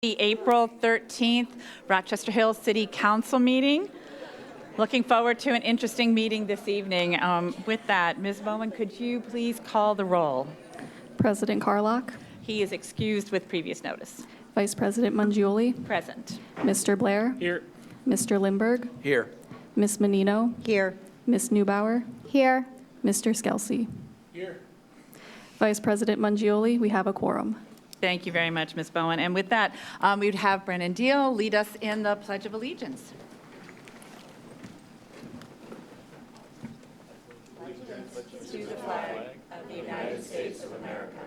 The April 13th Rochester Hills City Council meeting. Looking forward to an interesting meeting this evening. With that, Ms. Bowen, could you please call the roll? President Carlock. He is excused with previous notice. Vice President Mangioli. Present. Mr. Blair. Here. Mr. Lindberg. Here. Ms. Menino. Here. Ms. Neubauer. Here. Mr. Skelsey. Here. Vice President Mangioli, we have a quorum. Thank you very much, Ms. Bowen. And with that, we would have Brennan Deal lead us in the Pledge of Allegiance. To the flag of the United States of America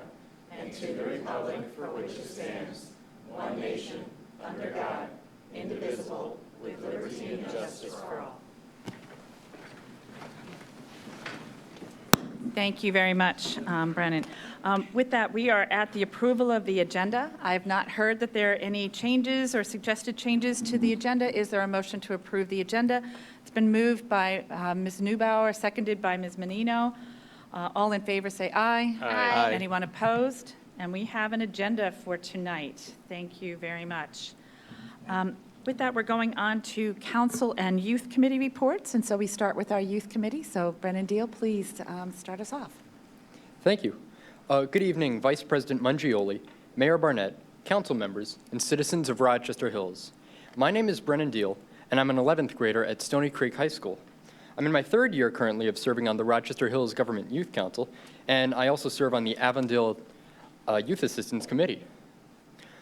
and to the republic for which it stands, one nation, under God, indivisible, with liberty and justice for all. Thank you very much, Brennan. With that, we are at the approval of the agenda. I have not heard that there are any changes or suggested changes to the agenda. Is there a motion to approve the agenda? It's been moved by Ms. Neubauer, seconded by Ms. Menino. All in favor say aye. Aye. Anyone opposed? And we have an agenda for tonight. Thank you very much. With that, we're going on to Council and Youth Committee reports, and so we start with our Youth Committee. So Brennan Deal, please start us off. Thank you. Good evening, Vice President Mangioli, Mayor Barnett, council members, and citizens of Rochester Hills. My name is Brennan Deal, and I'm an 11th grader at Stony Creek High School. I'm in my third year currently of serving on the Rochester Hills Government Youth Council, and I also serve on the Avondale Youth Assistance Committee.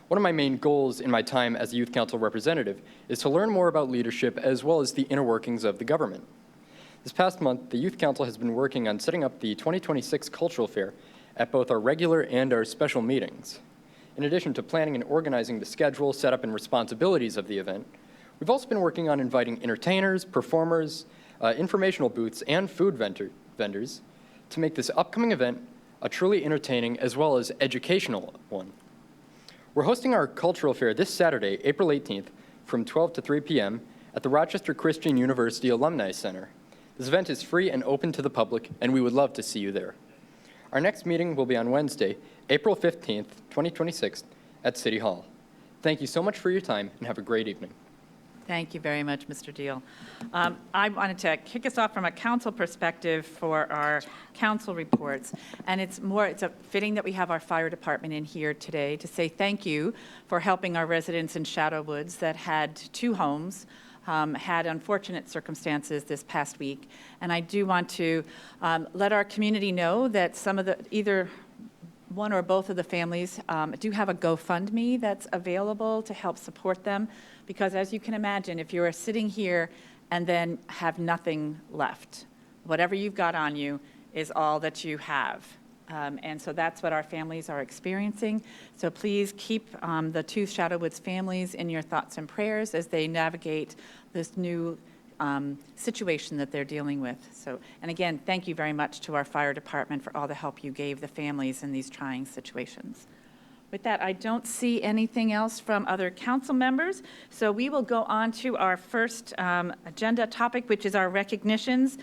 One of my main goals in my time as a youth council representative is to learn more about leadership as well as the inner workings of the government. This past month, the Youth Council has been working on setting up the 2026 Cultural Fair at both our regular and our special meetings. In addition to planning and organizing the schedule, setup, and responsibilities of the event, we've also been working on inviting entertainers, performers, informational booths, and food vendors to make this upcoming event a truly entertaining as well as educational one. We're hosting our cultural fair this Saturday, April 18th, from 12 to 3 p.m. at the Rochester Christian University Alumni Center. This event is free and open to the public, and we would love to see you there. Our next meeting will be on Wednesday, April 15th, 2026, at City Hall. Thank you so much for your time, and have a great evening. Thank you very much, Mr. Deal. I wanted to kick us off from a council perspective for our council reports. And it's fitting that we have our fire department in here today to say thank you for helping our residents in Shadow Woods that had two homes, had unfortunate circumstances this past week. And I do want to let our community know that some of either one or both of the families do have a GoFundMe that's available to help support them. Because as you can imagine, if you are sitting here and then have nothing left, whatever you've got on you is all that you have. And so that's what our families are experiencing. So please keep the two Shadow Woods families in your thoughts and prayers as they navigate this new situation that they're dealing with. So, and again, thank you very much to our fire department for all the help you gave the families in these trying situations. With that, I don't see anything else from other council members, so we will go on to our first agenda topic, which is our recognitions.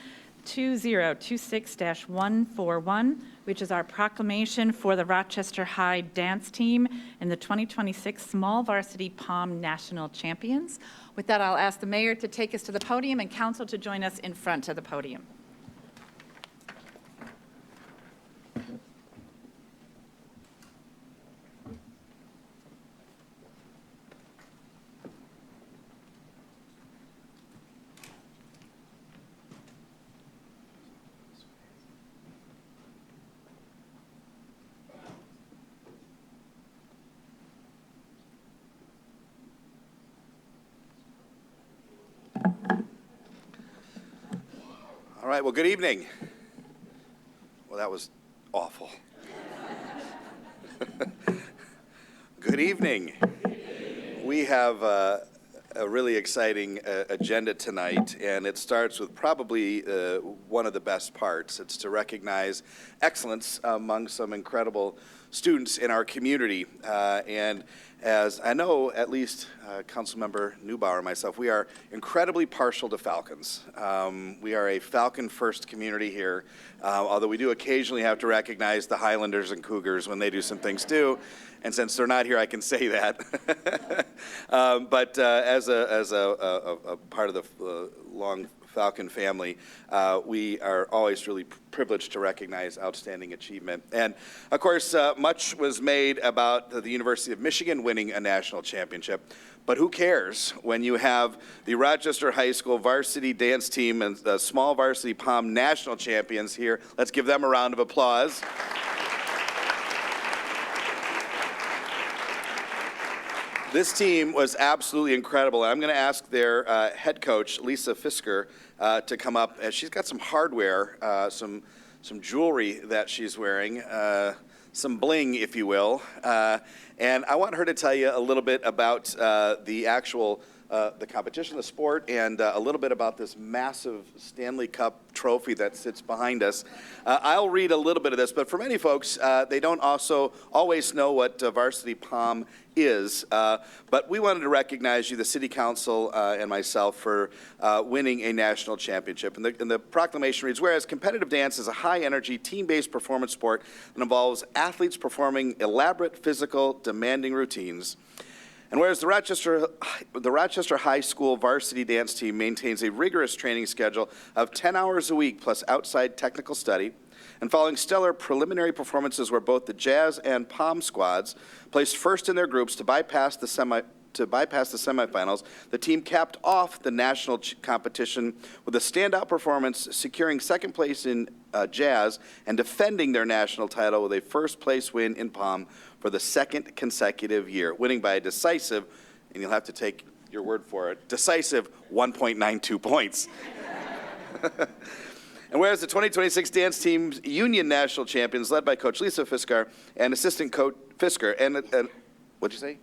2026-141, which is our proclamation for the Rochester High dance team in the 2026 Small Varsity Pom National Champions. With that, I'll ask the mayor to take us to the podium and council to join us in front of the podium. All right, well, good evening. Well, that was awful. Good evening. We have a really exciting agenda tonight, and it starts with probably one of the best parts. It's to recognize excellence among some incredible students in our community. And as I know, at least Councilmember Neubauer and myself, we are incredibly partial to Falcons. We are a Falcon-first community here, although we do occasionally have to recognize the Highlanders and Cougars when they do some things too. And since they're not here, I can say that. But as a part of the long Falcon family, we are always really privileged to recognize outstanding achievement. And of course, much was made about the University of Michigan winning a national championship. But who cares when you have the Rochester High School varsity dance team and the small varsity pom national champions here. Let's give them a round of applause. This team was absolutely incredible. I'm going to ask their head coach, Lisa Fisker, to come up. She's got some hardware, some jewelry that she's wearing, some bling, if you will. And I want her to tell you a little bit about the actual the competition, the sport, and a little bit about this massive Stanley Cup trophy that sits behind us. I'll read a little bit of this, but for many folks, they don't also always know what varsity pom is. But we wanted to recognize you, the City Council and myself, for winning a national championship. And the proclamation reads, whereas competitive dance is a high-energy, team-based performance sport that involves athletes performing elaborate, physical, demanding routines. And whereas the Rochester High School varsity dance team maintains a rigorous training schedule of 10 hours a week plus outside technical study, and following stellar preliminary performances where both the Jazz and Pom squads placed first in their groups to bypass the semifinals, the team capped off the national competition with a standout performance, securing second place in Jazz and defending their national title with a first-place win in Pom for the second consecutive year, winning by a decisive, and you'll have to take your word for it, decisive 1.92 points. And whereas the 2026 dance team's union national champions, led by Coach Lisa Fisker and assistant coach Fisker, and what'd you say?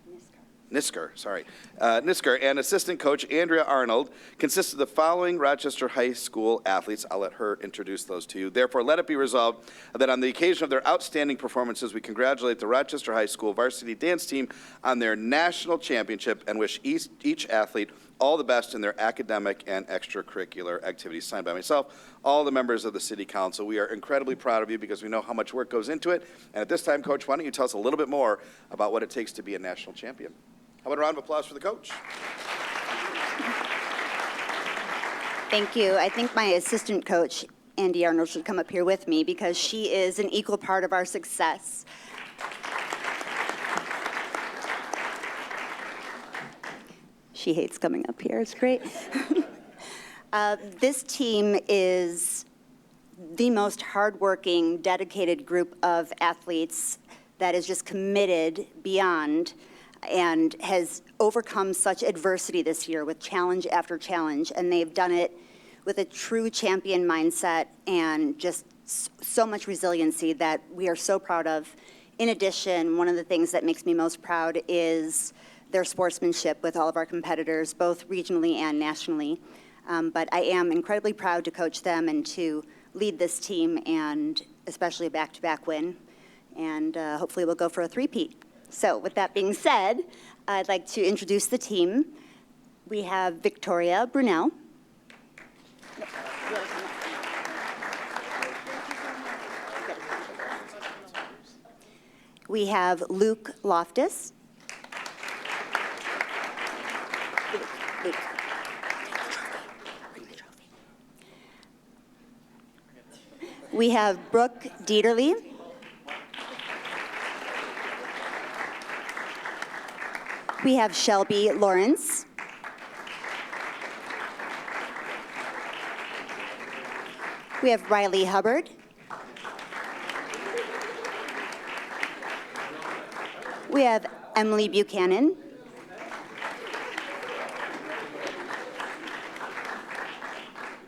Nisker and assistant coach Andrea Arnold consists of the following Rochester High School athletes. I'll let her introduce those to you. Therefore, let it be resolved that on the occasion of their outstanding performances, we congratulate the Rochester High School varsity dance team on their national championship and wish each athlete all the best in their academic and extracurricular activities. Signed by myself, all the members of the City Council. We are incredibly proud of you because we know how much work goes into it. And at this time, Coach, why don't you tell us a little bit more about what it takes to be a national champion? How about a round of applause for the coach? Thank you. I think my assistant coach, Andy Arnold, should come up here with me because she is an equal part of our success. She hates coming up here. It's great. This team is the most hardworking, dedicated group of athletes that is just committed beyond and has overcome such adversity this year with challenge after challenge, and they've done it with a true champion mindset and just so much resiliency that we are so proud of. In addition, one of the things that makes me most proud is their sportsmanship with all of our competitors, both regionally and nationally. But I am incredibly proud to coach them and to lead this team, and especially a back-to-back win. And hopefully we'll go for a three-peat. So with that being said, I'd like to introduce the team. We have Victoria Brunel. We have Luke Loftus. Luke. We have Brooke Dieterle. We have Shelby Lawrence. We have Riley Hubbard. We have Emily Buchanan.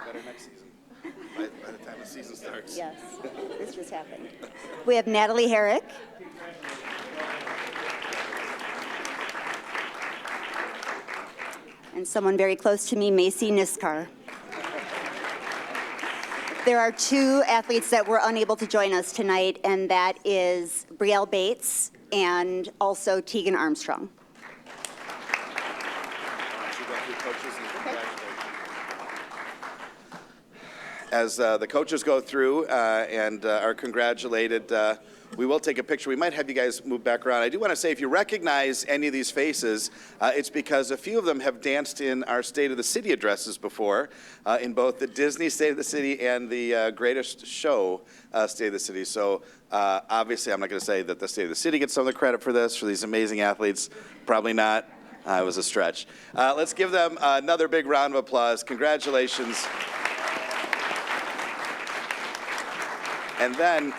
Better next season, by the time the season starts. Yes, this just happened. We have Natalie Herrick. And someone very close to me, Macy Niskar. There are two athletes that were unable to join us tonight, and that is Brielle Bates and also Tegan Armstrong. As the coaches go through and are congratulated, we will take a picture. We might have you guys move back around. I do want to say, if you recognize any of these faces, it's because a few of them have danced in our State of the City addresses before, in both the Disney State of the City and the Greatest Show State of the City. So obviously, I'm not going to say that the State of the City gets some of the credit for this, for these amazing athletes. Probably not. It was a stretch. Let's give them another big round of applause. Congratulations. And then,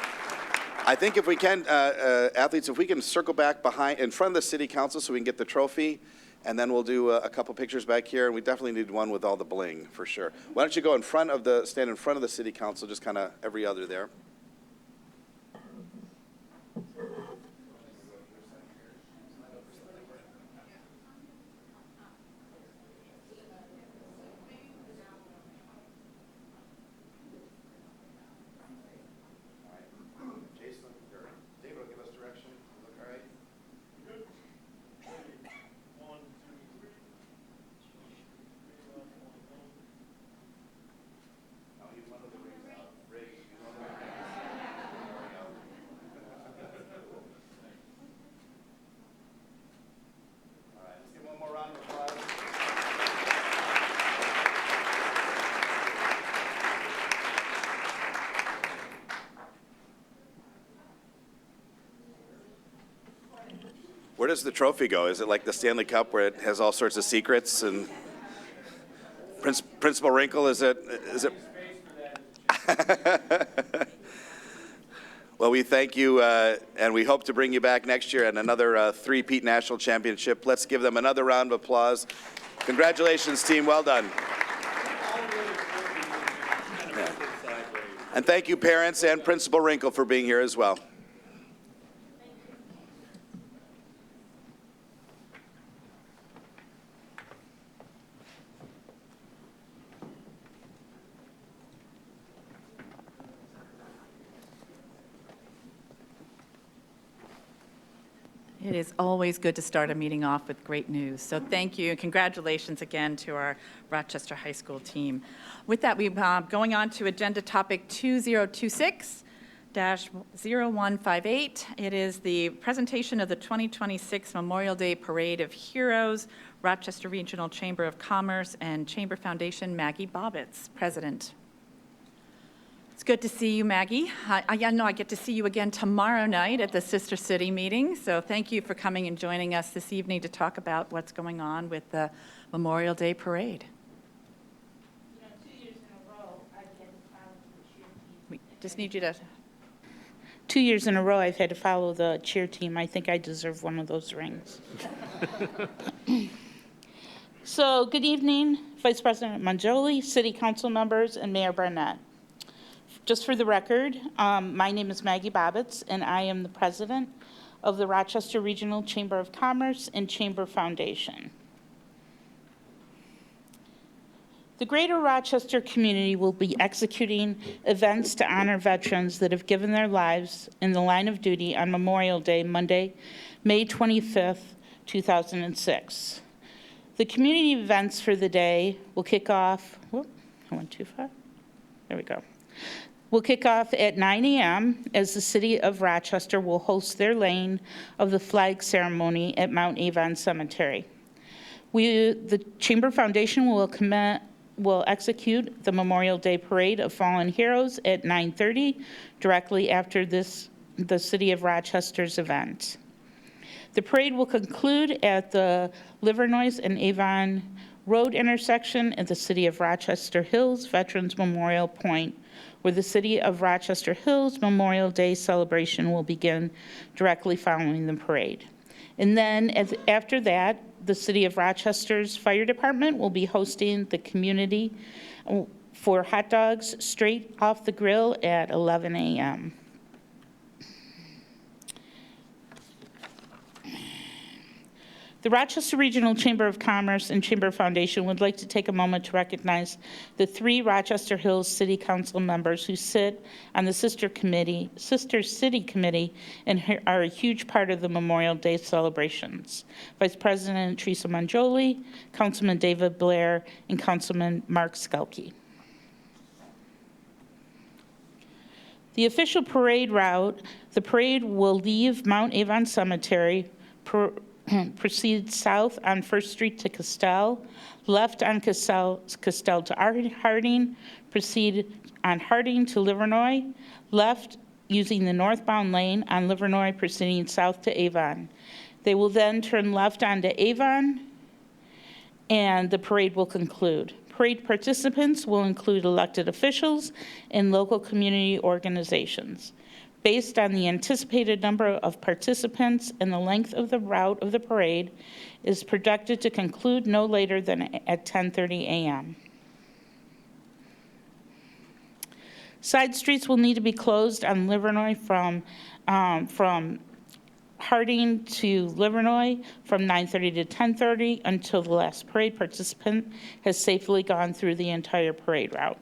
I think if we can, athletes, if we can circle back behind, in front of the city council so we can get the trophy, and then we'll do a couple pictures back here, and we definitely need one with all the bling, for sure. Why don't you go in front of the, stand in front of the city council, just kind of every other there. Where does the trophy go? Is it like the Stanley Cup where it has all sorts of secrets and Principal Wrinkle, is it? Well, we thank you, and we hope to bring you back next year and another three-peat national championship. Let's give them another round of applause. Congratulations, team. Well done. Yeah. And thank you, parents and Principal Wrinkle, for being here as well. It is always good to start a meeting off with great news. So thank you and congratulations again to our Rochester High School team. With that, we're going on to agenda topic 2026-0158. It is the presentation of the 2026 Memorial Day Parade of Heroes, Rochester Regional Chamber of Commerce and Chamber Foundation, Maggie Bobbitz, President. It's good to see you, Maggie. I know I get to see you again tomorrow night at the Sister City meeting, so thank you for coming and joining us this evening to talk about what's going on with the Memorial Day Parade. You know, 2 years in a row, I've had to follow the cheer team. We just need you to, 2 years in a row, I've had to follow the cheer team. I think I deserve one of those rings. So, good evening, Vice President Mangioli, City Council members, and Mayor Barnett. Just for the record, my name is Maggie Bobbitz, and I am the president of the Rochester Regional Chamber of Commerce and Chamber Foundation. The greater Rochester community will be executing events to honor veterans that have given their lives in the line of duty on Memorial Day, Monday, May 25th, 2006. The community events for the day will kick off, whoop, I went too far. There we go. Will kick off at 9 a.m. as the City of Rochester will host their laying of the flag ceremony at Mount Avon Cemetery. The Chamber Foundation will execute the Memorial Day Parade of Fallen Heroes at 9:30, directly after the City of Rochester's event. The parade will conclude at the Livernois and Avon Road intersection at the City of Rochester Hills Veterans Memorial Point, where the City of Rochester Hills Memorial Day celebration will begin directly following the parade. And then after that, the City of Rochester's Fire Department will be hosting the community for hot dogs straight off the grill at 11 a.m. The Rochester Regional Chamber of Commerce and Chamber Foundation would like to take a moment to recognize the 3 Rochester Hills City Council members who sit on the Sister City Committee and are a huge part of the Memorial Day celebrations. Vice President Teresa Mangioli, Councilman David Blair, and Councilman Mark Skelke. The official parade route, the parade will leave Mount Avon Cemetery, proceed south on First Street to Castell, left on Castell to Harding, proceed on Harding to Livernois, left using the northbound lane on Livernois, proceeding south to Avon. They will then turn left onto Avon, and the parade will conclude. Parade participants will include elected officials and local community organizations. Based on the anticipated number of participants and the length of the route of the parade, is projected to conclude no later than at 10:30 a.m. Side streets will need to be closed on Livernois from Harding to Livernois from 9:30 to 10:30 until the last parade participant has safely gone through the entire parade route.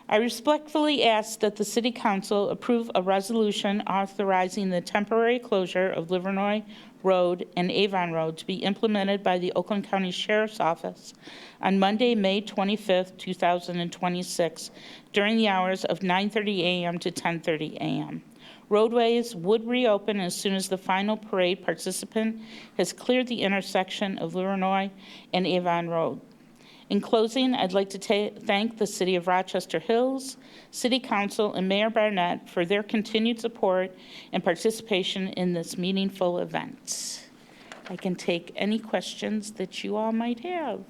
I respectfully ask that the City Council approve a resolution authorizing the temporary closure of Livernois Road and Avon Road to be implemented by the Oakland County Sheriff's Office on Monday, May 25th, 2026, during the hours of 9:30 a.m. to 10:30 a.m. Roadways would reopen as soon as the final parade participant has cleared the intersection of Livernois and Avon Road. In closing, I'd like to thank the City of Rochester Hills, City Council, and Mayor Barnett for their continued support and participation in this meaningful event. I can take any questions that you all might have.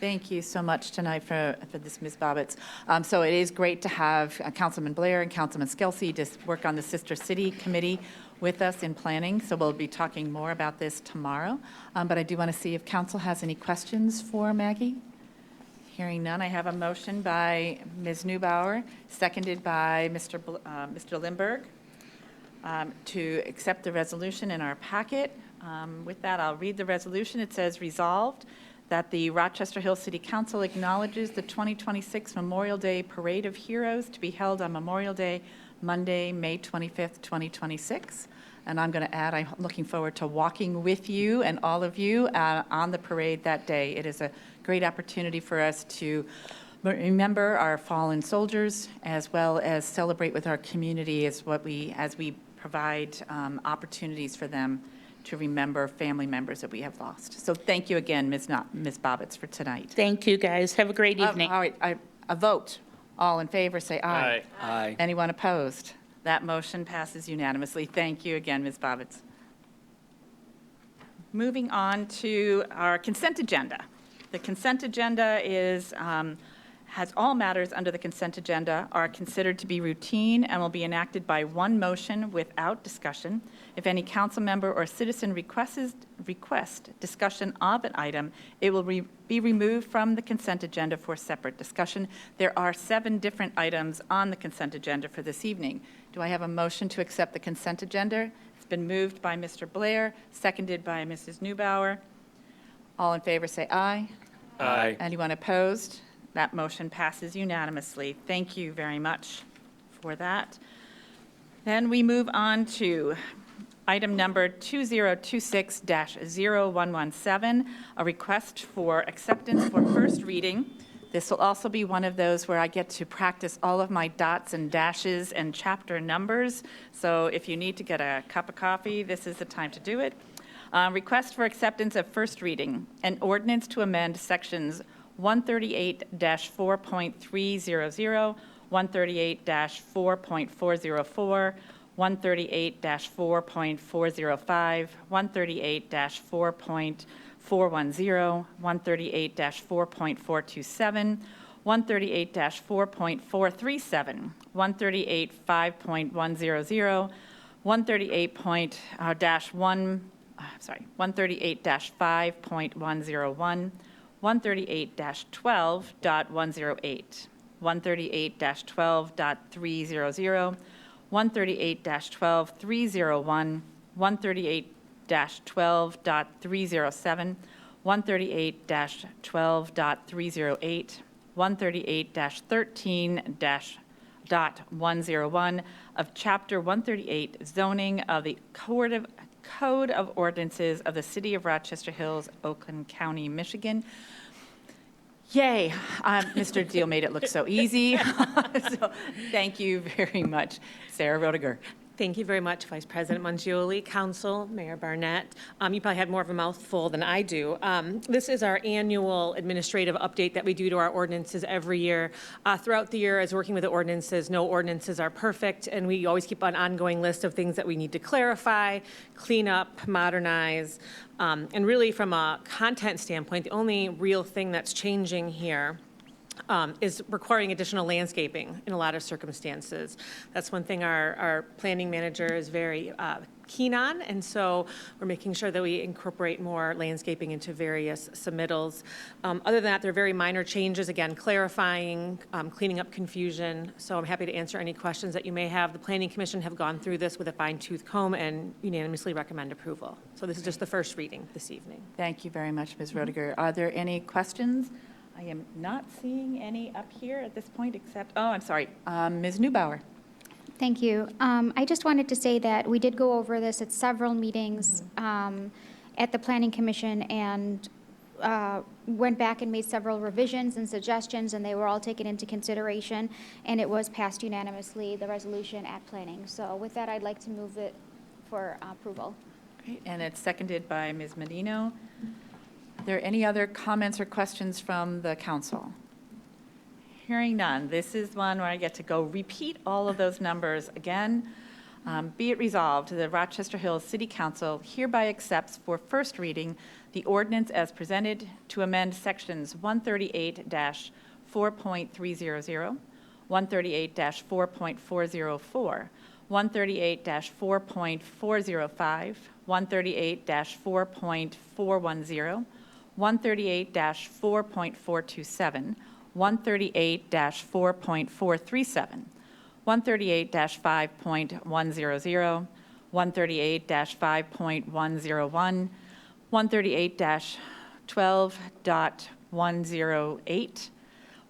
Thank you so much tonight for this, Ms. Bobbitz. So it is great to have Councilman Blair and Councilman Skelsey to work on the Sister City Committee with us in planning. So we'll be talking more about this tomorrow. But I do want to see if council has any questions for Maggie. Hearing none, I have a motion by Ms. Neubauer, seconded by Mr. Lindberg, to accept the resolution in our packet. With that, I'll read the resolution. It says, resolved that the Rochester Hills City Council acknowledges the 2026 Memorial Day Parade of Heroes to be held on Memorial Day, Monday, May 25th, 2026. And I'm going to add, I'm looking forward to walking with you and all of you on the parade that day. It is a great opportunity for us to remember our fallen soldiers, as well as celebrate with our community as we provide opportunities for them to remember family members that we have lost. So thank you again, Ms. Bobbitz, for tonight. Thank you, guys. Have a great evening. All right, a vote. All in favor, say aye. Aye. Aye. Anyone opposed? That motion passes unanimously. Thank you again, Ms. Bobbitz. Moving on to our consent agenda. The consent agenda has all matters under the consent agenda are considered to be routine and will be enacted by one motion without discussion. If any council member or citizen request discussion of an item, it will be removed from the consent agenda for separate discussion. There are 7 different items on the consent agenda for this evening. Do I have a motion to accept the consent agenda? It's been moved by Mr. Blair, seconded by Mrs. Neubauer. All in favor say aye. Aye. Anyone opposed? That motion passes unanimously. Thank you very much for that. Then we move on to item number 2026-0117, a request for acceptance for first reading. This will also be one of those where I get to practice all of my dots and dashes and chapter numbers. So if you need to get a cup of coffee, this is the time to do it. Request for acceptance of first reading, an ordinance to amend sections 138-4.300, 138-4.404, 138-4.405, 138-4.410, 138-4.427, 138-4.437, 138-5.100, 138-5.101, 138-12.108, 138-12.300, 138-12.301, 138-12.301, 138-12.307, 138-12.308, 138-13-.101 of Chapter 138 zoning of the Code of Ordinances of the City of Rochester Hills, Oakland County, Michigan. Yay, Mr. Deal made it look so easy. So thank you very much, Sarah Roediger. Thank you very much, Vice President Mangioli, Council, Mayor Barnett. You probably had more of a mouthful than I do. This is our annual administrative update that we do to our ordinances every year. Throughout the year, as working with the ordinances, no ordinances are perfect, and we always keep an ongoing list of things that we need to clarify, clean up, modernize. And really, from a content standpoint, the only real thing that's changing here is requiring additional landscaping in a lot of circumstances. That's one thing our planning manager is very keen on, and so we're making sure that we incorporate more landscaping into various submittals. Other than that, they're very minor changes, again, clarifying, cleaning up confusion, so I'm happy to answer any questions that you may have. The Planning Commission have gone through this with a fine-tooth comb and unanimously recommend approval. So this is just the first reading this evening. Thank you very much, Ms. Roediger. Are there any questions? I am not seeing any up here at this point except, oh, I'm sorry, Ms. Neubauer. Thank you. I just wanted to say that we did go over this at several meetings at the Planning Commission and went back and made several revisions and suggestions, and they were all taken into consideration, and it was passed unanimously, the resolution at Planning. So with that, I'd like to move it for approval. Great, and it's seconded by Ms. Medino. Are there any other comments or questions from the council? Hearing none, this is one where I get to go repeat all of those numbers again. Be it resolved, the Rochester Hills City Council hereby accepts for first reading the ordinance as presented to amend sections 138-4.300, 138-4.404, 138-4.405, 138-4.410, 138-4.427, 138-4.437, 138-5.100, 138-5.101, 138-12.108,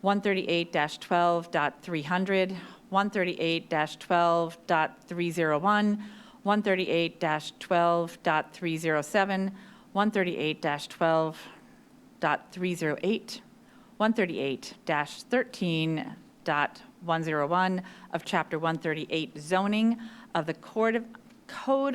138-12.300, 138-12.301, 138-12.307, 138-12.308, 138-13.101 of Chapter 138 zoning of the Code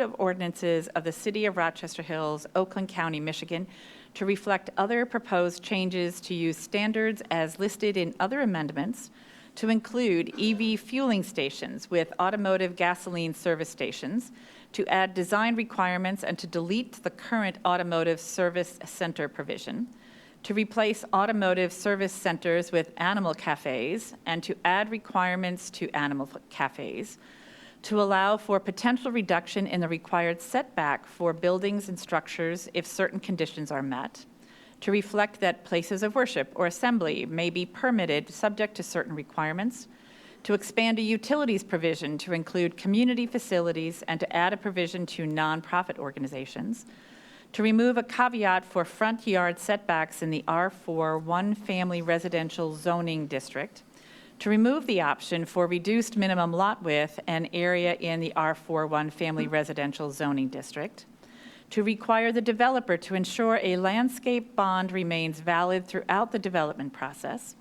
of Ordinances of the City of Rochester Hills, Oakland County, Michigan, to reflect other proposed changes to use standards as listed in other amendments, to include EV fueling stations with automotive gasoline service stations, to add design requirements and to delete the current automotive service center provision, to replace automotive service centers with animal cafes, and to add requirements to animal cafes, to allow for potential reduction in the required setback for buildings and structures if certain conditions are met, to reflect that places of worship or assembly may be permitted subject to certain requirements, to expand a utilities provision to include community facilities and to add a provision to nonprofit organizations, to remove a caveat for front yard setbacks in the R4 one-family residential zoning district, to remove the option for reduced minimum lot width and area in the R4 one-family residential zoning district, to require the developer to ensure a landscape bond remains valid throughout the development process,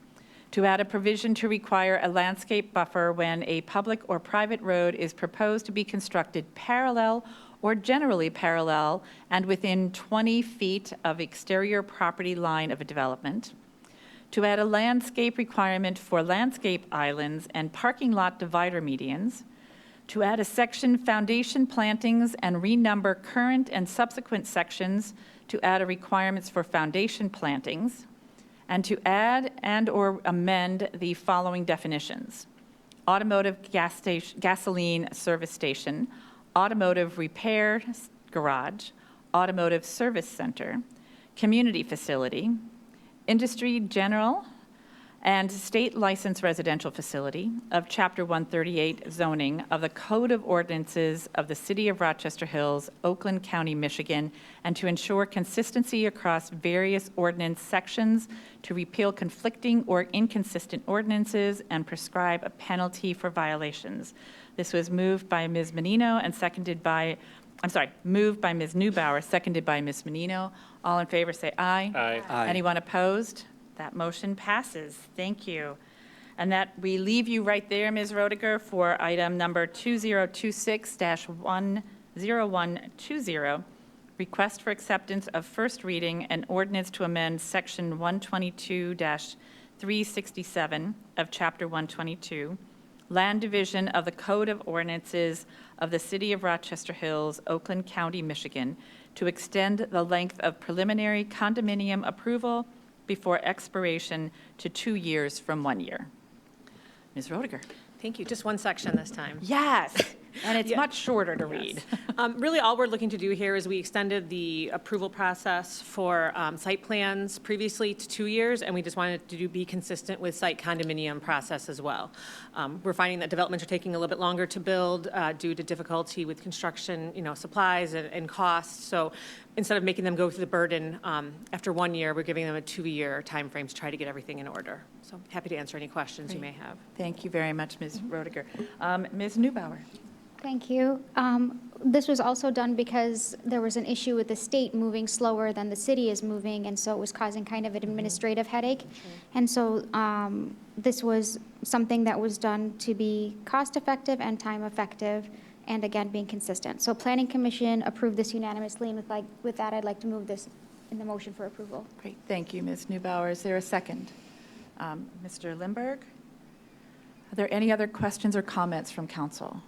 to add a provision to require a landscape buffer when a public or private road is proposed to be constructed parallel or generally parallel and within 20 feet of exterior property line of a development, to add a landscape requirement for landscape islands and parking lot divider medians, to add a section foundation plantings and renumber current and subsequent sections to add a requirements for foundation plantings, and to add and or amend the following definitions: automotive gasoline service station, automotive repair garage, automotive service center, community facility, industry general, and state licensed residential facility of Chapter 138 zoning of the Code of Ordinances of the City of Rochester Hills, Oakland County, Michigan, and to ensure consistency across various ordinance sections, to repeal conflicting or inconsistent ordinances and prescribe a penalty for violations. This was moved by Ms. Menino and moved by Ms. Newbauer, seconded by Ms. Menino. All in favor say aye. Aye. Anyone opposed? That motion passes. Thank you. And that, we leave you right there, Ms. Roediger, for item number 2026-10120, request for acceptance of first reading and ordinance to amend Section 122-367 of Chapter 122, Land Division of the Code of Ordinances of the City of Rochester Hills, Oakland County, Michigan, to extend the length of preliminary condominium approval before expiration to 2 years from 1 year. Ms. Roediger. Thank you. Just one section this time. Yes, and it's Yeah. much shorter to read. Really, all we're looking to do here is we extended the approval process for site plans previously to 2 years, and we just wanted to be consistent with site condominium process as well. We're finding that developments are taking a little bit longer to build due to difficulty with construction, supplies and costs. So instead of making them go through the burden after 1 year, we're giving them a 2-year timeframe to try to get everything in order. So happy to answer any questions you may have. Thank you very much, Ms. Roediger. Ms. Newbauer. Thank you. This was also done because there was an issue with the state moving slower than the city is moving, and so it was causing kind of an administrative headache. And so this was something that was done to be cost-effective and time-effective, and again, being consistent. So Planning Commission approved this unanimously, and with that, I'd like to move this in the motion for approval. Great, thank you, Ms. Newbauer. Is there a second? Mr. Lindberg? Are there any other questions or comments from council?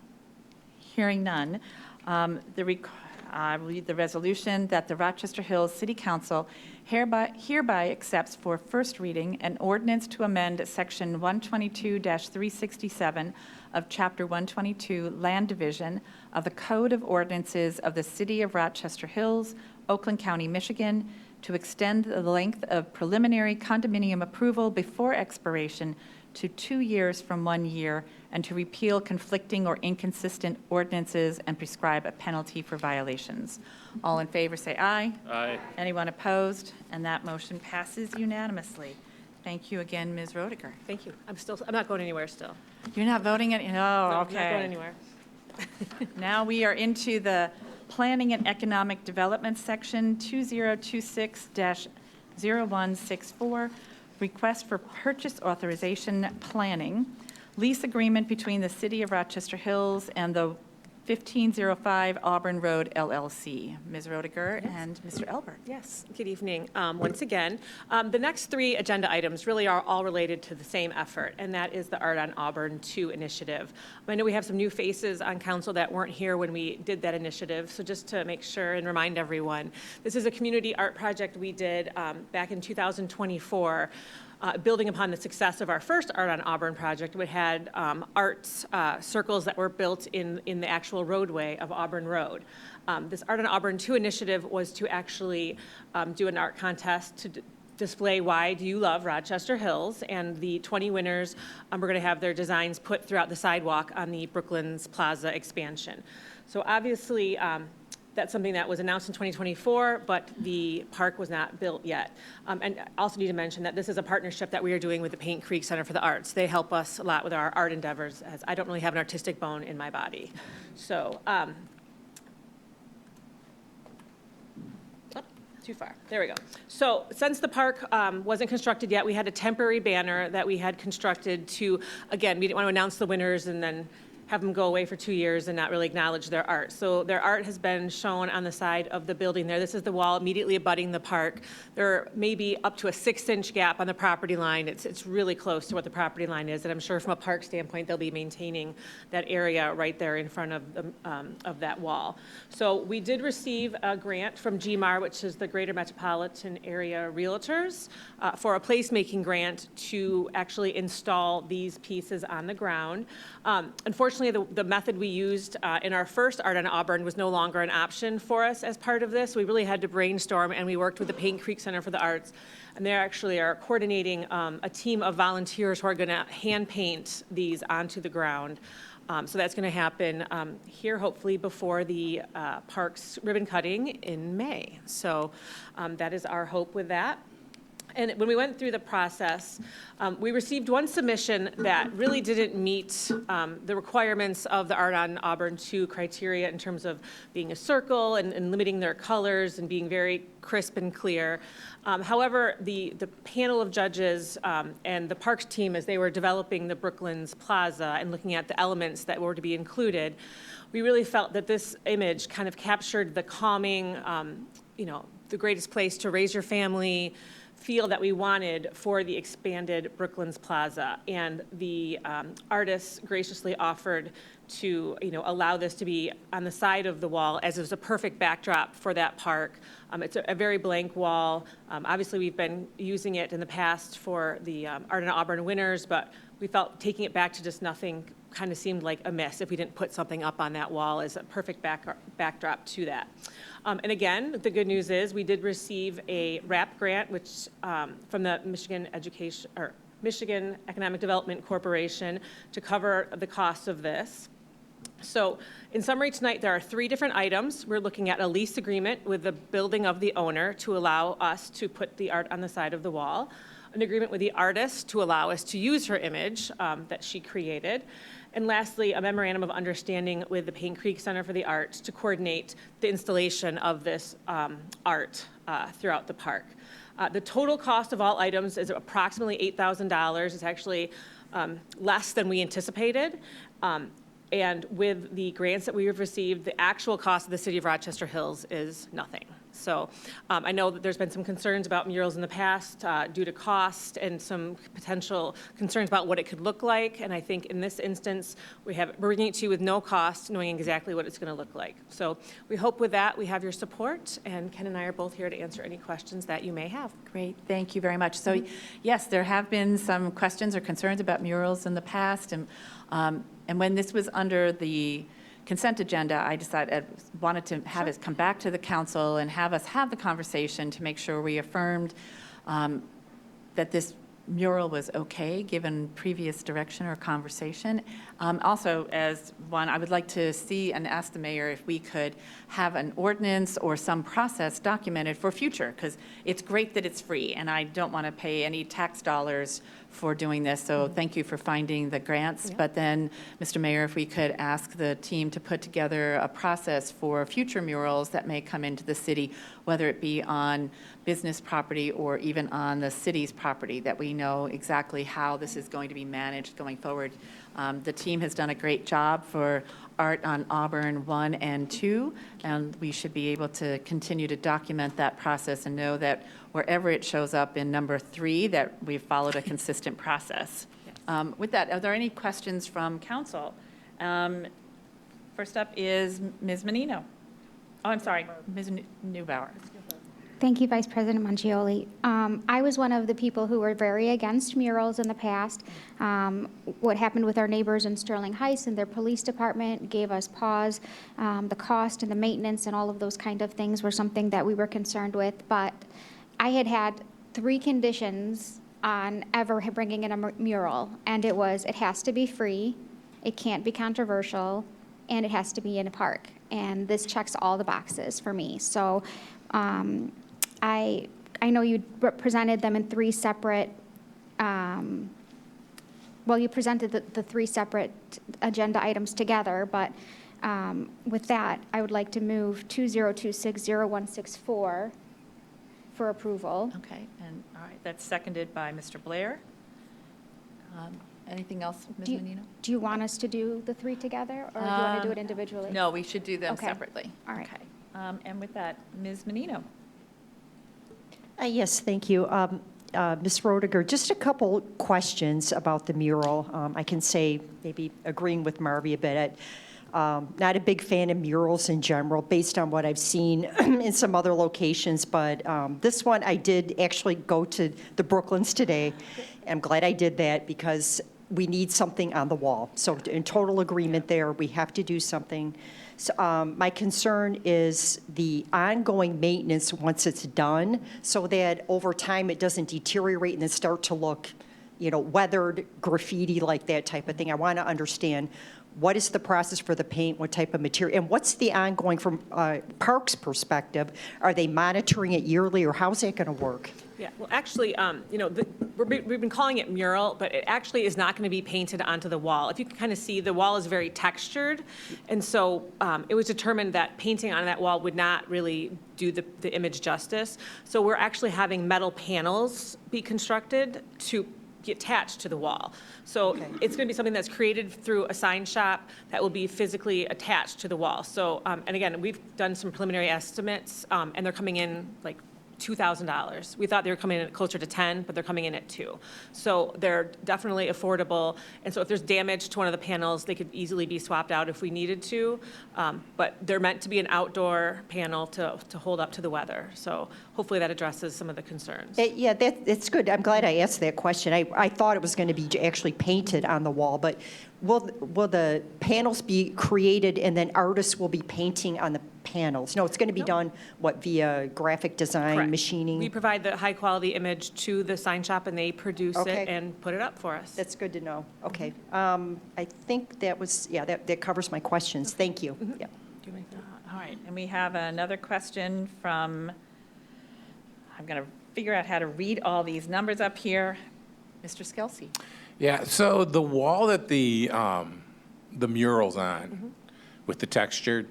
Hearing none, I read the resolution that the Rochester Hills City Council hereby accepts for first reading an ordinance to amend Section 122-367 of Chapter 122 Land Division of the Code of Ordinances of the City of Rochester Hills, Oakland County, Michigan, to extend the length of preliminary condominium approval before expiration to 2 years from 1 year, and to repeal conflicting or inconsistent ordinances and prescribe a penalty for violations. All in favor say aye. Aye. Anyone opposed? And that motion passes unanimously. Thank you again, Ms. Roediger. Thank you. I'm not going anywhere still. You're not voting it? No, Oh, I'm not going okay. anywhere. Now we are into the Planning and Economic Development Section 2026-0164, request for purchase authorization planning, lease agreement between the City of Rochester Hills and the 1505 Auburn Road LLC. Ms. Roediger and Mr. Elbert. Yes, good evening once again. The next 3 agenda items really are all related to the same effort, and that is the Art on Auburn 2 initiative. I know we have some new faces on council that weren't here when we did that initiative, so just to make sure and remind everyone, this is a community art project we did back in 2024. Building upon the success of our first Art on Auburn project, we had arts circles that were built in the actual roadway of Auburn Road. This Art on Auburn 2 initiative was to actually do an art contest to display why do you love Rochester Hills, and the 20 winners were going to have their designs put throughout the sidewalk on the Brooklands Plaza expansion. So obviously, that's something that was announced in 2024, but the park was not built yet. And I also need to mention that this is a partnership that we are doing with the Paint Creek Center for the Arts. They help us a lot with our art endeavors, as I don't really have an artistic bone in my body. So, too far. There we go. So since the park wasn't constructed yet, we had a temporary banner that we had constructed to, again, we didn't want to announce the winners and then have them go away for 2 years and not really acknowledge their art. So their art has been shown on the side of the building there. This is the wall immediately abutting the park. There may be up to a 6-inch gap on the property line. It's really close to what the property line is, and I'm sure from a park standpoint, they'll be maintaining that area right there in front of that wall. So we did receive a grant from GMAR, which is the Greater Metropolitan Area Realtors, for a placemaking grant to actually install these pieces on the ground. Unfortunately, Unfortunately, the method we used in our first Art on Auburn was no longer an option for us as part of this. We really had to brainstorm, and we worked with the Paint Creek Center for the Arts, and they actually are coordinating a team of volunteers who are going to hand paint these onto the ground. So that's going to happen here, hopefully, before the park's ribbon cutting in May. So that is our hope with that. And when we went through the process, we received one submission that really didn't meet the requirements of the Art on Auburn 2 criteria in terms of being a circle and limiting their colors and being very crisp and clear. However, the panel of judges and the parks team, as they were developing the Brooklands Plaza and looking at the elements that were to be included, we really felt that this image kind of captured the calming, the greatest place to raise your family feel that we wanted for the expanded Brooklands Plaza. And the artists graciously offered to allow this to be on the side of the wall as it was a perfect backdrop for that park. It's a very blank wall. Obviously, we've been using it in the past for the Art on Auburn winners, but we felt taking it back to just nothing kind of seemed like a miss if we didn't put something up on that wall as a perfect backdrop to that. And again, the good news is we did receive a RAP grant, which from the Michigan Economic Development Corporation to cover the cost of this. So in summary tonight, there are 3 different items. We're looking at a lease agreement with the building of the owner to allow us to put the art on the side of the wall, an agreement with the artist to allow us to use her image that she created, and lastly, a memorandum of understanding with the Paint Creek Center for the Arts to coordinate the installation of this art throughout the park. The total cost of all items is approximately $8,000. It's actually less than we anticipated. And with the grants that we have received, the actual cost of the City of Rochester Hills is nothing. So I know that there's been some concerns about murals in the past due to cost and some potential concerns about what it could look like. And I think in this instance, we're bringing it to you with no cost, knowing exactly what it's going to look like. So we hope with that we have your support, and Ken and I are both here to answer any questions that you may have. Great, thank you very much. So yes, there have been some questions or concerns about murals in the past, and when this was under the consent agenda, I wanted to have us come back to the council and have us have the conversation to make sure we affirmed that this mural was okay, given previous direction or conversation. Also, as one, I would like to see and ask the mayor if we could have an ordinance or some process documented for future, because it's great that it's free, and I don't want to pay any tax dollars for doing this, so thank you for finding the grants. But then, Mr. Mayor, if we could ask the team to put together a process for future murals that may come into the city, whether it be on business property or even on the city's property, that we know exactly how this is going to be managed going forward. The team has done a great job for Art on Auburn 1 and 2, and we should be able to continue to document that process and know that wherever it shows up in number 3, that we've followed a consistent process. Yes. With that, are there any questions from council? First up is Ms. Menino. Oh, I'm sorry, Ms. Neubauer. Thank you, Vice President Mangioli. I was one of the people who were very against murals in the past. What happened with our neighbors in Sterling Heights and their police department gave us pause. The cost and the maintenance and all of those kind of things were something that we were concerned with. But I had 3 conditions on ever bringing in a mural, and it has to be free, it can't be controversial, and it has to be in a park. And this checks all the boxes for me. So I know you presented them in 3 separate, you presented the 3 separate agenda items together, but with that, I would like to move 2026-0164 for approval. Okay, and all right, that's seconded by Mr. Blair. Anything else, Ms. Menino? Do you want us to do the 3 together, or do you want to do it individually? No, we should do them Okay. separately. All right. Okay. And with that, Ms. Menino. Yes, thank you. Ms. Roediger, just a couple questions about the mural. I can say, maybe agreeing with Marvy a bit, not a big fan of murals in general, based on what I've seen in some other locations, but this one, I did actually go to the Brooklands today. I'm glad I did that, because we need something on the wall. So in total agreement there, we have to do something. So, my concern is the ongoing maintenance once it's done, so that over time it doesn't deteriorate and then start to look, weathered, graffiti, like that type of thing. I want to understand what is the process for the paint, what type of material, and what's the ongoing from Parks' perspective? Are they monitoring it yearly, or how's that going to work? Yeah, well, actually, we've been calling it mural, but it actually is not going to be painted onto the wall. If you can kind of see, the wall is very textured, and so it was determined that painting on that wall would not really do the image justice. So we're actually having metal panels be constructed to be attached to the wall. So it's going to be something that's created through a sign shop that will be physically attached to the wall. So, and again, we've done some preliminary estimates, and they're coming in like $2,000. We thought they were coming in closer to 10, but they're coming in at 2. So they're definitely affordable. And so if there's damage to one of the panels, they could easily be swapped out if we needed to. But they're meant to be an outdoor panel to hold up to the weather. So hopefully that addresses some of the concerns. Yeah, that's good. I'm glad I asked that question. I thought it was going to be actually painted on the wall, but will the panels be created and then artists will be painting on the panels? No, it's going to be done, via graphic design, Correct. machining? We provide the high-quality image to the sign shop, and they produce Okay. it and put it up for us. That's good to know. Okay. I think that was, that covers my questions. Thank you. Yeah. Do you like that? All right, and we have another question from, I'm going to figure out how to read all these numbers up here. Mr. Skelsey. Yeah, so the wall that the mural's on with the textured,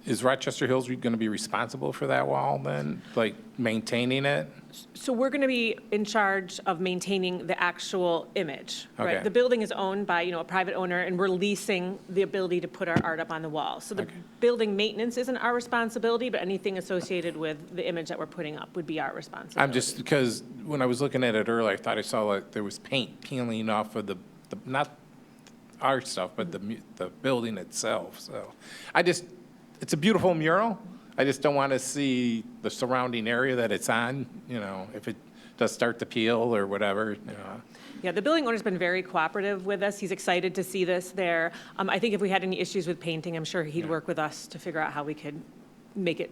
is Rochester Hills going to be responsible for that wall then, like maintaining it? So we're going to be in charge of maintaining the actual image, right? Okay. The building is owned by, a private owner, and we're leasing the ability to put our art up on the wall. So the Okay. building maintenance isn't our responsibility, but anything associated with the image that we're putting up would be our responsibility. I'm just, because when I was looking at it earlier, I thought I saw like there was paint peeling off of the not our stuff, but the building itself. So it's a beautiful mural. I just don't want to see the surrounding area that it's on, if it does start to peel or whatever. Yeah, the building owner's been very cooperative with us. He's excited to see this there. I think if we had any issues with painting, I'm sure he'd work with us to figure out how we could make it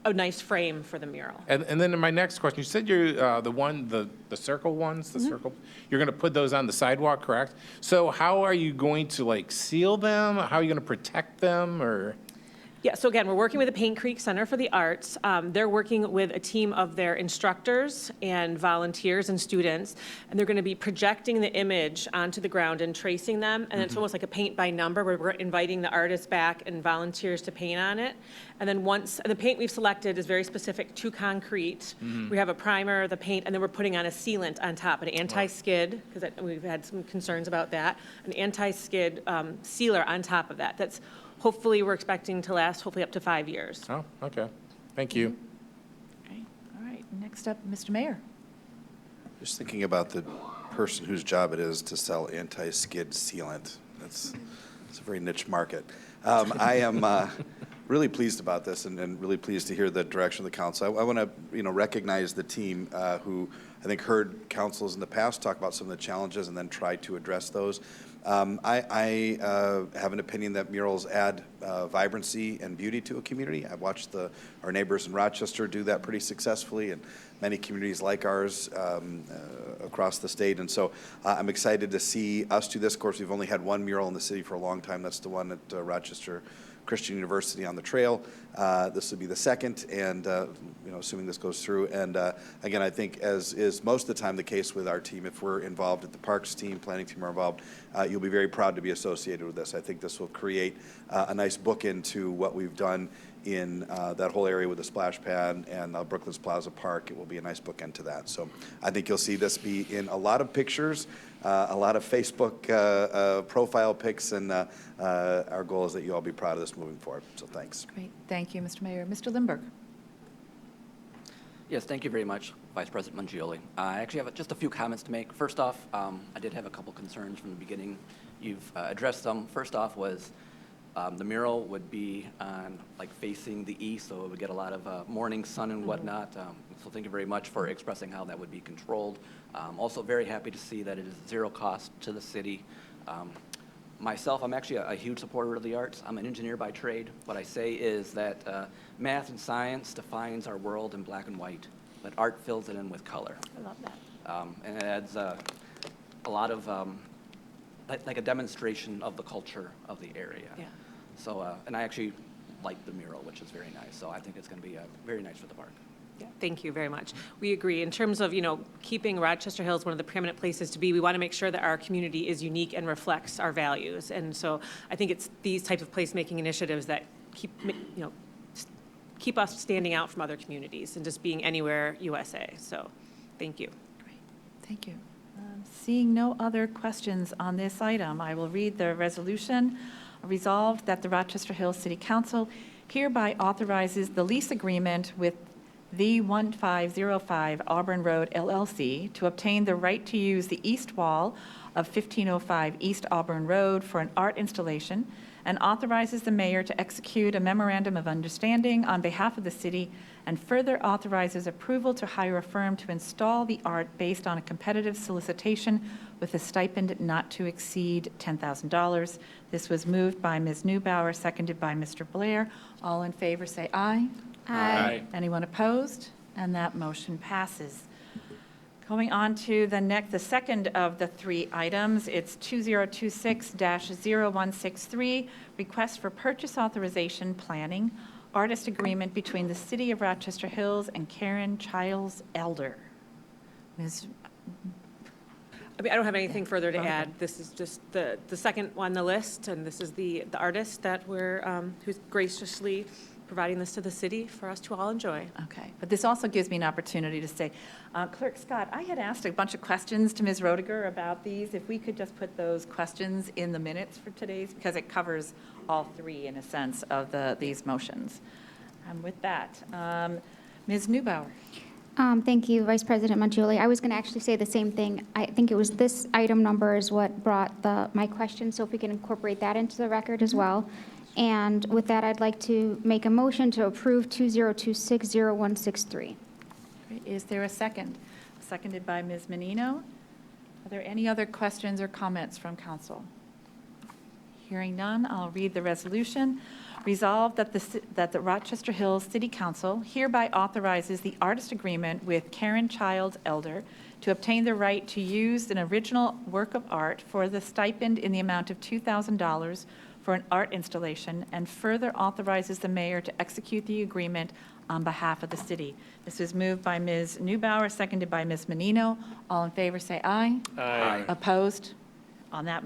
a nice frame for the mural. And then my next question, you said you're the circle ones, the circle, you're going to put those on the sidewalk, correct? So how are you going to seal them? How are you going to protect them, or? Yeah, so again, we're working with the Paint Creek Center for the Arts. They're working with a team of their instructors and volunteers and students, and they're going to be projecting the image onto the ground and tracing them, and it's almost like a paint by number, where we're inviting the artists back and volunteers to paint on it. And then the paint we've selected is very specific to concrete. We have a primer, the paint, and then we're putting on a sealant on top, an anti-skid, because we've had some concerns about that, an anti-skid sealer on top of that. That's hopefully we're expecting to last hopefully up to 5 years. Oh, okay. Thank you. Okay, all right, next up, Mr. Mayor. Just thinking about the person whose job it is to sell anti-skid sealant. It's a very niche market. I am really pleased about this and really pleased to hear the direction of the council. I want to recognize the team who I think heard councils in the past talk about some of the challenges and then try to address those. I have an opinion that murals add vibrancy and beauty to a community. I've watched our neighbors in Rochester do that pretty successfully, and many communities like ours across the state. And so I'm excited to see us do this. Of course, we've only had one mural in the city for a long time. That's the one at Rochester Christian University on the trail. This will be the second, and assuming this goes through. And again, I think, as is most of the time the case with our team, if we're involved, if the parks team, planning team are involved, you'll be very proud to be associated with this. I think this will create a nice bookend to what we've done in that whole area with the splash pad and Brooklands Plaza Park. It will be a nice bookend to that. So I think you'll see this be in a lot of pictures, a lot of Facebook profile pics, and our goal is that you all be proud of this moving forward. So thanks. Great, thank you, Mr. Mayor. Mr. Lindberg. Yes, thank you very much, Vice President Mangioli. I actually have just a few comments to make. First off, I did have a couple concerns from the beginning. You've addressed them. First off was The mural would be on, like, facing the east, so it would get a lot of morning sun and whatnot. So thank you very much for expressing how that would be controlled. Also very happy to see that it is zero cost to the city. Myself, I'm actually a huge supporter of the arts. I'm an engineer by trade. What I say is that math and science defines our world in black and white, but art fills it in with color. I love that. And it adds a lot of, like a demonstration of the culture of the area. Yeah. So, and I actually like the mural, which is very nice. So I think it's going to be very nice for the park. Yeah, thank you very much. We agree. In terms of, keeping Rochester Hills one of the preeminent places to be, we want to make sure that our community is unique and reflects our values. And so I think it's these types of placemaking initiatives that keep us standing out from other communities and just being anywhere USA. So thank you. Great, thank you. Seeing no other questions on this item, I will read the resolution. Resolved that the Rochester Hills City Council hereby authorizes the lease agreement with the 1505 Auburn Road LLC to obtain the right to use the east wall of 1505 East Auburn Road for an art installation, and authorizes the mayor to execute a memorandum of understanding on behalf of the city, and further authorizes approval to hire a firm to install the art based on a competitive solicitation with a stipend not to exceed $10,000. This was moved by Ms. Neubauer, seconded by Mr. Blair. All in favor, say aye. Aye. Anyone opposed? And that motion passes. Going on to the second of the three items, it's 2026-0163, request for purchase authorization planning, artist agreement between the City of Rochester Hills and Karen Childs Elder. Ms. I mean, I don't have anything further to add. This is just the second on the list, and this is the artist that who's graciously providing this to the city for us to all enjoy. Okay, but this also gives me an opportunity to say, Clerk Scott, I had asked a bunch of questions to Ms. Roediger about these. If we could just put those questions in the minutes for today's, because it covers all three, in a sense, of these motions. And with that, Ms. Neubauer. Thank you, Vice President Mangioli. I was going to actually say the same thing. I think it was this item number is what brought my question, so if we can incorporate that into the record as well. And with that, I'd like to make a motion to approve 2026-0163. Is there a second? Seconded by Ms. Menino. Are there any other questions or comments from council? Hearing none, I'll read the resolution. Resolved that the Rochester Hills City Council hereby authorizes the artist agreement with Karen Childs Elder to obtain the right to use an original work of art for the stipend in the amount of $2,000 for an art installation, and further authorizes the mayor to execute the agreement on behalf of the city. This was moved by Ms. Neubauer, seconded by Ms. Menino. All in favor, say aye. Aye. Opposed? On that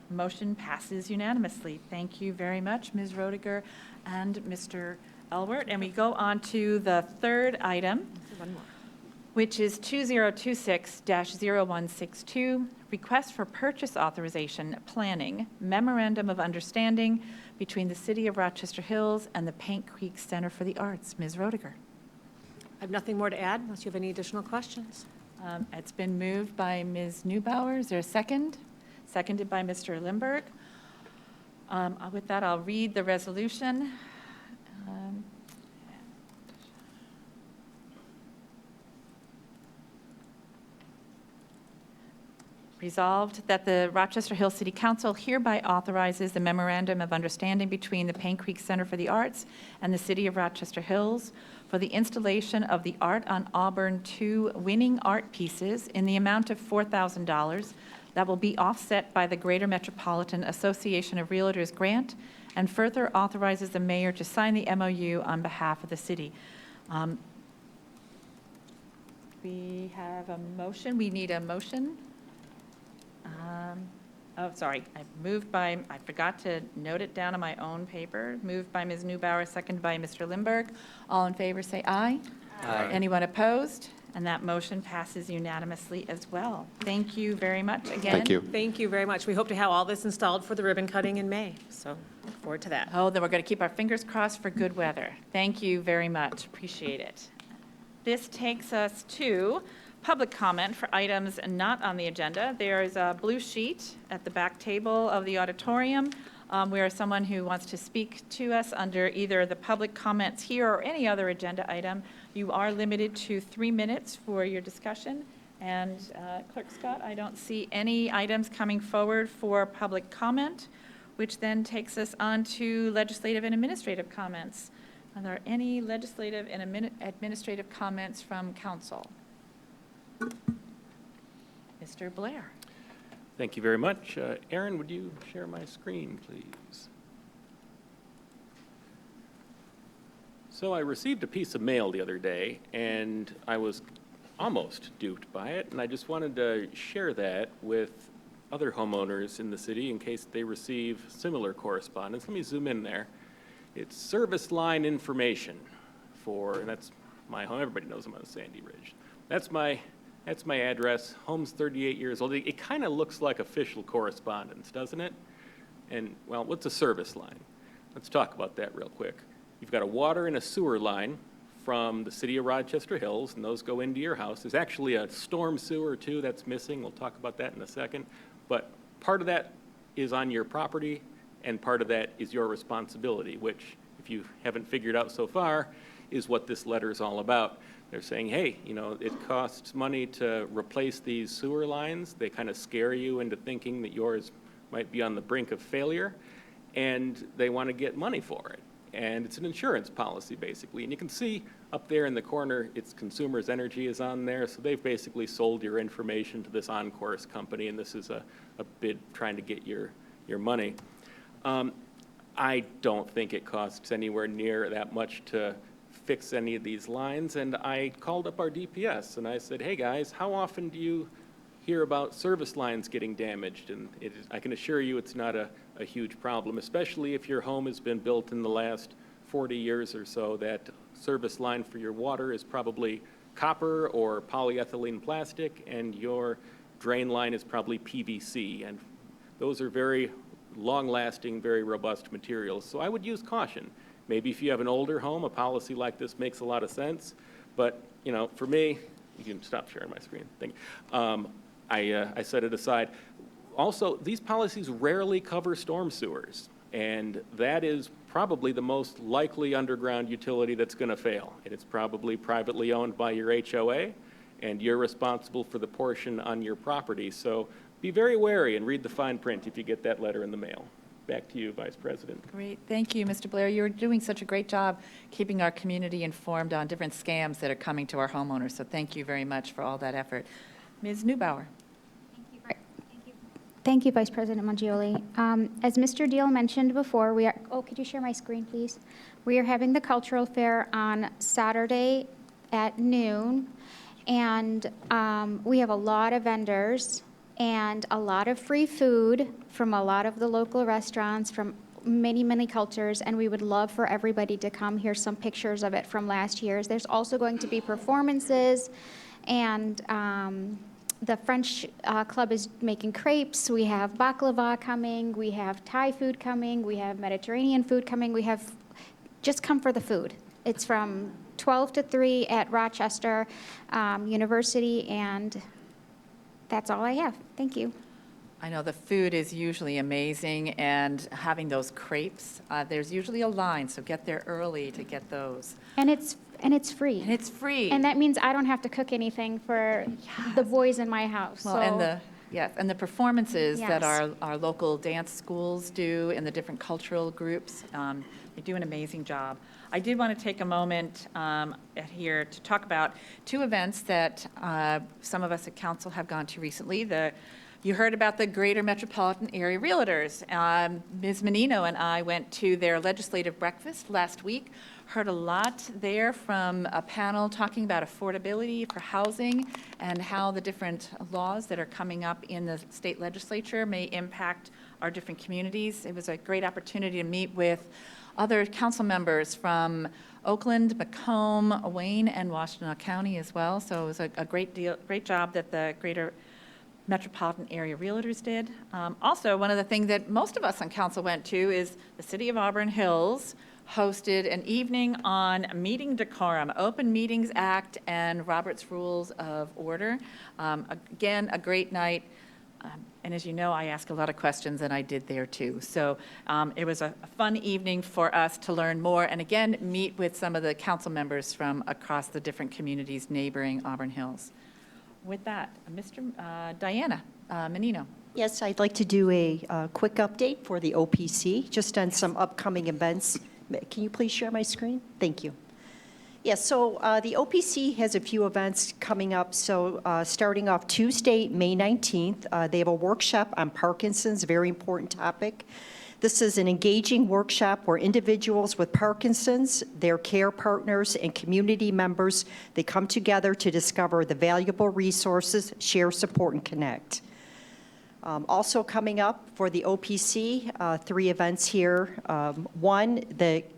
motion passes unanimously. Thank you very much, Ms. Roediger and Mr. Elbert. And we go on to the third item, One more. which is 2026-0162, request for purchase authorization planning, memorandum of understanding between the City of Rochester Hills and the Paint Creek Center for the Arts. Ms. Roediger. I have nothing more to add unless you have any additional questions. It's been moved by Ms. Neubauer. Is there a second? Seconded by Mr. Limburg. With that, I'll read the resolution. Resolved that the Rochester Hills City Council hereby authorizes the memorandum of understanding between the Paint Creek Center for the Arts and the City of Rochester Hills for the installation of the Art on Auburn 2 winning art pieces in the amount of $4,000 that will be offset by the Greater Metropolitan Association of Realtors grant, and further authorizes the mayor to sign the MOU on behalf of the city. We have a motion. We need a motion. Sorry. I forgot to note it down on my own paper. Moved by Ms. Neubauer, seconded by Mr. Limburg. All in favor, say aye. Aye. Anyone opposed? And that motion passes unanimously as well. Thank you very much again. Thank you. Thank you very much. We hope to have all this installed for the ribbon cutting in May, so look forward to that. Oh, then we're going to keep our fingers crossed for good weather. Thank you very much. Appreciate it. This takes us to public comment for items not on the agenda. There is a blue sheet at the back table of the auditorium. where someone who wants to speak to us under either the public comments here or any other agenda item, you are limited to 3 minutes for your discussion. And Clerk Scott, I don't see any items coming forward for public comment, which then takes us on to legislative and administrative comments. Are there any legislative and administrative comments from council? Mr. Blair. Thank you very much. Aaron, would you share my screen, please? So I received a piece of mail the other day, and I was almost duped by it, and I just wanted to share that with other homeowners in the city in case they receive similar correspondence. Let me zoom in there. It's service line information and that's my home. Everybody knows I'm on Sandy Ridge. That's my address. Home's 38 years old. It kind of looks like official correspondence, doesn't it? And, well, what's a service line? Let's talk about that real quick. You've got a water and a sewer line from the city of Rochester Hills, and those go into your house. There's actually a storm sewer, too, that's missing. We'll talk about that in a second. But part of that is on your property, and part of that is your responsibility, which, if you haven't figured out so far, is what this letter is all about. They're saying, hey, you know, it costs money to replace these sewer lines. They kind of scare you into thinking that yours might be on the brink of failure, and they want to get money for it. And it's an insurance policy, basically. And you can see up there in the corner, it's Consumers Energy is on there, so they've basically sold your information to this on-course company, and this is a bid trying to get your money. I don't think it costs anywhere near that much to fix any of these lines, and I called up our DPS and I said, hey guys, how often do you hear about service lines getting damaged? And I can assure you it's not a huge problem, especially if your home has been built in the last 40 years or so. That service line for your water is probably copper or polyethylene plastic, and your drain line is probably PVC, and those are very long-lasting, very robust materials. So I would use caution. Maybe if you have an older home, a policy like this makes a lot of sense. But, you know, for me, you can stop sharing my screen. Thank you. I set it aside. Also, these policies rarely cover storm sewers, and that is probably the most likely underground utility that's going to fail. And it's probably privately owned by your HOA, and you're responsible for the portion on your property. So be very wary and read the fine print if you get that letter in the mail. Back to you, Vice President. Great. Thank you, Mr. Blair. You're doing such a great job keeping our community informed on different scams that are coming to our homeowners. So thank you very much for all that effort. Ms. Neubauer. Thank you, Vice President Mangioli. As Mr. Deal mentioned before, could you share my screen, please? We are having the cultural fair on Saturday at noon, and we have a lot of vendors and a lot of free food from a lot of the local restaurants from many, many cultures, and we would love for everybody to come. Here's some pictures of it from last year's. There's also going to be performances, and the French Club is making crepes. We have baklava coming. We have Thai food coming. We have Mediterranean food coming. Just come for the food. It's from 12 to 3 at Rochester University, and that's all I have. Thank you. I know the food is usually amazing, and having those crepes, there's usually a line, so get there early to get those. And it's free. And it's free. And that means I don't have to cook anything for the boys in my house. Well, and the performances that Yes. our local dance schools do and the different cultural groups, they do an amazing job. I did want to take a moment here to talk about 2 events that some of us at council have gone to recently. You heard about the Greater Metropolitan Area Realtors. Ms. Menino and I went to their legislative breakfast last week, heard a lot there from a panel talking about affordability for housing and how the different laws that are coming up in the state legislature may impact our different communities. It was a great opportunity to meet with other council members from Oakland, Macomb, Wayne, and Washtenaw County as well. So it was a great job that the Greater Metropolitan Area Realtors did. Also, one of the things that most of us on council went to is the City of Auburn Hills hosted an evening on meeting decorum, Open Meetings Act, and Robert's Rules of Order. Again, a great night. And as you know, I ask a lot of questions, and I did there too. So it was a fun evening for us to learn more, and again, meet with some of the council members from across the different communities neighboring Auburn Hills. With that, Diana Menino. Yes, I'd like to do a quick update for the OPC, just on some upcoming events. Can you please share my screen? Thank you. Yes, so the OPC has a few events coming up. So starting off Tuesday, May 19th, they have a workshop on Parkinson's, very important topic. This is an engaging workshop where individuals with Parkinson's, their care partners, and community members, they come together to discover the valuable resources, share, support, and connect. Also coming up for the OPC, 3 events here. One,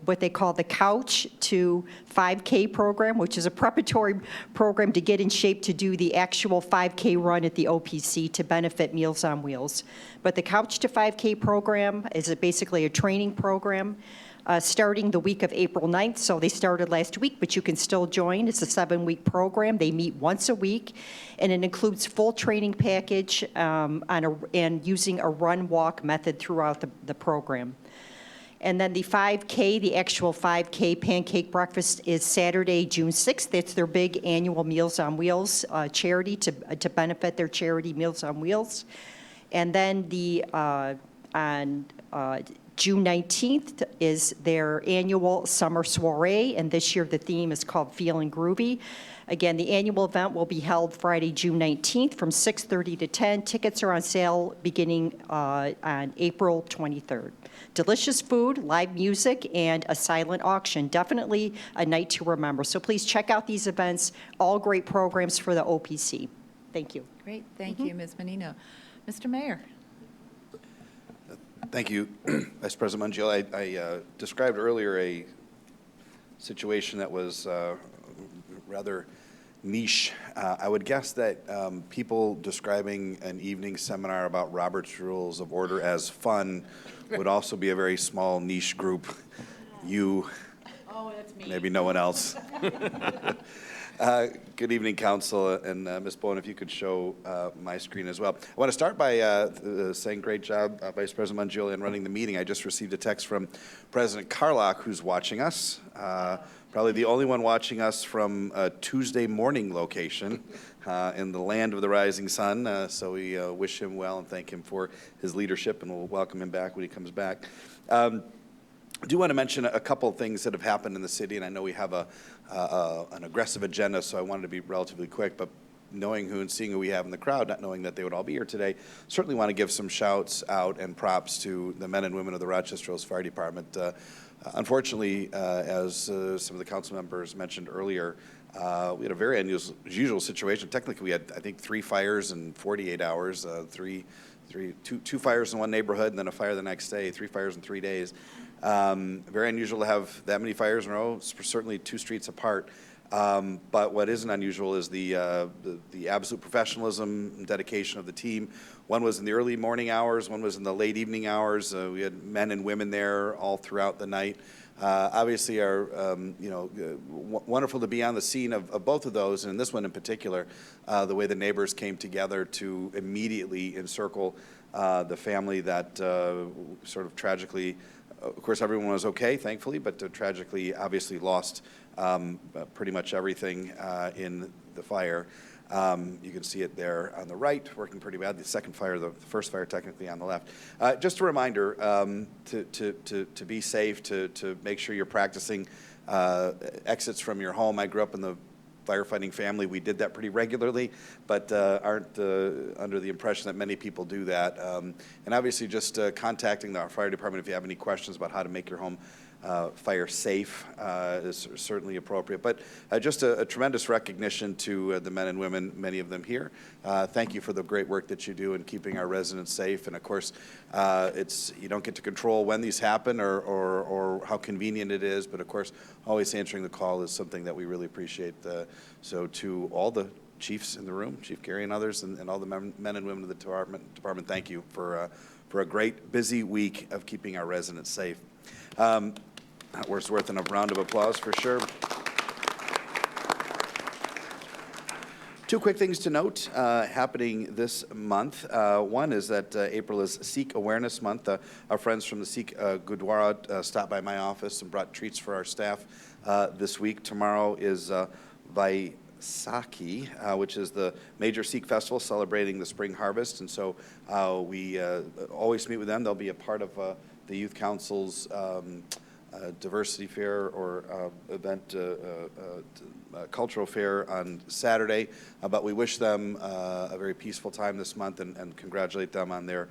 what they call the Couch to 5K program, which is a preparatory program to get in shape to do the actual 5K run at the OPC to benefit Meals on Wheels. But the Couch to 5K program is basically a training program starting the week of April 9th. So they started last week, but you can still join. It's a 7-week program. They meet once a week, and it includes full training package and using a run-walk method throughout the program. And then the 5K, the actual 5K pancake breakfast is Saturday, June 6th. It's their big annual Meals on Wheels charity to benefit their charity Meals on Wheels. And then on June 19th is their annual summer soiree, and this year the theme is called Feeling Groovy. Again, the annual event will be held Friday, June 19th from 6:30 to 10. Tickets are on sale beginning on April 23rd. Delicious food, live music, and a silent auction. Definitely a night to remember. So please check out these events, all great programs for the OPC. Thank you. Great, thank you, Ms. Menino. Mr. Mayor. Thank you, Vice President Mangione. I described earlier a situation that was rather niche. I would guess that people describing an evening seminar about Robert's Rules of Order as fun would also be a very small niche group. You, maybe no one else. Good evening, Council, and Ms. Bowen, if you could show my screen as well. I want to start by saying great job, Vice President Mangione, in running the meeting. I just received a text from President Carlock, who's watching us, probably the only one watching us from a Tuesday morning location in the land of the rising sun. So we wish him well and thank him for his leadership, and we'll welcome him back when he comes back. I do want to mention a couple of things that have happened in the city, and I know we have an aggressive agenda, so I wanted to be relatively quick, but knowing who and seeing who we have in the crowd, not knowing that they would all be here today, certainly want to give some shouts out and props to the men and women of the Rochester Hills Fire Department. Unfortunately, as some of the council members mentioned earlier, we had a very unusual situation. Technically, we had, I think, 3 fires in 48 hours, two fires in one neighborhood, and then a fire the next day, 3 fires in 3 days. Very unusual to have that many fires in a row, certainly 2 streets apart. But what isn't unusual is the absolute professionalism and dedication of the team. One was in the early morning hours, one was in the late evening hours. We had men and women there all throughout the night. Obviously, wonderful to be on the scene of both of those, and in this one in particular, the way the neighbors came together to immediately encircle the family that sort of tragically, of course, everyone was okay, thankfully, but tragically, obviously lost pretty much everything in the fire. You can see it there on the right, working pretty bad. The second fire, the first fire technically on the left. Just a reminder to be safe, to make sure you're practicing exits from your home. I grew up in the firefighting family. We did that pretty regularly, but aren't under the impression that many people do that. And obviously just contacting our fire department if you have any questions about how to make your home fire safe is certainly appropriate. But just a tremendous recognition to the men and women, many of them here. Thank you for the great work that you do in keeping our residents safe. And of course, you don't get to control when these happen or how convenient it is, but of course, always answering the call is something that we really appreciate. So to all the chiefs in the room, Chief Gary and others, and all the men and women of the department, thank you for a great, busy week of keeping our residents safe. That was worth a round of applause for sure. Two quick things to note happening this month. One is that April is Sikh Awareness Month. Our friends from the Sikh Gurdwara stopped by my office and brought treats for our staff this week. Tomorrow is Vaisakhi, which is the major Sikh festival celebrating the spring harvest. And so we always meet with them. They'll be a part of the Youth Council's diversity fair or event, cultural fair on Saturday. But we wish them a very peaceful time this month and congratulate them on their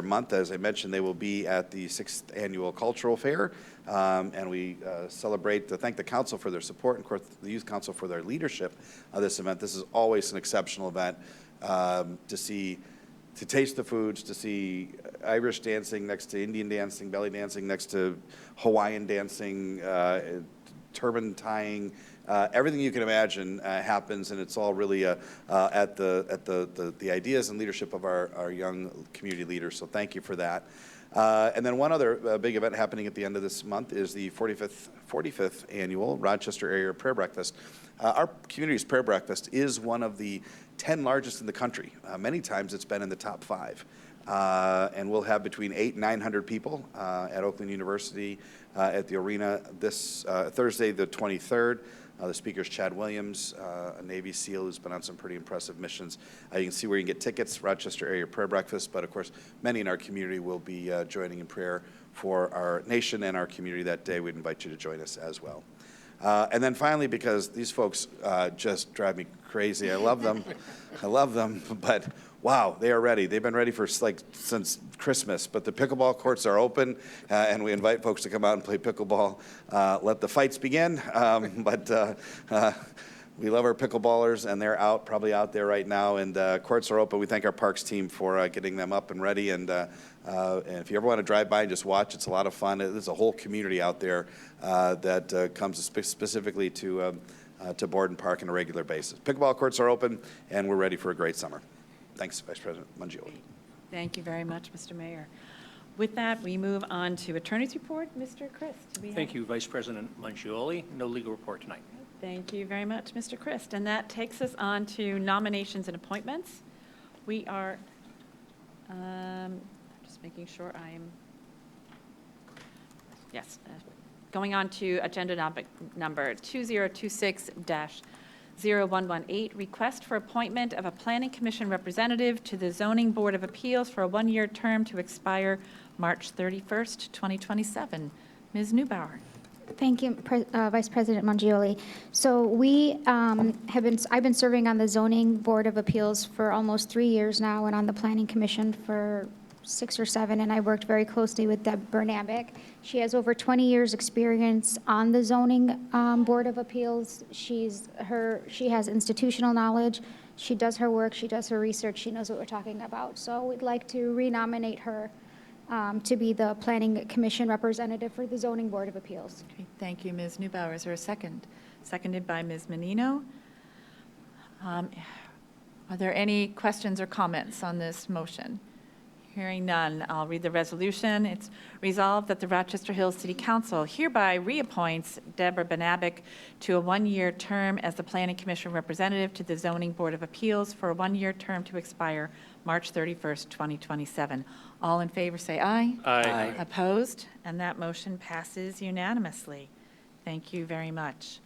month. As I mentioned, they will be at the 6th Annual Cultural Fair. And we thank the council for their support and, of course, the Youth Council for their leadership of this event. This is always an exceptional event to taste the foods, to see Irish dancing next to Indian dancing, belly dancing next to Hawaiian dancing, turban tying, everything you can imagine happens, and it's all really at the ideas and leadership of our young community leaders. So thank you for that. And then one other big event happening at the end of this month is the 45th Annual Rochester Area Prayer Breakfast. Our community's prayer breakfast is one of the 10 largest in the country. Many times it's been in the top 5. And we'll have between 800 and 900 people at Oakland University at the arena this Thursday, the 23rd. The speaker is Chad Williams, a Navy SEAL who's been on some pretty impressive missions. You can see where you can get tickets, Rochester Area Prayer Breakfast, but of course, many in our community will be joining in prayer for our nation and our community that day. We'd invite you to join us as well. And then finally, because these folks just drive me crazy. I love them. I love them, but wow, they are ready. They've been ready for since Christmas, but the pickleball courts are open, and we invite folks to come out and play pickleball. Let the fights begin, but we love our pickleballers, and they're probably out there right now, and courts are open. We thank our parks team for getting them up and ready, and if you ever want to drive by and just watch, it's a lot of fun. There's a whole community out there that comes specifically to Borden Park on a regular basis. Pickleball courts are open, and we're ready for a great summer. Thanks, Vice President Mangioli. Thank you very much, Mr. Mayor. With that, we move on to Attorney's Report. Mr. Christ. Thank you, Vice President Mangioli. No legal report tonight. Thank you very much, Mr. Christ. And that takes us on to nominations and appointments. We are just making sure I am, yes, going on to agenda number 2026-0118, request for appointment of a Planning Commission representative to the Zoning Board of Appeals for a one-year term to expire March 31st, 2027. Ms. Neubauer. Thank you, Vice President Mangioli. So I've been serving on the Zoning Board of Appeals for almost 3 years now, and on the Planning Commission for 6 or 7, and I worked very closely with Deb Bernabic. She has over 20 years' experience on the Zoning Board of Appeals. She has institutional knowledge. She does her work. She does her research. She knows what we're talking about. So we'd like to renominate her to be the Planning Commission representative for the Zoning Board of Appeals. Okay, thank you, Ms. Neubauer. Is there a second? Seconded by Ms. Menino. Are there any questions or comments on this motion? Hearing none, I'll read the resolution. It's resolved that the Rochester Hills City Council hereby reappoints Deborah Benabic to a one-year term as the Planning Commission representative to the Zoning Board of Appeals for a one-year term to expire March 31st, 2027. All in favor say aye. Aye. Opposed? And that motion passes unanimously. Thank you very much.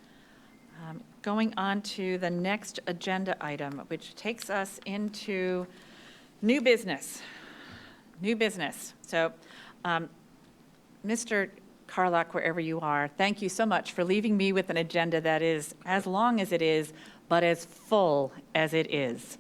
Going on to the next agenda item, which takes us into new business. New business. So, Mr. Carlock, wherever you are, thank you so much for leaving me with an agenda that is as long as it is, but as full as it is.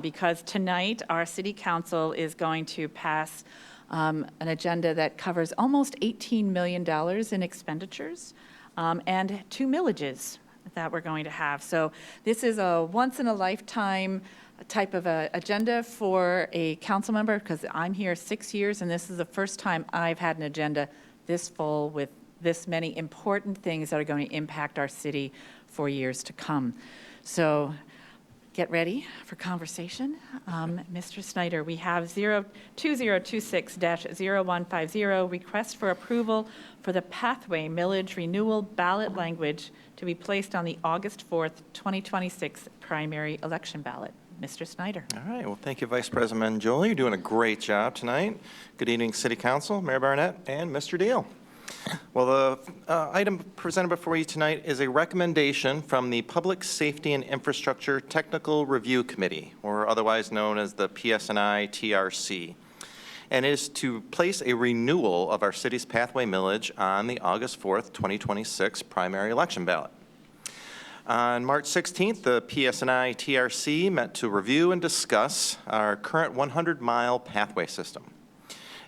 Because tonight, our city council is going to pass an agenda that covers almost $18 million in expenditures and 2 millages that we're going to have. So this is a once-in-a-lifetime type of a agenda for a council member, because I'm here 6 years, and this is the first time I've had an agenda this full with this many important things that are going to impact our city for years to come. So get ready for conversation. Mr. Snyder, we have 2026-0150, request for approval for the pathway millage renewal ballot language to be placed on the August 4th, 2026 primary election ballot. Mr. Snyder. All right, well, thank you, Vice President Mangioli. You're doing a great job tonight. Good evening, City Council, Mayor Barnett, and Mr. Deal. Well, the item presented before you tonight is a recommendation from the Public Safety and Infrastructure Technical Review Committee, or otherwise known as the PSNI TRC, and is to place a renewal of our city's pathway millage on the August 4th, 2026 primary election ballot. On March 16th, the PSNI TRC met to review and discuss our current 100-mile pathway system.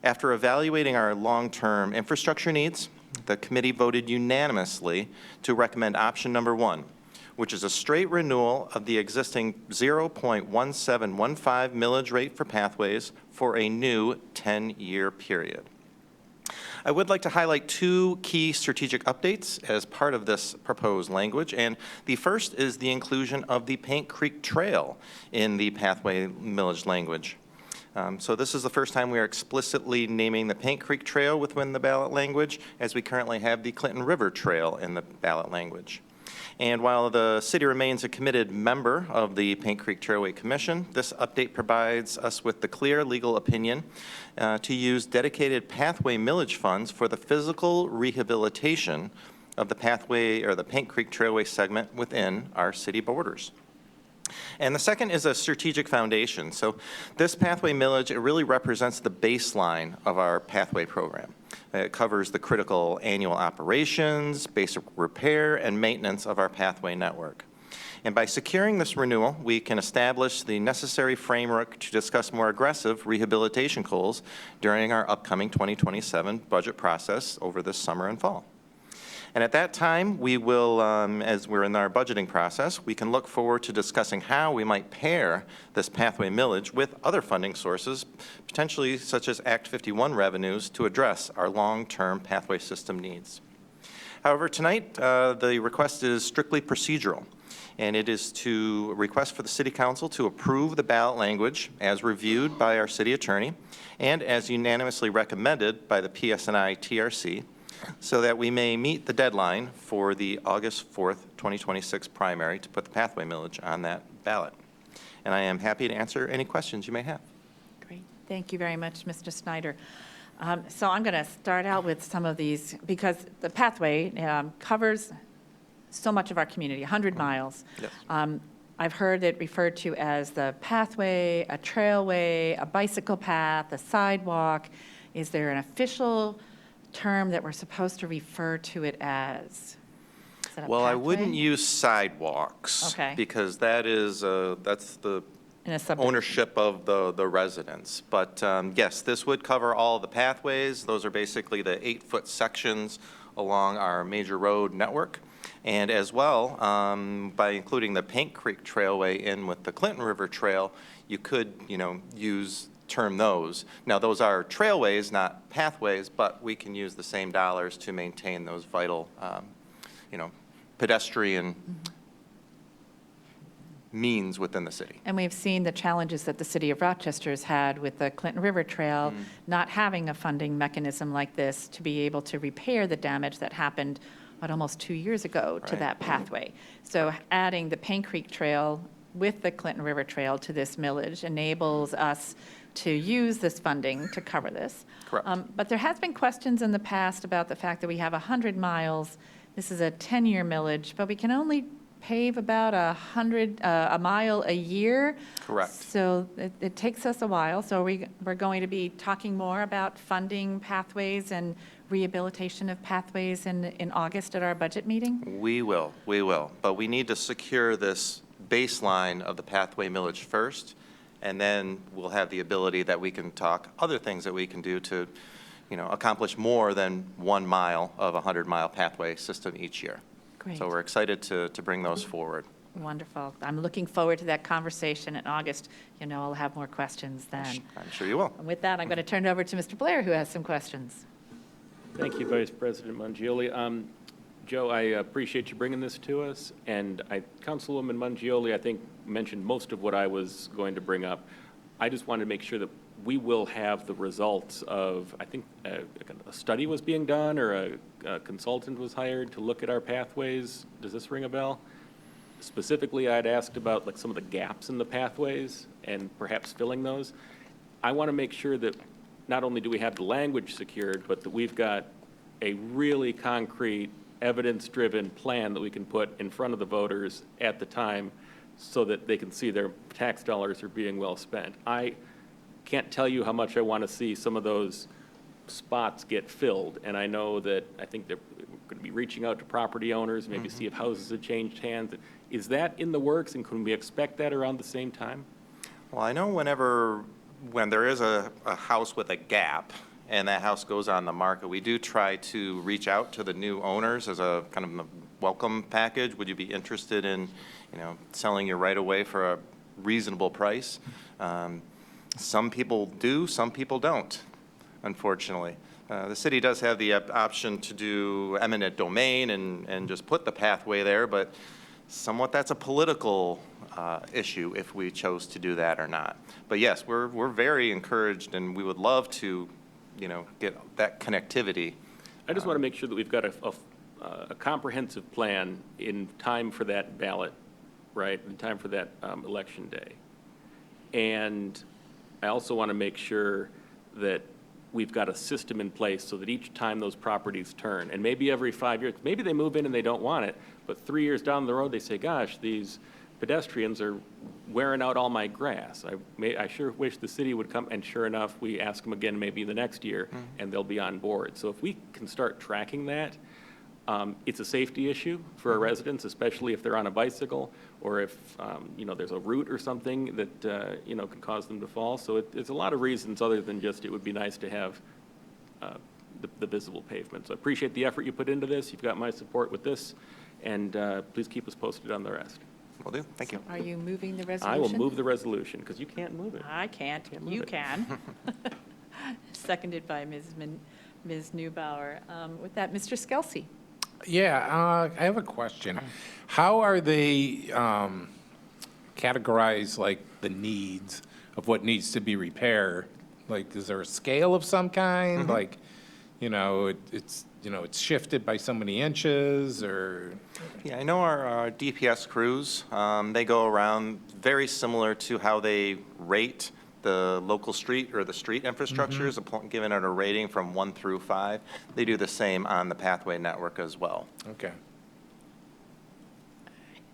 After evaluating our long-term infrastructure needs, the committee voted unanimously to recommend option number 1, which is a straight renewal of the existing 0.1715 millage rate for pathways for a new 10-year period. I would like to highlight 2 key strategic updates as part of this proposed language, and the first is the inclusion of the Paint Creek Trail in the pathway millage language. So this is the first time we are explicitly naming the Paint Creek Trail within the ballot language, as we currently have the Clinton River Trail in the ballot language. And while the city remains a committed member of the Paint Creek Trailway Commission, this update provides us with the clear legal opinion to use dedicated pathway millage funds for the physical rehabilitation of the pathway or the Paint Creek Trailway segment within our city borders. And the second is a strategic foundation. So this pathway millage, it really represents the baseline of our pathway program. It covers the critical annual operations, basic repair, and maintenance of our pathway network. And by securing this renewal, we can establish the necessary framework to discuss more aggressive rehabilitation goals during our upcoming 2027 budget process over this summer and fall. And at that time, we will, as we're in our budgeting process, we can look forward to discussing how we might pair this pathway millage with other funding sources, potentially such as Act 51 revenues, to address our long-term pathway system needs. However, tonight, the request is strictly procedural, and it is to request for the City Council to approve the ballot language as reviewed by our City Attorney and as unanimously recommended by the PSNI TRC, so that we may meet the deadline for the August 4th, 2026 primary to put the pathway millage on that ballot. And I am happy to answer any questions you may have. Great. Thank you very much, Mr. Snyder. So I'm going to start out with some of these because the pathway covers so much of our community, 100 miles. Yes. I've heard it referred to as the pathway, a trailway, a bicycle path, a sidewalk. Is there an official term that we're supposed to refer to it as? Well, I wouldn't use sidewalks. Okay. Because that is, that's the In a sub- ownership of the residents. But yes, this would cover all the pathways. Those are basically the 8-foot sections along our major road network. And as well, by including the Paint Creek Trailway in with the Clinton River Trail, you could, term those. Now, those are trailways, not pathways, but we can use the same dollars to maintain those vital, pedestrian means within the city. And we've seen the challenges that the city of Rochester has had with the Clinton River Trail, not having a funding mechanism like this to be able to repair the damage that happened, almost 2 years ago to Right. that pathway. So adding the Paint Creek Trail with the Clinton River Trail to this millage enables us to use this funding to cover this. Correct. But there has been questions in the past about the fact that we have 100 miles. This is a 10-year millage, but we can only pave about a mile a year. Correct. So it takes us a while. So we're going to be talking more about funding pathways and rehabilitation of pathways in August at our budget meeting? We will. But we need to secure this baseline of the pathway millage first, and then we'll have the ability that we can talk other things that we can do to, accomplish more than 1 mile of a 100-mile pathway system each year. Great. So we're excited to bring those forward. Wonderful. I'm looking forward to that conversation in August. I'll have more questions then. I'm sure you will. And with that, I'm going to turn it over to Mr. Blair, who has some questions. Thank you, Vice President Mangioli. Joe, I appreciate you bringing this to us, and Councilwoman Mangioli, I think, mentioned most of what I was going to bring up. I just wanted to make sure that we will have the results of, I think, a study was being done, or a consultant was hired to look at our pathways. Does this ring a bell? Specifically, I'd asked about like some of the gaps in the pathways and perhaps filling those. I want to make sure that not only do we have the language secured, but that we've got a really concrete, evidence-driven plan that we can put in front of the voters at the time so that they can see their tax dollars are being well spent. I can't tell you how much I want to see some of those spots get filled, and I know that I think they're going to be reaching out to property owners, maybe see if houses have changed hands. Is that in the works, and can we expect that around the same time? Well, I know when there is a house with a gap and that house goes on the market, we do try to reach out to the new owners as a kind of a welcome package. Would you be interested in, selling your right away for a reasonable price? Some people do, some people don't, unfortunately. The city does have the option to do eminent domain and just put the pathway there, but somewhat that's a political issue if we chose to do that or not. But yes, we're very encouraged, and we would love to, get that connectivity. I just want to make sure that we've got a comprehensive plan in time for that ballot, right, in time for that election day. And I also want to make sure that we've got a system in place so that each time those properties turn, and maybe every 5 years, maybe they move in and they don't want it, but 3 years down the road, they say, gosh, these pedestrians are wearing out all my grass. I sure wish the city would come, and sure enough, we ask them again maybe the next year, and they'll be on board. So if we can start tracking that, it's a safety issue for our residents, especially if they're on a bicycle, or if, there's a root or something that, can cause them to fall. So it's a lot of reasons other than just it would be nice to have the visible pavement. So I appreciate the effort you put into this. You've got my support with this, and please keep us posted on the rest. Will do. Thank you. Are you moving the resolution? I will move the resolution, because you can't move it. I can't. move You it. can. Seconded by Ms. Neubauer. With that, Mr. Skelsey. Yeah, I have a question. How are they categorized, like, the needs of what needs to be repaired? Like, is there a scale of some kind? Like, it's shifted by so many inches, or? Yeah, I know our DPS crews, they go around very similar to how they rate the local street or the street infrastructures, giving it a rating from 1 through 5. They do the same on the pathway network as well. Okay.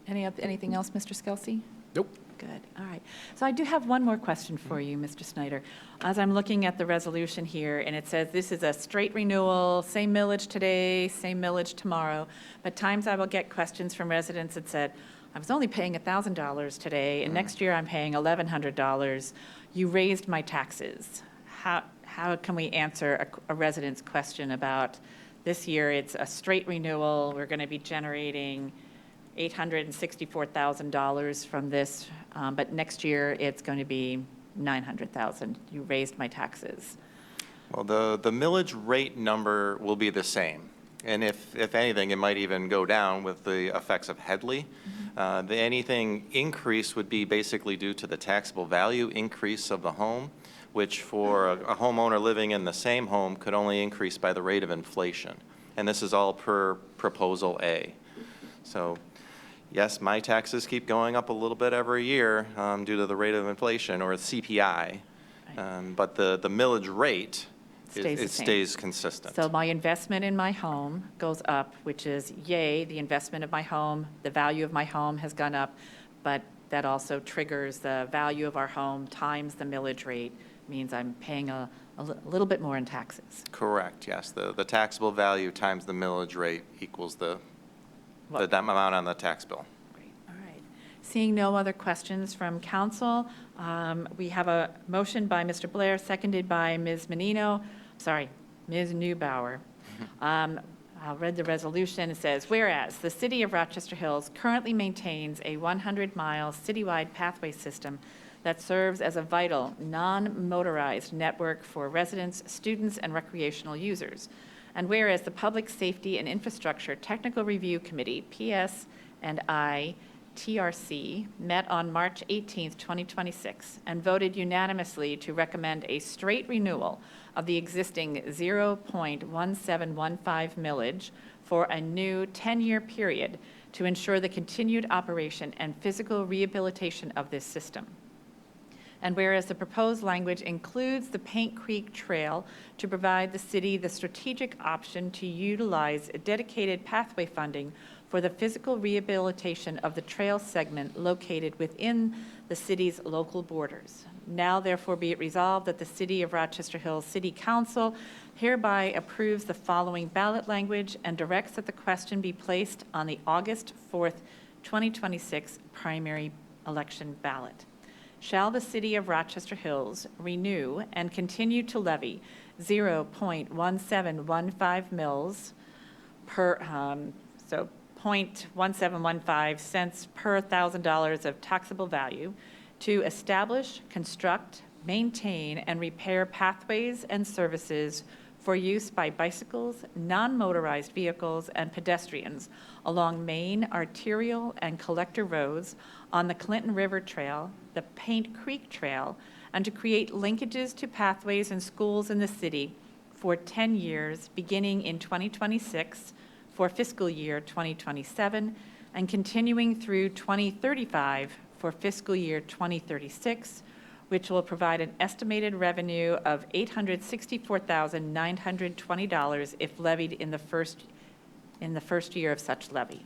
Anything else, Mr. Skelsey? Nope. Good, all right. So I do have one more question for you, Mr. Snyder. As I'm looking at the resolution here, and it says this is a straight renewal, same millage today, same millage tomorrow, but times I will get questions from residents that said, I was only paying $1,000 today, and next year I'm paying $1,100. You raised my taxes. How can we answer a resident's question about this year it's a straight renewal, we're going to be generating $864,000 from this, but next year it's going to be $900,000. You raised my taxes. Well, the millage rate number will be the same. And if anything, it might even go down with the effects of Headley. Anything increase would be basically due to the taxable value increase of the home, which for a homeowner living in the same home could only increase by the rate of inflation. And this is all per Proposal A. So yes, my taxes keep going up a little bit every year due to the rate of inflation, or CPI, but the millage rate, stays consistent. So my investment in my home goes up, which is yay, the investment of my home, the value of my home has gone up, but that also triggers the value of our home times the millage rate, means I'm paying a little bit more in taxes. Correct, yes. The taxable value times the millage rate equals the amount on the tax bill. Great, all right. Seeing no other questions from council, we have a motion by Mr. Blair, seconded by Ms. Ms. Neubauer. I'll read the resolution. It says, whereas the City of Rochester Hills currently maintains a 100-mile citywide pathway system that serves as a vital, non-motorized network for residents, students, and recreational users. And whereas the Public Safety and Infrastructure Technical Review Committee, PS&I, TRC, met on March 18, 2026, and voted unanimously to recommend a straight renewal of the existing 0.1715 millage for a new 10-year period to ensure the continued operation and physical rehabilitation of this system. And whereas the proposed language includes the Paint Creek Trail to provide the city the strategic option to utilize dedicated pathway funding for the physical rehabilitation of the trail segment located within the city's local borders. Now therefore be it resolved that the City of Rochester Hills City Council hereby approves the following ballot language and directs that the question be placed on the August 4th, 2026 primary election ballot. Shall the City of Rochester Hills renew and continue to levy 0.1715 mils per, so 0.1715 cents per $1,000 of taxable value to establish, construct, maintain, and repair pathways and services for use by bicycles, non-motorized vehicles, and pedestrians along main, arterial, and collector roads on the Clinton River Trail, the Paint Creek Trail, and to create linkages to pathways and schools in the city for 10 years, beginning in 2026 for fiscal year 2027, and continuing through 2035 for fiscal year 2036, which will provide an estimated revenue of $864,920 if levied in the first year of such levy.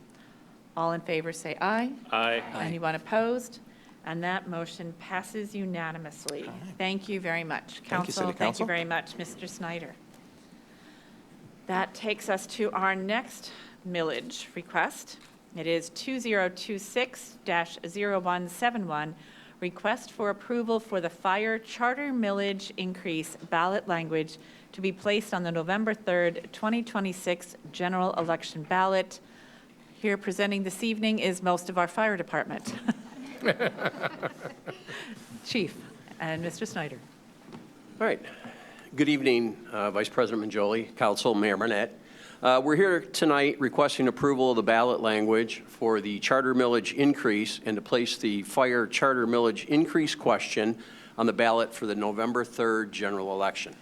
All in favor say aye. Aye. Anyone opposed? And that motion passes unanimously. Thank you very much, Thank you, City Thank Council. you very much, Mr. Snyder. That takes us to our next millage request. It is 2026-0171, request for approval for the fire charter millage increase ballot language to be placed on the November 3rd, 2026 general election ballot. Here presenting this evening is most of our fire department. Chief and Mr. Snyder. All right. Good evening, Vice President Mangioli, Council, Mayor Barnett. We're here tonight requesting approval of the ballot language for the charter millage increase and to place the fire charter millage increase question on the ballot for the November 3rd general election.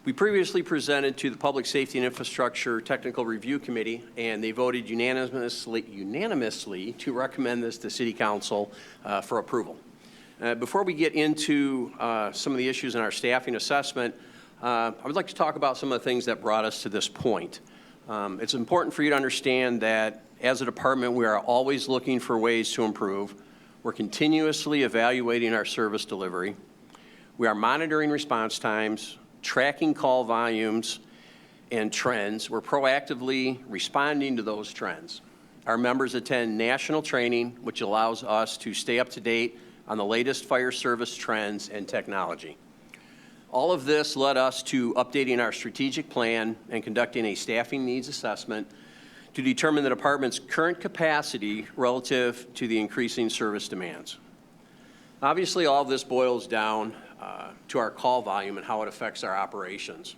We previously presented to the Public Safety and Infrastructure Technical Review Committee, and they voted unanimously to recommend this to City Council for approval. Before we get into some of the issues in our staffing assessment, I would like to talk about some of the things that brought us to this point. It's important for you to understand that as a department, we are always looking for ways to improve. We're continuously evaluating our service delivery. We are monitoring response times, tracking call volumes and trends. We're proactively responding to those trends. Our members attend national training, which allows us to stay up to date on the latest fire service trends and technology. All of this led us to updating our strategic plan and conducting a staffing needs assessment to determine the department's current capacity relative to the increasing service demands. Obviously, all of this boils down to our call volume and how it affects our operations.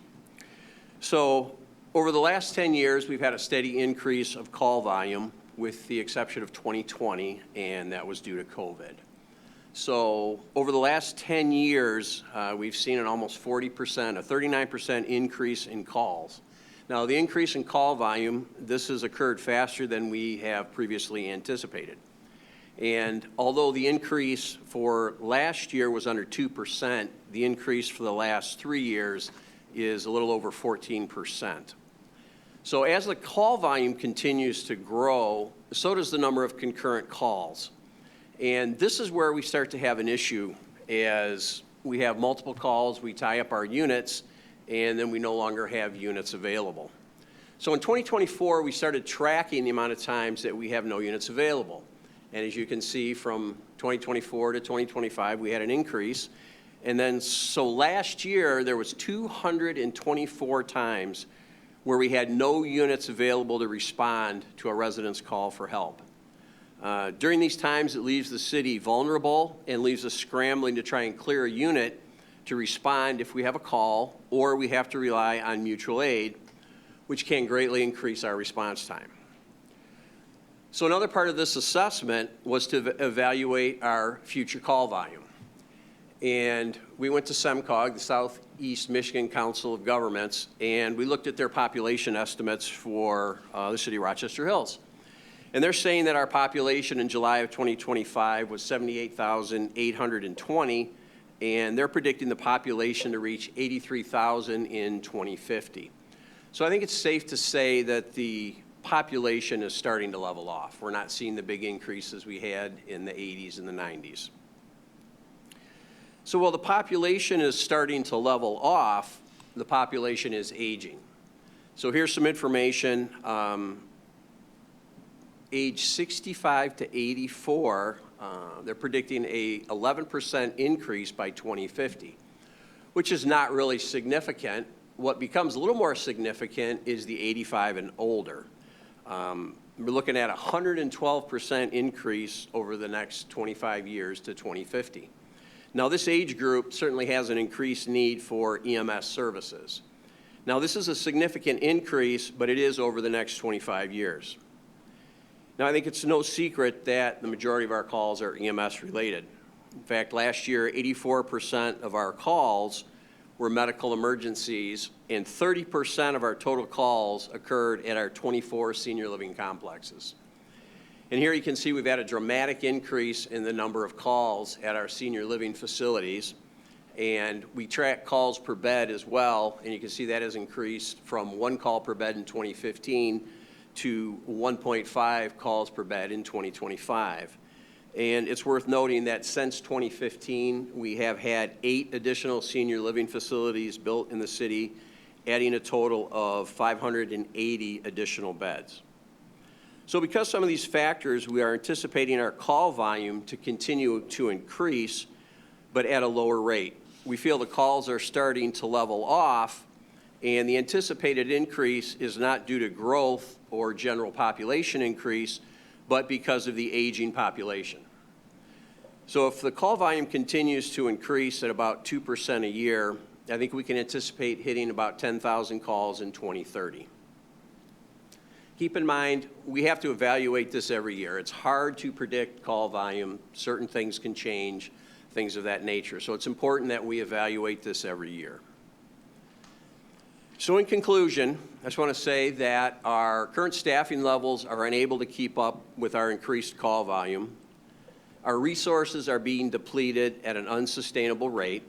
So over the last 10 years, we've had a steady increase of call volume with the exception of 2020, and that was due to COVID. So over the last 10 years, we've seen an almost 40%, a 39% increase in calls. Now, the increase in call volume, this has occurred faster than we have previously anticipated. And although the increase for last year was under 2%, the increase for the last 3 years is a little over 14%. So as the call volume continues to grow, so does the number of concurrent calls. And this is where we start to have an issue as we have multiple calls, we tie up our units, and then we no longer have units available. So in 2024, we started tracking the amount of times that we have no units available. And as you can see, from 2024 to 2025, we had an increase. And then, so last year, there was 224 times where we had no units available to respond to a resident's call for help. During these times, it leaves the city vulnerable and leaves us scrambling to try and clear a unit to respond if we have a call or we have to rely on mutual aid, which can greatly increase our response time. So another part of this assessment was to evaluate our future call volume. And we went to SEMCOG, the Southeast Michigan Council of Governments, and we looked at their population estimates for the city of Rochester Hills. And they're saying that our population in July of 2025 was 78,820, and they're predicting the population to reach 83,000 in 2050. So I think it's safe to say that the population is starting to level off. We're not seeing the big increases we had in the 80s and the 90s. So while the population is starting to level off, the population is aging. So here's some information. Age 65 to 84, they're predicting a 11% increase by 2050, which is not really significant. What becomes a little more significant is the 85 and older. We're looking at a 112% increase over the next 25 years to 2050. Now, this age group certainly has an increased need for EMS services. Now, this is a significant increase, but it is over the next 25 years. Now, I think it's no secret that the majority of our calls are EMS related. In fact, last year, 84% of our calls were medical emergencies, and 30% of our total calls occurred at our 24 senior living complexes. And here you can see we've had a dramatic increase in the number of calls at our senior living facilities, and we track calls per bed as well, and you can see that has increased from 1 call per bed in 2015 to 1.5 calls per bed in 2025. And it's worth noting that since 2015, we have had 8 additional senior living facilities built in the city, adding a total of 580 additional beds. So because some of these factors, we are anticipating our call volume to continue to increase, but at a lower rate. We feel the calls are starting to level off, and the anticipated increase is not due to growth or general population increase, but because of the aging population. So if the call volume continues to increase at about 2% a year, I think we can anticipate hitting about 10,000 calls in 2030. Keep in mind, we have to evaluate this every year. It's hard to predict call volume. Certain things can change, things of that nature. So it's important that we evaluate this every year. So in conclusion, I just want to say that our current staffing levels are unable to keep up with our increased call volume. Our resources are being depleted at an unsustainable rate.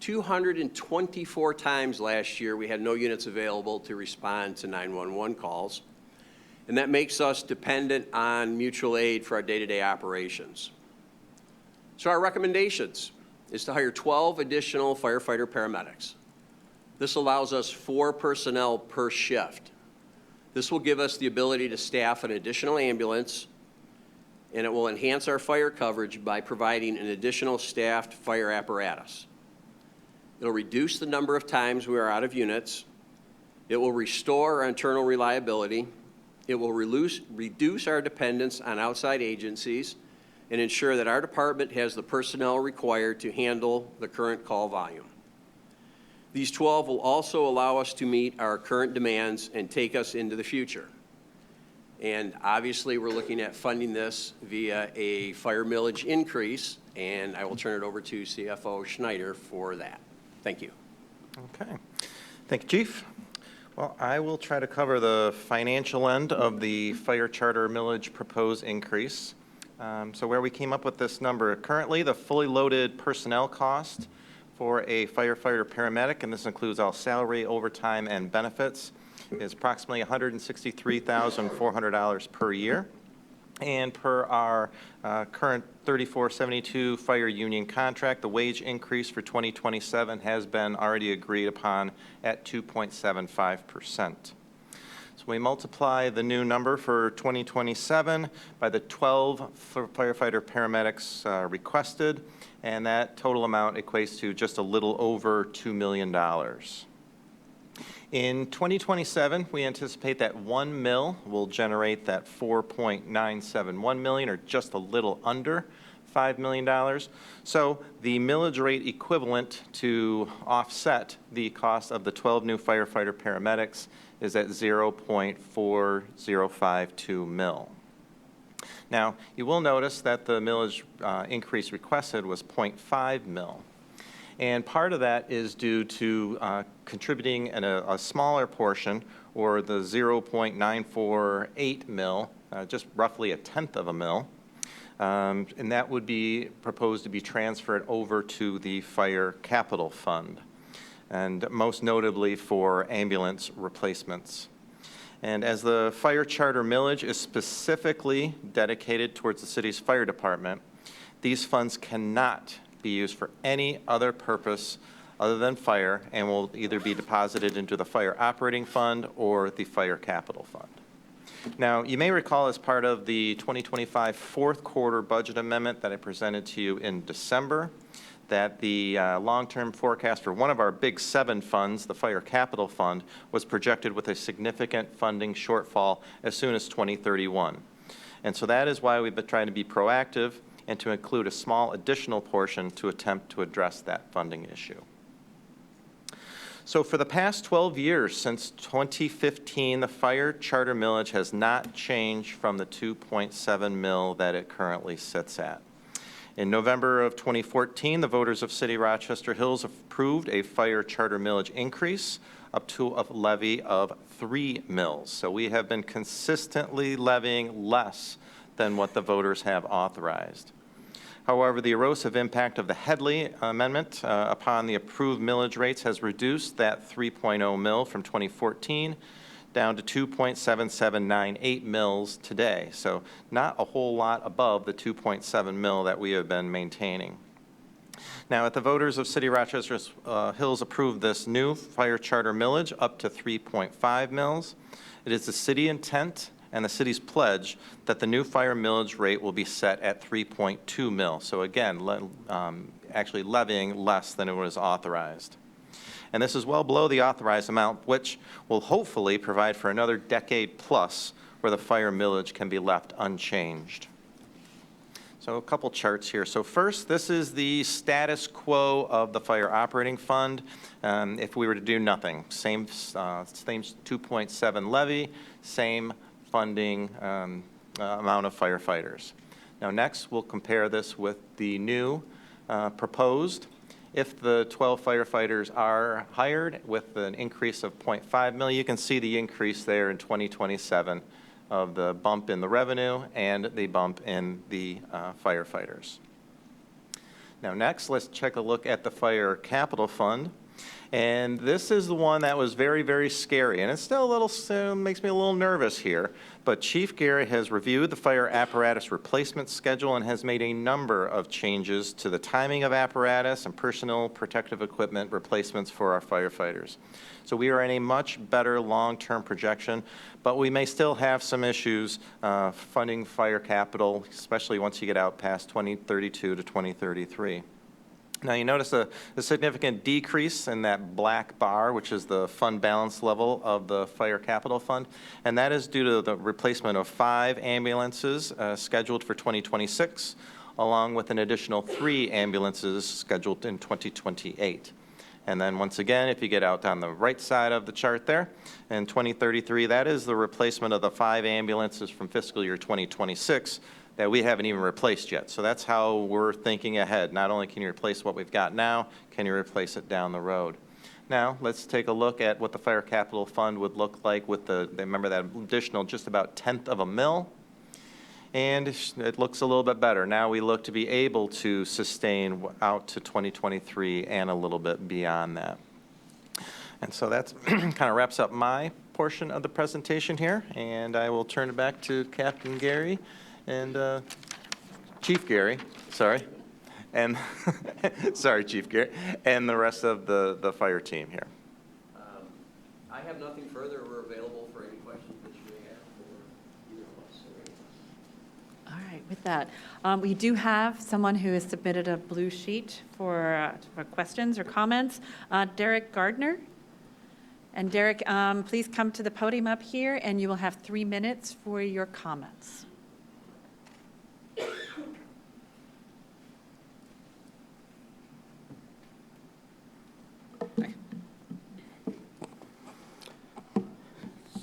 224 times last year, we had no units available to respond to 911 calls, and that makes us dependent on mutual aid for our day-to-day operations. So our recommendations is to hire 12 additional firefighter paramedics. This allows us 4 personnel per shift. This will give us the ability to staff an additional ambulance, and it will enhance our fire coverage by providing an additional staffed fire apparatus. It'll reduce the number of times we are out of units. It will restore our internal reliability. It will reduce our dependence on outside agencies and ensure that our department has the personnel required to handle the current call volume. These 12 will also allow us to meet our current demands and take us into the future. And obviously, we're looking at funding this via a fire millage increase, and I will turn it over to CFO Schneider for that. Thank you. Okay. Thank you, Chief. Well, I will try to cover the financial end of the fire charter millage proposed increase. So where we came up with this number, currently the fully loaded personnel cost for a firefighter paramedic, and this includes all salary, overtime, and benefits, is approximately $163,400 per year. And per our current 3472 fire union contract, the wage increase for 2027 has been already agreed upon at 2.75%. So we multiply the new number for 2027 by the 12 firefighter paramedics requested, and that total amount equates to just a little over $2 million. In 2027, we anticipate that 1 mil will generate that $4.971 million, or just a little under $2.5 million. So the millage rate equivalent to offset the cost of the 12 new firefighter paramedics is at 0.4052 mil. Now, you will notice that the millage increase requested was 0.5 mil. And part of that is due to contributing in a smaller portion, or the 0.948 mil, just roughly a tenth of a mil. And that would be proposed to be transferred over to the Fire Capital Fund, and most notably for ambulance replacements. And as the fire charter millage is specifically dedicated towards the city's fire department, these funds cannot be used for any other purpose other than fire, and will either be deposited into the fire operating fund or the fire capital fund. Now, you may recall, as part of the 2025 fourth quarter budget amendment that I presented to you in December, that the long-term forecast for one of our big 7 funds, the Fire Capital Fund, was projected with a significant funding shortfall as soon as 2031. And so that is why we've been trying to be proactive and to include a small additional portion to attempt to address that funding issue. So for the past 12 years, since 2015, the fire charter millage has not changed from the 2.7 mil that it currently sits at. In November of 2014, the voters of City Rochester Hills approved a fire charter millage increase up to a levy of 3 mils. So we have been consistently levying less than what the voters have authorized. However, the erosive impact of the Headley Amendment upon the approved millage rates has reduced that 3.0 mil from 2014 down to 2.7798 mils today. So not a whole lot above the 2.7 mil that we have been maintaining. Now, if the voters of City Rochester Hills approve this new fire charter millage up to 3.5 mils, it is the city intent and the city's pledge that the new fire millage rate will be set at 3.2 mil. So again, actually levying less than it was authorized. And this is well below the authorized amount, which will hopefully provide for another decade plus where the fire millage can be left unchanged. So a couple charts here. So first, this is the status quo of the fire operating fund. If we were to do nothing, same 2.7 levy, same funding amount of firefighters. Now next, we'll compare this with the new proposed. If the 12 firefighters are hired with an increase of 0.5 million, you can see the increase there in 2027 of the bump in the revenue and the bump in the firefighters. Now next, let's take a look at the Fire Capital Fund. And this is the one that was very, very scary. And it's still a little, makes me a little nervous here. But Chief Gary has reviewed the fire apparatus replacement schedule and has made a number of changes to the timing of apparatus and personal protective equipment replacements for our firefighters. So we are in a much better long-term projection, but we may still have some issues funding fire capital, especially once you get out past 2032 to 2033. Now, you notice a significant decrease in that black bar, which is the fund balance level of the Fire Capital Fund, and that is due to the replacement of 5 ambulances scheduled for 2026, along with an additional 3 ambulances scheduled in 2028. And then once again, if you get out on the right side of the chart there, in 2033, that is the replacement of the 5 ambulances from fiscal year 2026 that we haven't even replaced yet. So that's how we're thinking ahead. Not only can you replace what we've got now, can you replace it down the road? Now, let's take a look at what the Fire Capital Fund would look like with remember that additional just about tenth of a mil? And it looks a little bit better. Now we look to be able to sustain out to 2023 and a little bit beyond that. And so that's kind of wraps up my portion of the presentation here. And I will turn it back to Captain Gary and Chief Gary, sorry, and sorry, Chief Gary, and the rest of the fire team here. I have nothing further. We're available for any questions that you may have for either of us or any of us. All right, with that, we do have someone who has submitted a blue sheet for questions or comments. Derek Gardner. And Derek, please come to the podium up here, and you will have 3 minutes for your comments.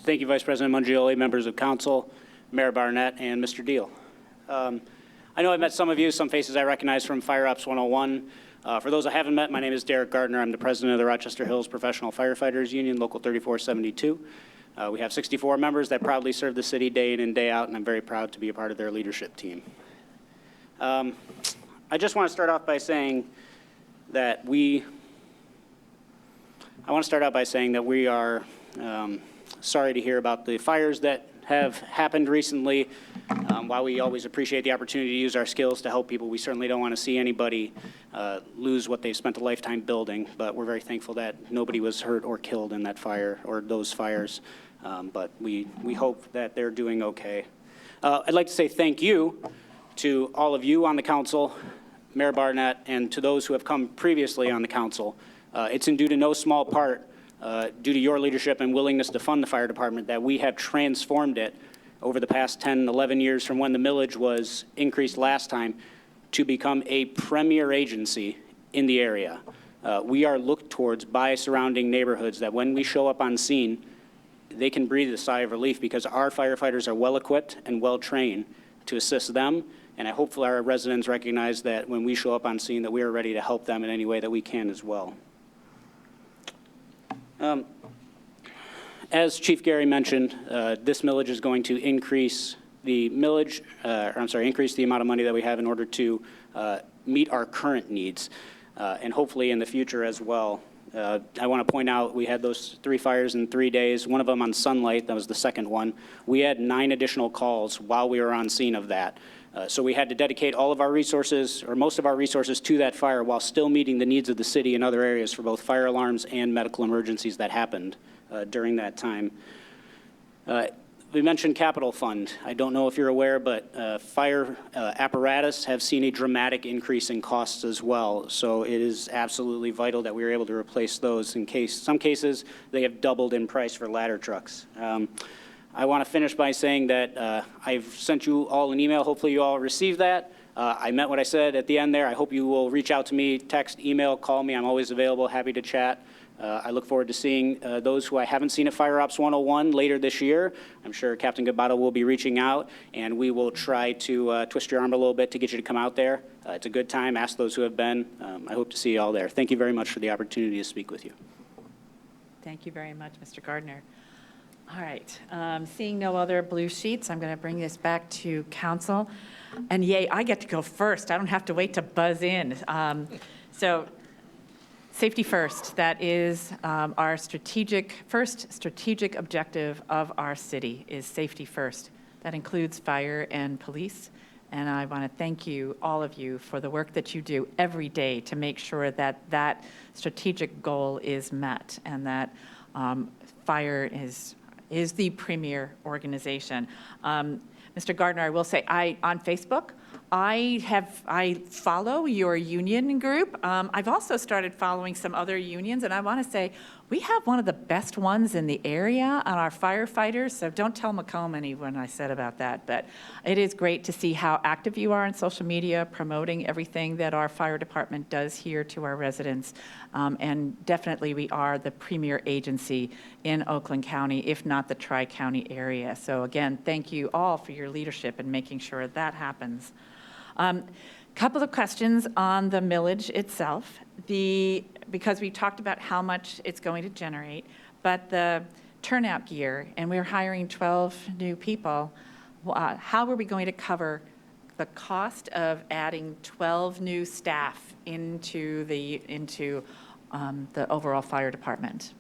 Thank you, Vice President Mangioli, members of council, Mayor Barnett, and Mr. Deal. I know I've met some of you, some faces I recognize from Fire Ops 101. For those I haven't met, my name is Derek Gardner. I'm the president of the Rochester Hills Professional Firefighters Union, Local 3472. We have 64 members that proudly serve the city day in and day out, and I'm very proud to be a part of their leadership team. I just want to start off by saying that we are sorry to hear about the fires that have happened recently. While we always appreciate the opportunity to use our skills to help people, we certainly don't want to see anybody lose what they've spent a lifetime building. But we're very thankful that nobody was hurt or killed in that fire or those fires. But we hope that they're doing okay. I'd like to say thank you to all of you on the council, Mayor Barnett, and to those who have come previously on the council. It's in due to no small part due to your leadership and willingness to fund the fire department that we have transformed it over the past 10, 11 years from when the millage was increased last time to become a premier agency in the area. We are looked towards by surrounding neighborhoods that when we show up on scene, they can breathe a sigh of relief because our firefighters are well-equipped and well-trained to assist them. And I hope our residents recognize that when we show up on scene that we are ready to help them in any way that we can as well. As Chief Gary mentioned, this millage is going to increase the increase the amount of money that we have in order to meet our current needs, and hopefully in the future as well. I want to point out we had those 3 fires in 3 days, one of them on Sunlight, that was the second one. We had 9 additional calls while we were on scene of that. So we had to dedicate all of our resources, or most of our resources, to that fire while still meeting the needs of the city in other areas for both fire alarms and medical emergencies that happened during that time. We mentioned capital fund. I don't know if you're aware, but fire apparatus have seen a dramatic increase in costs as well. So it is absolutely vital that we are able to replace those. In some cases, they have doubled in price for ladder trucks. I want to finish by saying that I've sent you all an email. Hopefully you all received that. I meant what I said at the end there. I hope you will reach out to me, text, email, call me. I'm always available, happy to chat. I look forward to seeing those who I haven't seen at Fire Ops 101 later this year. I'm sure Captain Gabato will be reaching out, and we will try to twist your arm a little bit to get you to come out there. It's a good time. Ask those who have been. I hope to see you all there. Thank you very much for the opportunity to speak with you. Thank you very much, Mr. Gardner. All right, seeing no other blue sheets, I'm going to bring this back to council. And yay, I get to go first. I don't have to wait to buzz in. So safety first, that is our first strategic objective of our city is safety first. That includes fire and police. And I want to thank you, all of you, for the work that you do every day to make sure that that strategic goal is met and that fire is the premier organization. Mr. Gardner, I will say, on Facebook, I follow your union group. I've also started following some other unions, and I want to say we have one of the best ones in the area on our firefighters, so don't tell Macomb when I said about that, but it is great to see how active you are on social media, promoting everything that our fire department does here to our residents, and definitely we are the premier agency in Oakland County, if not the Tri-County area. So again, thank you all for your leadership in making sure that happens. Couple of questions on the millage itself, because we talked about how much it's going to generate, but the turnout gear, and we're hiring 12 new people, how are we going to cover the cost of adding 12 new staff into the overall fire department?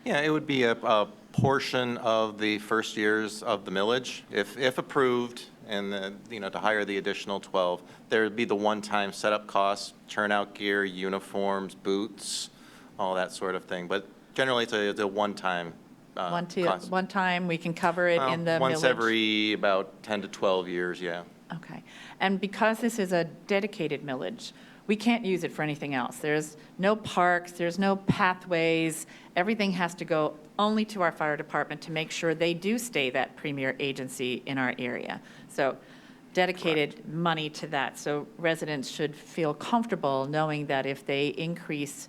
Yeah, it would be a portion of the first years of the millage, if approved, and to hire the additional 12. There would be the one-time setup costs, turnout gear, uniforms, boots, all that sort of thing. But generally, it's a one-time cost. One time we can cover it in the once millage? every about 10 to 12 years, yeah. Okay. And because this is a dedicated millage, we can't use it for anything else. There's no parks, there's no pathways. Everything has to go only to our fire department to make sure they do stay that premier agency in our area. So dedicated money to that. So residents should feel comfortable knowing that if they increase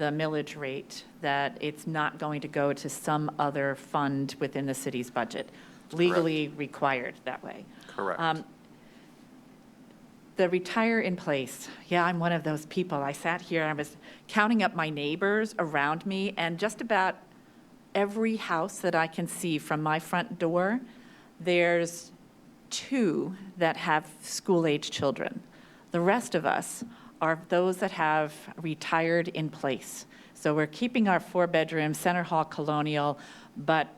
the millage rate, that it's not going to go to some other fund within the city's budget, legally required that way. Correct. The retire in place, yeah, I'm one of those people. I sat here, I was counting up my neighbors around me, and just about every house that I can see from my front door, there's 2 that have school-age children. The rest of us are those that have retired in place. So we're keeping our 4-bedroom Center Hall Colonial, but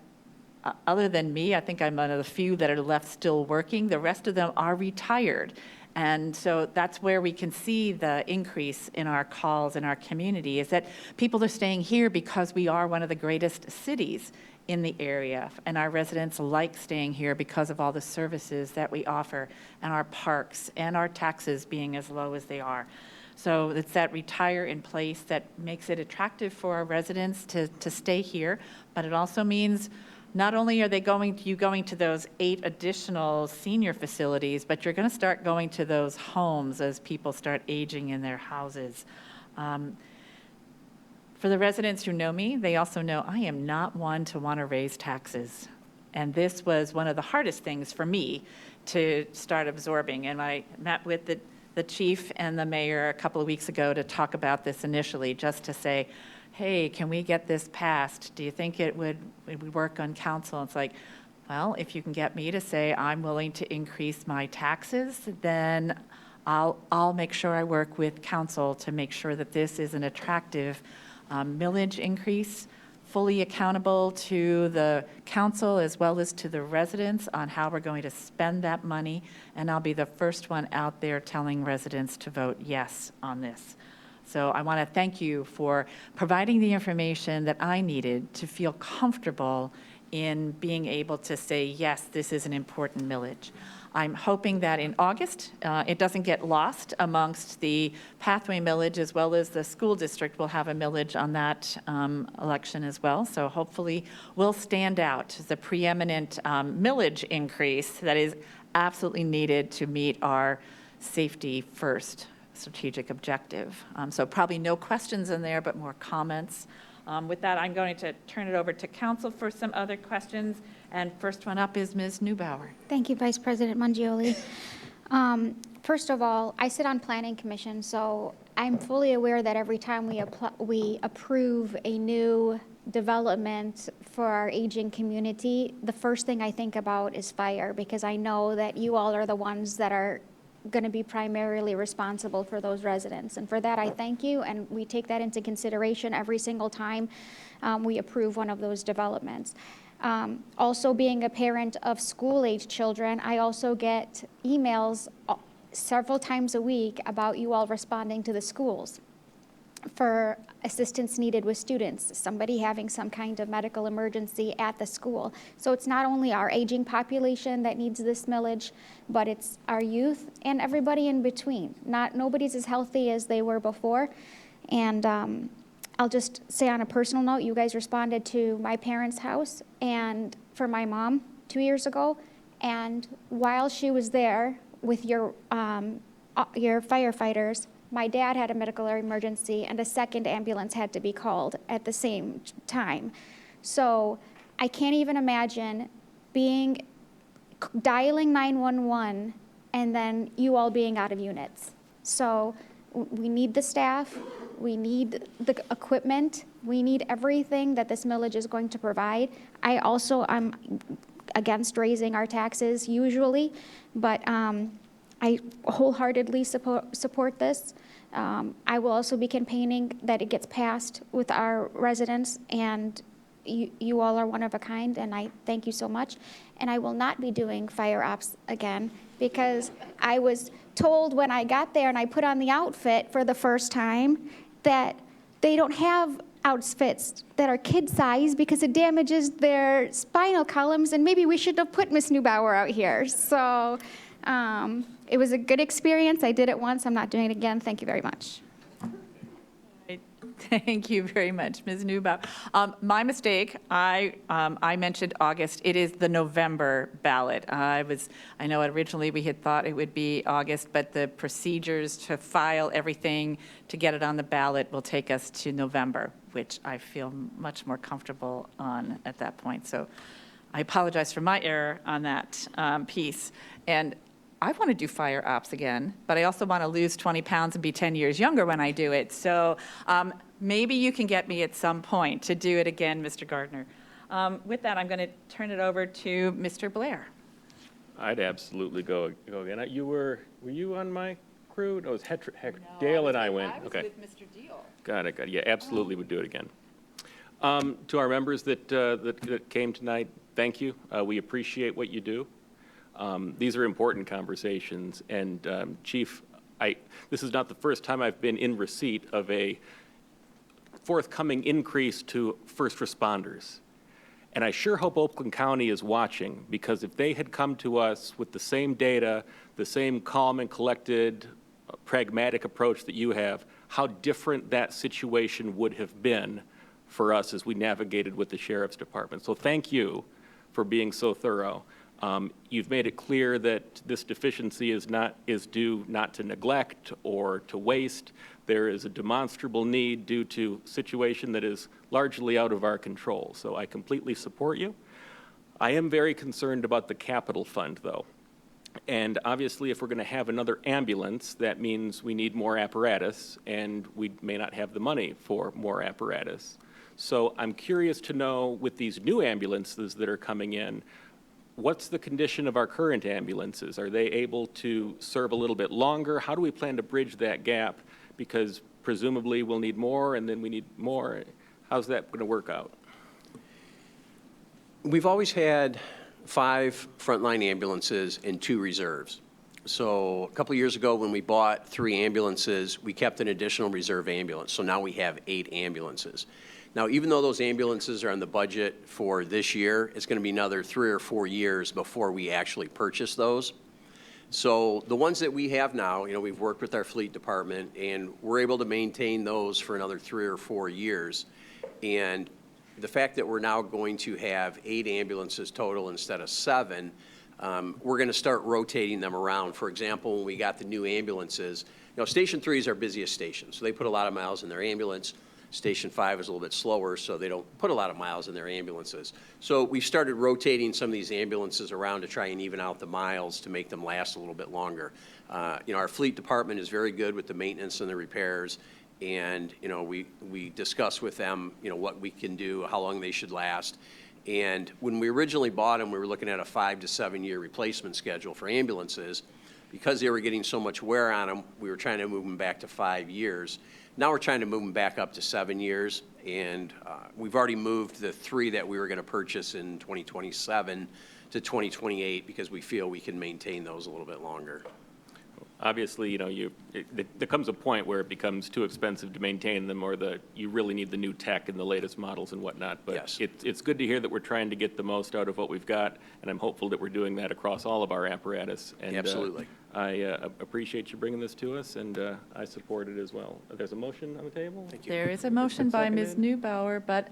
other than me, I think I'm one of the few that are left still working. The rest of them are retired. And so that's where we can see the increase in our calls in our community, is that people are staying here because we are one of the greatest cities in the area, and our residents like staying here because of all the services that we offer, and our parks, and our taxes being as low as they are. So it's that retire in place that makes it attractive for our residents to stay here, but it also means not only are they going to those 8 additional senior facilities, but you're going to start going to those homes as people start aging in their houses. For the residents who know me, they also know I am not one to want to raise taxes. And this was one of the hardest things for me to start absorbing. And I met with the chief and the mayor a couple of weeks ago to talk about this initially, just to say, hey, can we get this passed? Do you think it would work on council? It's like, well, if you can get me to say I'm willing to increase my taxes, then I'll make sure I work with council to make sure that this is an attractive millage increase, fully accountable to the council as well as to the residents on how we're going to spend that money. And I'll be the first one out there telling residents to vote yes on this. So I want to thank you for providing the information that I needed to feel comfortable in being able to say, yes, this is an important millage. I'm hoping that in August, it doesn't get lost amongst the pathway millage, as well as the school district will have a millage on that election as well. So hopefully we'll stand out as a preeminent millage increase that is absolutely needed to meet our safety first strategic objective. So probably no questions in there, but more comments. With that, I'm going to turn it over to council for some other questions. And first one up is Ms. Neubauer. Thank you, Vice President Mangioli. First of all, I sit on Planning Commission, so I'm fully aware that every time we approve a new development for our aging community, the first thing I think about is fire, because I know that you all are the ones that are going to be primarily responsible for those residents. And for that, I thank you, and we take that into consideration every single time we approve one of those developments. Also, being a parent of school-age children, I also get emails several times a week about you all responding to the schools for assistance needed with students, somebody having some kind of medical emergency at the school. So it's not only our aging population that needs this millage, but it's our youth and everybody in between. Nobody's as healthy as they were before. And I'll just say on a personal note, you guys responded to my parents' house and for my mom 2 years ago. And while she was there with your firefighters, my dad had a medical emergency and a second ambulance had to be called at the same time. So I can't even imagine dialing 911 and then you all being out of units. So we need the staff, we need the equipment, we need everything that this millage is going to provide. I'm against raising our taxes usually, but I wholeheartedly support this. I will also be campaigning that it gets passed with our residents, and you all are one of a kind, and I thank you so much. And I will not be doing fire ops again, because I was told when I got there and I put on the outfit for the first time that they don't have outfits that are kid size because it damages their spinal columns, and maybe we should have put Miss Neubauer out here. So it was a good experience. I did it once. I'm not doing it again. Thank you very much. Thank you very much, Ms. Newbow. My mistake, I mentioned August. It is the November ballot. I know originally we had thought it would be August, but the procedures to file everything to get it on the ballot will take us to November, which I feel much more comfortable on at that point. So I apologize for my error on that piece. And I want to do fire ops again, but I also want to lose 20 pounds and be 10 years younger when I do it. So maybe you can get me at some point to do it again, Mr. Gardner. With that, I'm going to turn it over to Mr. Blair. I'd absolutely go again. Were you on my crew? No, it was Dale and I went. I was Okay. with Mr. Deal. Got it. Yeah, absolutely would do it again. To our members that came tonight, thank you. We appreciate what you do. These are important conversations, and Chief, this is not the first time I've been in receipt of a forthcoming increase to first responders. And I sure hope Oakland County is watching, because if they had come to us with the same data, the same calm and collected, pragmatic approach that you have, how different that situation would have been for us as we navigated with the Sheriff's Department. So thank you for being so thorough. You've made it clear that this deficiency is due not to neglect or to waste. There is a demonstrable need due to situation that is largely out of our control. So I completely support you. I am very concerned about the capital fund, though. And obviously, if we're going to have another ambulance, that means we need more apparatus, and we may not have the money for more apparatus. So I'm curious to know, with these new ambulances that are coming in, what's the condition of our current ambulances? Are they able to serve a little bit longer? How do we plan to bridge that gap? Because presumably we'll need more, and then we need more. How's that going to work out? We've always had 5 frontline ambulances and 2 reserves. So a couple of years ago, when we bought 3 ambulances, we kept an additional reserve ambulance. So now we have 8 ambulances. Now, even though those ambulances are on the budget for this year, it's going to be another 3 or 4 years before we actually purchase those. So the ones that we have now, we've worked with our fleet department, and we're able to maintain those for another 3 or 4 years. And the fact that we're now going to have 8 ambulances total instead of 7, we're going to start rotating them around. For example, when we got the new ambulances, Station 3 is our busiest station, so they put a lot of miles in their ambulance. Station 5 is a little bit slower, so they don't put a lot of miles in their ambulances. So we've started rotating some of these ambulances around to try and even out the miles to make them last a little bit longer. Our fleet department is very good with the maintenance and the repairs, and we discuss with them what we can do, how long they should last. And when we originally bought them, we were looking at a 5 to 7 year replacement schedule for ambulances. Because they were getting so much wear on them, we were trying to move them back to 5 years. Now we're trying to move them back up to 7 years, and we've already moved the 3 that we were going to purchase in 2027 to 2028 because we feel we can maintain those a little bit longer. Obviously, there comes a point where it becomes too expensive to maintain them, or you really need the new tech and the latest models and whatnot. But yes, it's good to hear that we're trying to get the most out of what we've got, and I'm hopeful that we're doing that across all of our apparatus. And, absolutely. I appreciate you bringing this to us, and I support it as well. There's a motion on the table? Thank you. There is a motion by Ms. Newbauer, but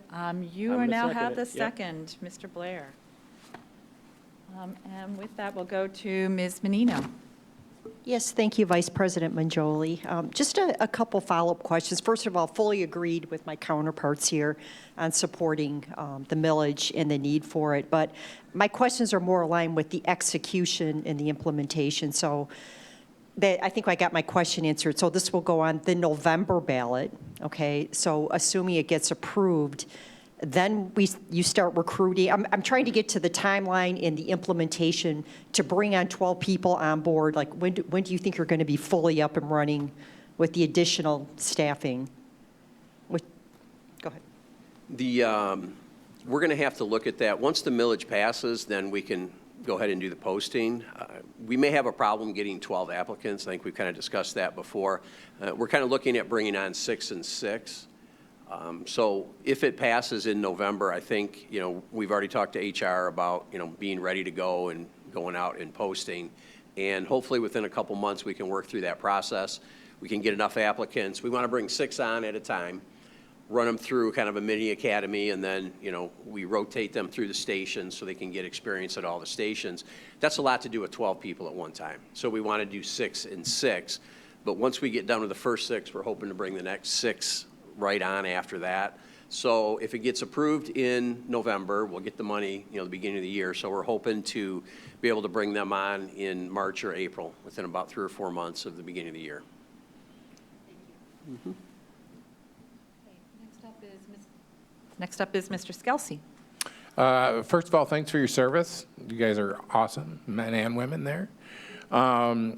you I'm are gonna now second have it. the Yep. second, Mr. Blair. And with that, we'll go to Ms. Menino. Yes, thank you, Vice President Mangioli. Just a couple follow-up questions. First of all, fully agreed with my counterparts here on supporting the millage and the need for it. But my questions are more aligned with the execution and the implementation. So I think I got my question answered. So this will go on the November ballot, okay? So assuming it gets approved, then you start recruiting. I'm trying to get to the timeline and the implementation to bring on 12 people on board. Like, when do you think you're going to be fully up and running with the additional staffing? Go ahead. We're going to have to look at that. Once the millage passes, then we can go ahead and do the posting. We may have a problem getting 12 applicants. I think we've kind of discussed that before. We're kind of looking at bringing on 6 and 6. So if it passes in November, I think, we've already talked to HR about, being ready to go and going out and posting. And hopefully within a couple months, we can work through that process. We can get enough applicants. We want to bring 6 on at a time. run them through kind of a mini academy, and then, we rotate them through the stations so they can get experience at all the stations. That's a lot to do with 12 people at one time. So we want to do 6 and 6. But once we get done with the first 6, we're hoping to bring the next 6 right on after that. So if it gets approved in November, we'll get the money, the beginning of the year. So we're hoping to be able to bring them on in March or April, within about 3 or 4 months of the beginning of the year. Okay, next up is Mr. Skelsey. First of all, thanks for your service. You guys are awesome, men and women there. I'm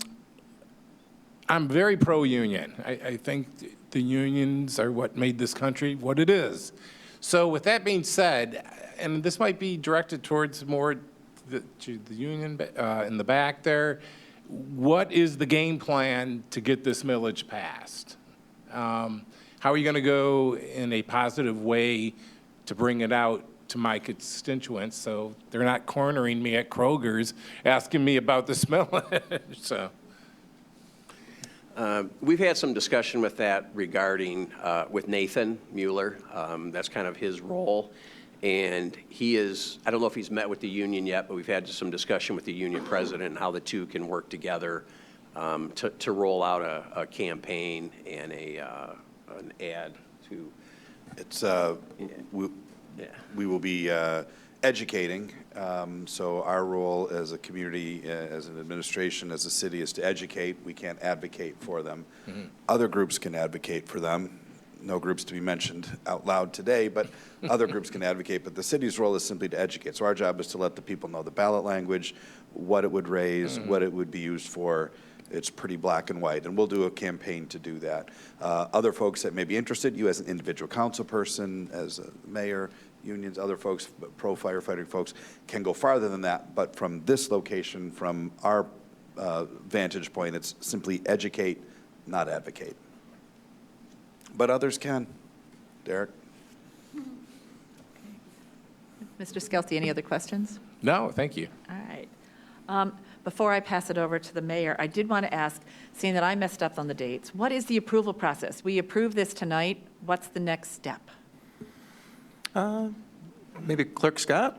very pro-union. I think the unions are what made this country what it is. So with that being said, and this might be directed towards more to the union in the back there, what is the game plan to get this millage passed? How are you going to go in a positive way to bring it out to my constituents so they're not cornering me at Kroger's asking me about this millage? So. We've had some discussion with that regarding, with Nathan Mueller. That's kind of his role. And he is, I don't know if he's met with the union yet, but we've had some discussion with the union president and how the two can work together to roll out a campaign and an ad to. It's, we will be educating. So our role as a community, as an administration, as a city is to educate. We can't advocate for them. Mm-hmm. Other groups can advocate for them. No groups to be mentioned out loud today, but other groups can advocate. But the city's role is simply to educate. So our job is to let the people know the ballot language, what it would raise, what it would be used for. It's pretty black and white, and we'll do a campaign to do that. Other folks that may be interested, you as an individual council person, as a mayor, unions, other folks, pro-firefighting folks, can go farther than that. But from this location, from our vantage point, it's simply educate, not advocate. But others can. Derek? Mr. Skelsey, any other questions? No, thank you. All right. Before I pass it over to the mayor, I did want to ask, seeing that I messed up on the dates, what is the approval process? We approve this tonight. What's the next step? Maybe Clerk Scott?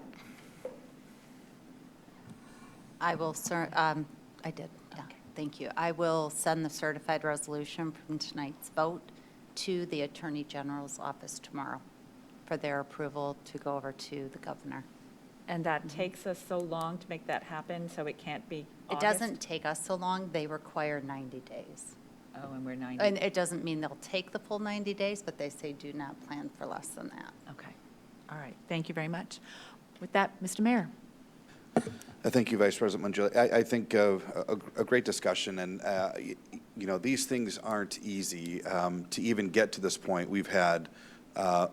I will, I did, yeah, thank you. I will send the certified resolution from tonight's vote to the Attorney General's office tomorrow for their approval to go over to the governor. And that takes us so long to make that happen, so it can't be It August? doesn't take us so long. They require 90 days. Oh, and we're 90. And it doesn't mean they'll take the full 90 days, but they say do not plan for less than that. Okay. All right. Thank you very much. With that, Mr. Mayor. Thank you, Vice President Mongilli. I think a great discussion, and these things aren't easy. To even get to this point, we've had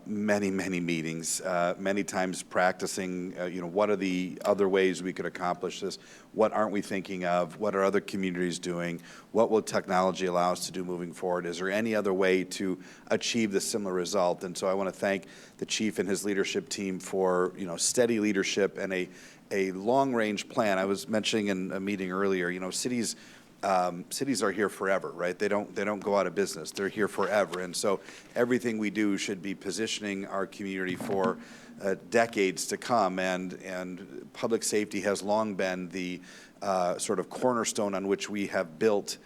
many meetings, many times practicing, what are the other ways we could accomplish this? What aren't we thinking of? What are other communities doing? What will technology allow us to do moving forward? Is there any other way to achieve the similar result? And so I want to thank the chief and his leadership team for, steady leadership and a long-range plan. I was mentioning in a meeting earlier, cities are here forever, right? They don't go out of business. They're here forever. And so everything we do should be positioning our community for decades to come. And public safety has long been the sort of cornerstone on which we have built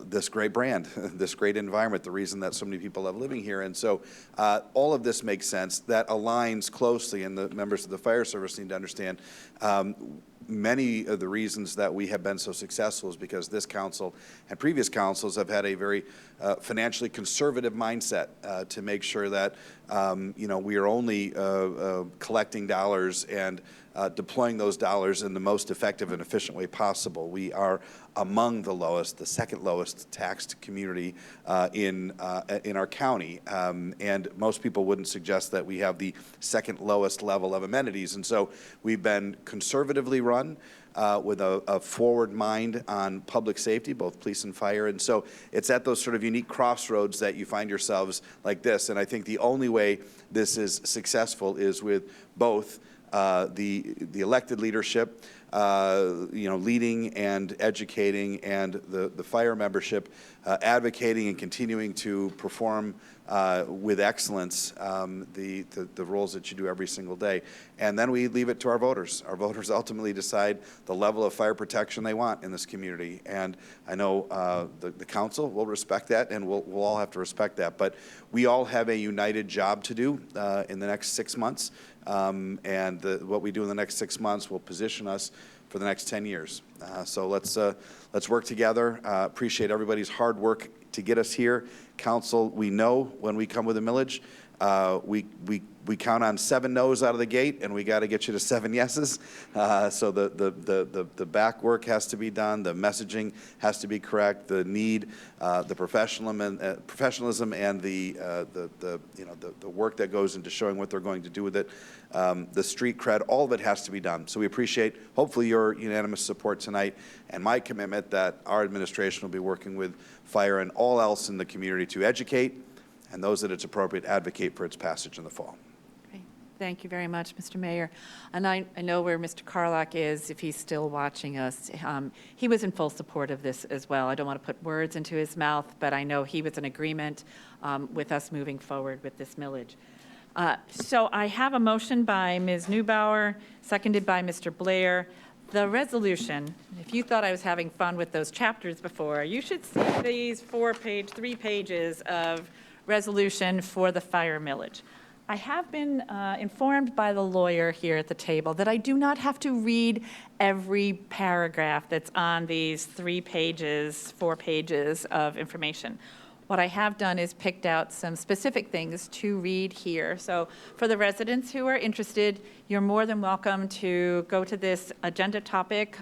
this great brand, this great environment, the reason that so many people love living here. And so all of this makes sense. That aligns closely, and the members of the fire service need to understand many of the reasons that we have been so successful is because this council and previous councils have had a very financially conservative mindset to make sure that we are only collecting dollars and deploying those dollars in the most effective and efficient way possible. We are among the lowest, the second lowest taxed community in our county, and most people wouldn't suggest that we have the second lowest level of amenities. And so we've been conservatively run with a forward mind on public safety, both police and fire. And so it's at those sort of unique crossroads that you find yourselves like this. And I think the only way this is successful is with both the elected leadership leading and educating, and the fire membership advocating and continuing to perform with excellence the roles that you do every single day. And then we leave it to our voters. Our voters ultimately decide the level of fire protection they want in this community. And I know the council will respect that, and we'll all have to respect that. But we all have a united job to do in the next 6 months. And what we do in the next 6 months will position us for the next 10 years. So let's work together. Appreciate everybody's hard work to get us here. Council, we know when we come with a millage, we count on 7 no's out of the gate, and we got to get you to 7 yeses. So the back work has to be done. The messaging has to be correct. The need, the professionalism, and the work that goes into showing what they're going to do with it. The street cred, all of it has to be done. So we appreciate, hopefully, your unanimous support tonight, and my commitment that our administration will be working with fire and all else in the community to educate, and those that it's appropriate, advocate for its passage in the fall. Great. Thank you very much, Mr. Mayor. And I know where Mr. Carlock is, if he's still watching us. He was in full support of this as well. I don't want to put words into his mouth, but I know he was in agreement with us moving forward with this millage. So I have a motion by Ms. Neubauer, seconded by Mr. Blair. The resolution, if you thought I was having fun with those chapters before, you should see these 3 pages of resolution for the fire millage. I have been informed by the lawyer here at the table that I do not have to read every paragraph that's on these 3 pages, 4 pages of information. What I have done is picked out some specific things to read here. So for the residents who are interested, you're more than welcome to go to this agenda topic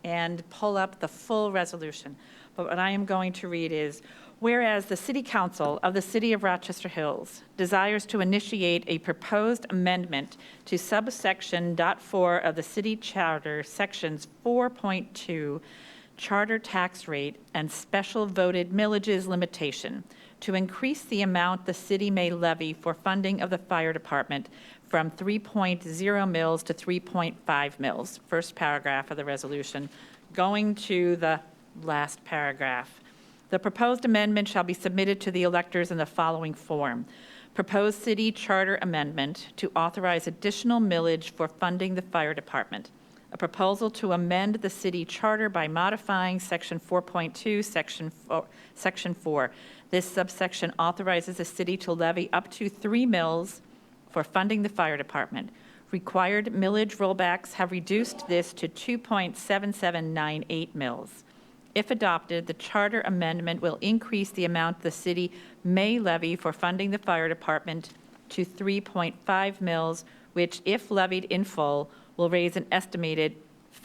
and pull up the full resolution. But what I am going to read is, whereas the City Council of the City of Rochester Hills desires to initiate a proposed amendment to subsection .4 of the City Charter, sections 4.2, Charter tax rate and special voted millages limitation, to increase the amount the city may levy for funding of the fire department from 3.0 mils to 3.5 mils. First paragraph of the resolution, going to the last paragraph. The proposed amendment shall be submitted to the electors in the following form. Proposed city charter amendment to authorize additional millage for funding the fire department. A proposal to amend the city charter by modifying section 4.2, section 4. This subsection authorizes the city to levy up to 3 mils for funding the fire department. Required millage rollbacks have reduced this to 2.7798 mils. If adopted, the charter amendment will increase the amount the city may levy for funding the fire department to 3.5 mils, which, if levied in full, will raise an estimated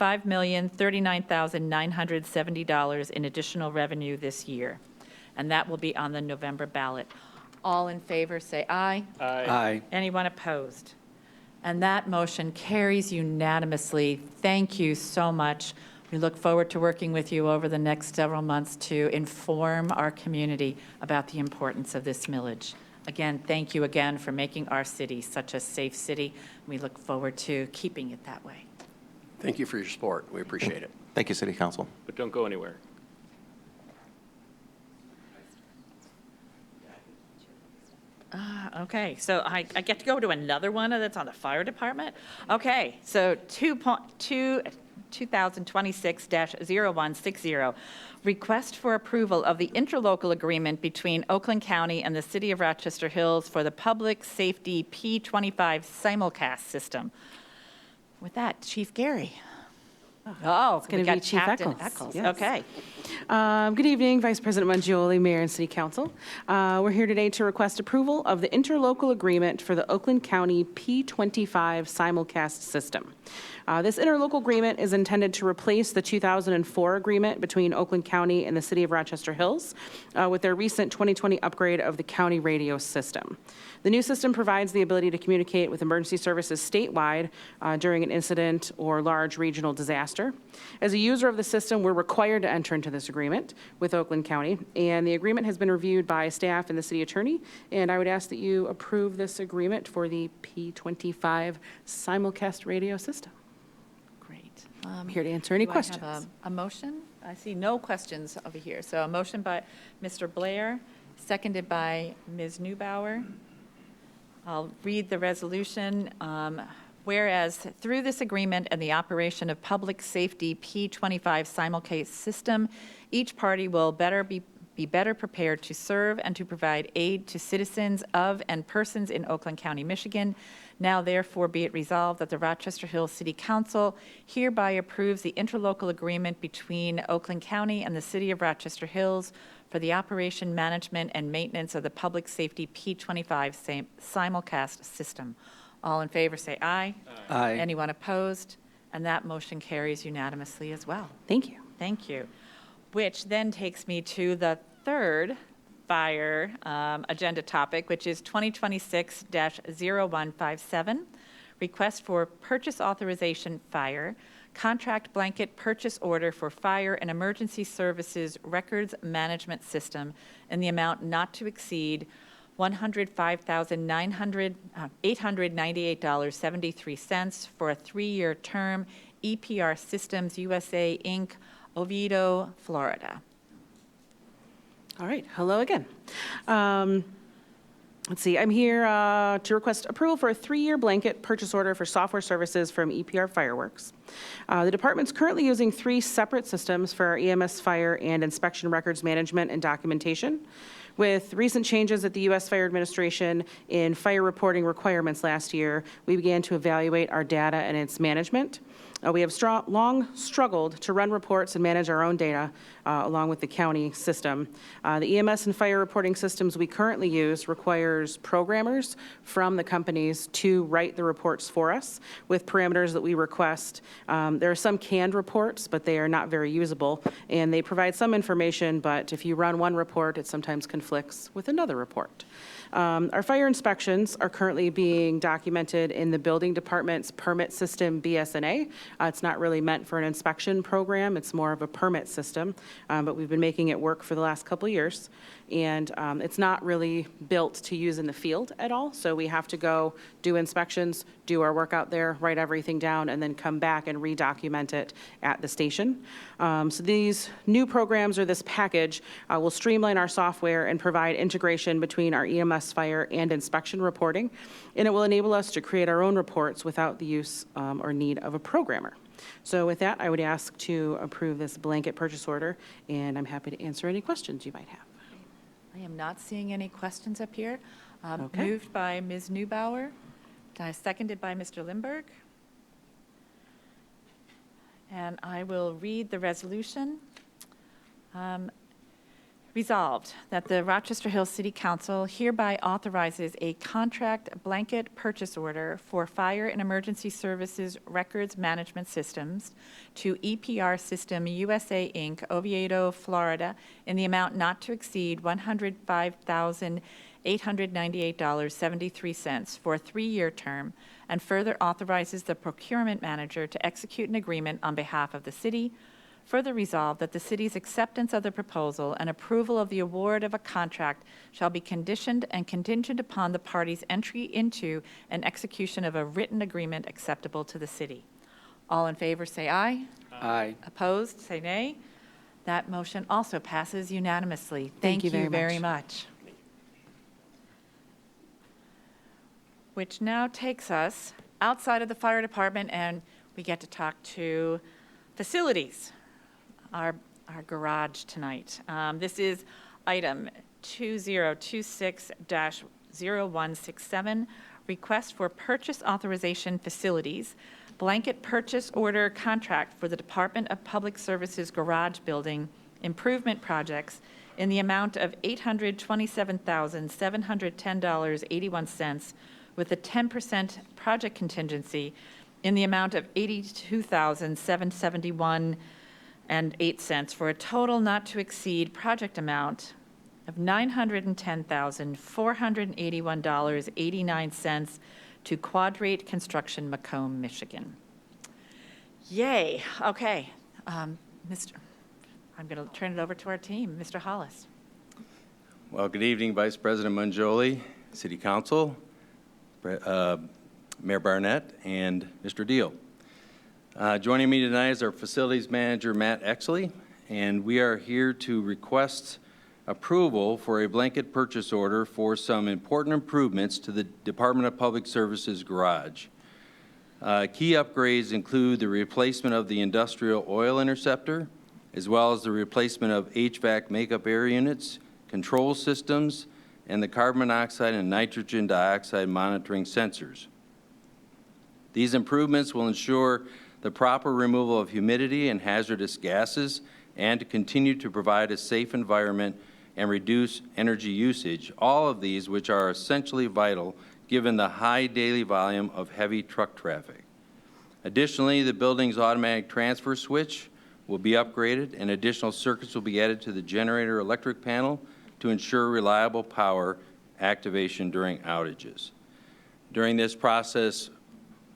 $5,039,970 in additional revenue this year. And that will be on the November ballot. All in favor, say aye. Aye. Aye. Anyone opposed? And that motion carries unanimously. Thank you so much. We look forward to working with you over the next several months to inform our community about the importance of this millage. Again, thank you again for making our city such a safe city. We look forward to keeping it that way. Thank you for your support. We appreciate it. Thank you, City Council. But don't go anywhere. Okay, so I get to go to another one that's on the fire department? Okay, so 2026-0160, request for approval of the interlocal agreement between Oakland County and the City of Rochester Hills for the Public Safety P25 simulcast system. With that, Chief Gary. Oh, It's going to be Chief Eccles. Yes. Okay. Good evening, Vice President Mangioli, Mayor and City Council. We're here today to request approval of the interlocal agreement for the Oakland County P25 simulcast system. This interlocal agreement is intended to replace the 2004 agreement between Oakland County and the City of Rochester Hills with their recent 2020 upgrade of the county radio system. The new system provides the ability to communicate with emergency services statewide during an incident or large regional disaster. As a user of the system, we're required to enter into this agreement with Oakland County, and the agreement has been reviewed by staff and the city attorney, and I would ask that you approve this agreement for the P25 simulcast radio system. Great. I'm here to answer any Do I have questions. a motion? I see no questions over here. So a motion by Mr. Blair, seconded by Ms. Newbauer. I'll read the resolution. Whereas through this agreement and the operation of public safety P25 simulcase system, each party will be better prepared to serve and to provide aid to citizens of and persons in Oakland County, Michigan. Now therefore be it resolved that the Rochester Hills City Council hereby approves the interlocal agreement between Oakland County and the City of Rochester Hills for the operation, management, and maintenance of the public safety P25 simulcast system. All in favor, say aye. Aye. Anyone opposed? And that motion carries unanimously as well. Thank you. Thank you. Which then takes me to the third fire agenda topic, which is 2026-0157, request for purchase authorization fire, contract blanket purchase order for fire and emergency services records management system in the amount not to exceed $105,898.73 for a 3-year term, EPR Systems USA, Inc., Oviedo, Florida. All right, hello again. Let's see, I'm here to request approval for a 3-year blanket purchase order for software services from EPR Fireworks. The department's currently using 3 separate systems for our EMS fire and inspection records management and documentation. With recent changes at the U.S. Fire Administration in fire reporting requirements last year, we began to evaluate our data and its management. We have long struggled to run reports and manage our own data along with the county system. The EMS and fire reporting systems we currently use requires programmers from the companies to write the reports for us with parameters that we request. There are some canned reports, but they are not very usable, and they provide some information, but if you run one report, it sometimes conflicts with another report. Our fire inspections are currently being documented in the building department's permit system, BSNA. It's not really meant for an inspection program. It's more of a permit system, but we've been making it work for the last couple of years. And it's not really built to use in the field at all, so we have to go do inspections, do our work out there, write everything down, and then come back and redocument it at the station. So these new programs, or this package, will streamline our software and provide integration between our EMS fire and inspection reporting, and it will enable us to create our own reports without the use or need of a programmer. So with that, I would ask to approve this blanket purchase order, and I'm happy to answer any questions you might have. I am not seeing any questions up here. Okay. Moved by Ms. Newbauer, seconded by Mr. Lindberg. And I will read the resolution. Resolved that the Rochester Hills City Council hereby authorizes a contract blanket purchase order for fire and emergency services records management systems to EPR System USA, Inc., Oviedo, Florida, in the amount not to exceed $105,898.73 for a 3-year term, and further authorizes the procurement manager to execute an agreement on behalf of the city. Further resolved that the city's acceptance of the proposal and approval of the award of a contract shall be conditioned and contingent upon the parties' entry into and execution of a written agreement acceptable to the city. All in favor, say aye. Aye. Opposed, say nay. That motion also passes unanimously. Thank you Thank you very very much. Which now takes us outside of the fire department, and we get to talk to facilities. Our garage tonight. This is item 2026-0167, request for purchase authorization facilities, blanket purchase order contract for the Department of Public Services garage building improvement projects in the amount of $827,710.81 with a 10% project contingency in the amount of $82,771.08 for a total not to exceed project amount of $910,481.89 to Quadrate Construction, Macomb, Michigan. Yay. Okay. I'm going to turn it over to our team. Mr. Hollis. Well, good evening, Vice President Mangioli, City Council, Mayor Barnett, and Mr. Deal. Joining me tonight is our Facilities Manager, Matt Exley, and we are here to request approval for a blanket purchase order for some important improvements to the Department of Public Services garage. Key upgrades include the replacement of the industrial oil interceptor, as well as the replacement of HVAC makeup air units, control systems, and the carbon monoxide and nitrogen dioxide monitoring sensors. These improvements will ensure the proper removal of humidity and hazardous gases and to continue to provide a safe environment and reduce energy usage, all of these which are essentially vital given the high daily volume of heavy truck traffic. Additionally, the building's automatic transfer switch will be upgraded and additional circuits will be added to the generator electric panel to ensure reliable power activation during outages. During this process,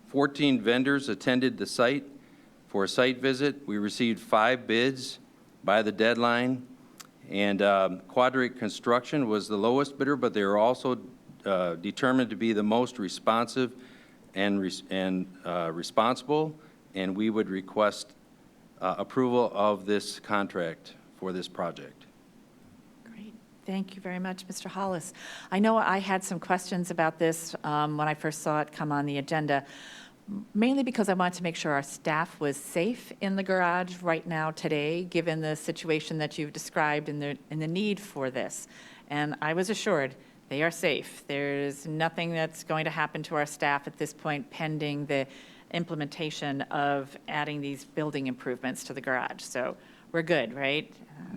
14 vendors attended the site for a site visit. We received 5 bids by the deadline, and Quadrate Construction was the lowest bidder, but they were also determined to be the most responsive and responsible, and we would request approval of this contract for this project. Great. Thank you very much, Mr. Hollis. I know I had some questions about this when I first saw it come on the agenda, mainly because I wanted to make sure our staff was safe in the garage right now today, given the situation that you've described and the need for this. And I was assured they are safe. There's nothing that's going to happen to our staff at this point pending the implementation of adding these building improvements to the garage. So we're good, right?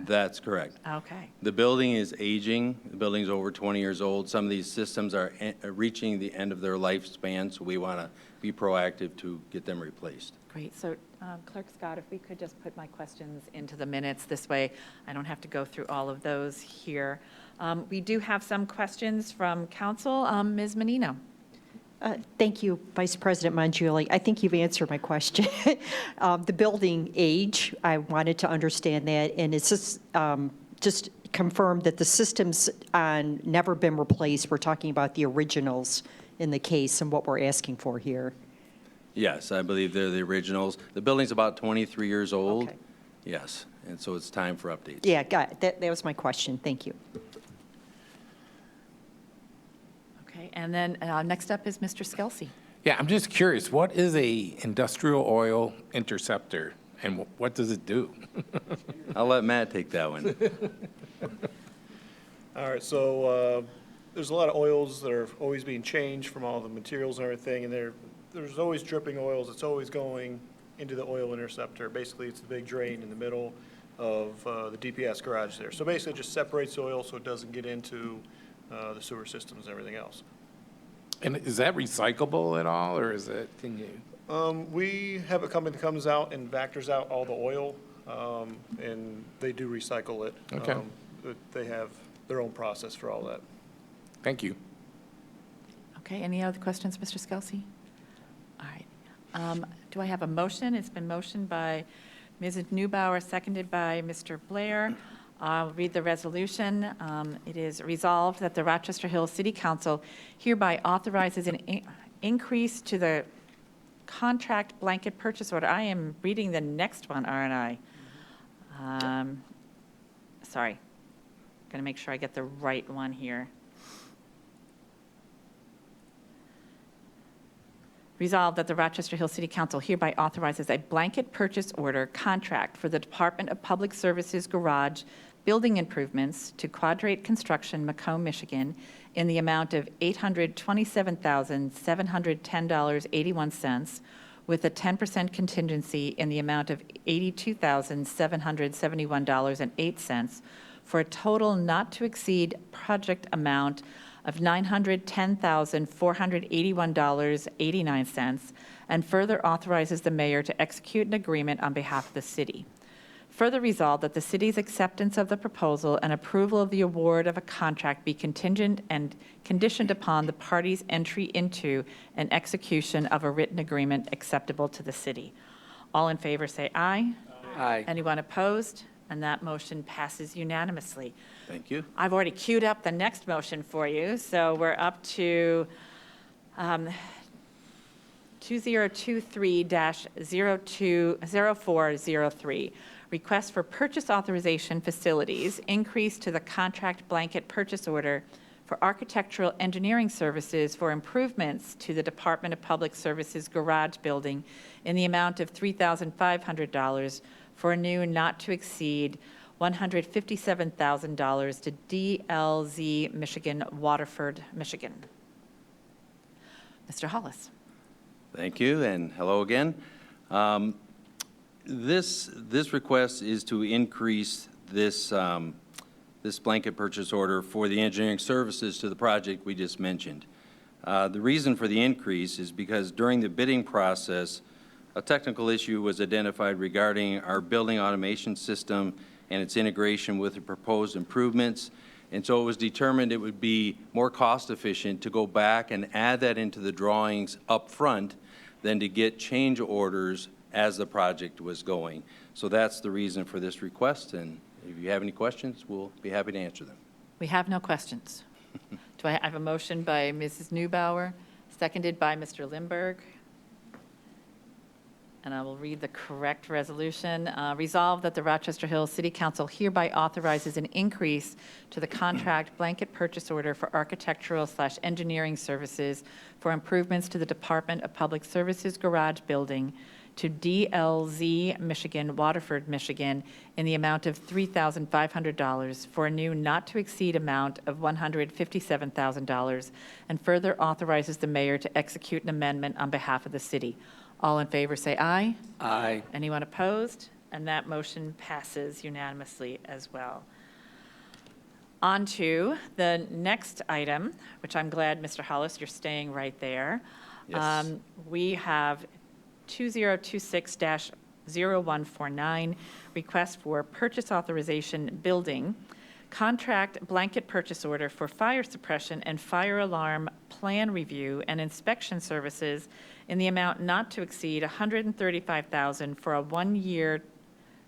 That's correct. Okay. The building is aging. The building's over 20 years old. Some of these systems are reaching the end of their lifespan, so we want to be proactive to get them replaced. Great. So Clerk Scott, if we could just put my questions into the minutes. This way I don't have to go through all of those here. We do have some questions from council. Ms. Menino. Thank you, Vice President Mangioli. I think you've answered my question. The building age, I wanted to understand that, and it's just confirmed that the system's never been replaced. We're talking about the originals in the case and what we're asking for here. Yes, I believe they're the originals. The building's about 23 years old. Okay. Yes, and so it's time for updates. Yeah, got it. That was my question. Thank you. Okay. And then next up is Mr. Skelsey. Yeah, I'm just curious, what is a industrial oil interceptor and what does it do? I'll let Matt take that one. All right, so there's a lot of oils that are always being changed from all the materials and everything, and there's always dripping oils. It's always going into the oil interceptor. Basically, it's the big drain in the middle of the DPS garage there. So basically, it just separates the oil so it doesn't get into the sewer systems and everything else. And is that recyclable at all, or is it, can you? We have a company that comes out and factors out all the oil, and they do recycle it. Okay. They have their own process for all that. Thank you. Okay. Any other questions, Mr. Skelsey? All right. Do I have a motion? It's been motioned by Mrs. Neubauer, seconded by Mr. Blair. I'll read the resolution. It is resolved that the Rochester Hills City Council hereby authorizes an increase to the contract blanket purchase order. I am reading the next one, aren't I? Sorry. Going to make sure I get the right one here. Resolved that the Rochester Hills City Council hereby authorizes a blanket purchase order contract for the Department of Public Services garage building improvements to Quadrate Construction, Macomb, Michigan, in the amount of $827,710.81, with a 10% contingency in the amount of $82,771.08, for a total not to exceed project amount of $910,481.89, and further authorizes the mayor to execute an agreement on behalf of the city. Further resolved that the city's acceptance of the proposal and approval of the award of a contract be contingent and conditioned upon the parties' entry into and execution of a written agreement acceptable to the city. All in favor say aye. Aye. Anyone opposed? And that motion passes unanimously. Thank you. I've already queued up the next motion for you, so we're up to 2023-0403, request for purchase authorization facilities, increase to the contract blanket purchase order for architectural engineering services for improvements to the Department of Public Services garage building in the amount of $3,500 for a new not to exceed $157,000 to DLZ Michigan, Waterford, Michigan. Mr. Hollis. Thank you, and hello again. This request is to increase this blanket purchase order for the engineering services to the project we just mentioned. The reason for the increase is because during the bidding process, a technical issue was identified regarding our building automation system and its integration with the proposed improvements. And so it was determined it would be more cost efficient to go back and add that into the drawings up front than to get change orders as the project was going. So that's the reason for this request, and if you have any questions, we'll be happy to answer them. We have no questions. Do I have a motion by Mrs. Neubauer, seconded by Mr. Lindberg? And I will read the correct resolution. Resolved that the Rochester Hills City Council hereby authorizes an increase to the contract blanket purchase order for architectural/engineering services for improvements to the Department of Public Services garage building to DLZ Michigan, Waterford, Michigan, in the amount of $3,500 for a new not-to-exceed amount of $157,000, and further authorizes the mayor to execute an amendment on behalf of the city. All in favor, say aye. Aye. Anyone opposed? And that motion passes unanimously as well. On to the next item, which I'm glad, Mr. Hollis, you're staying right there. Yes. We have 2026-0149, request for purchase authorization building, contract blanket purchase order for fire suppression and fire alarm plan review and inspection services in the amount not to exceed $135,000 for a one-year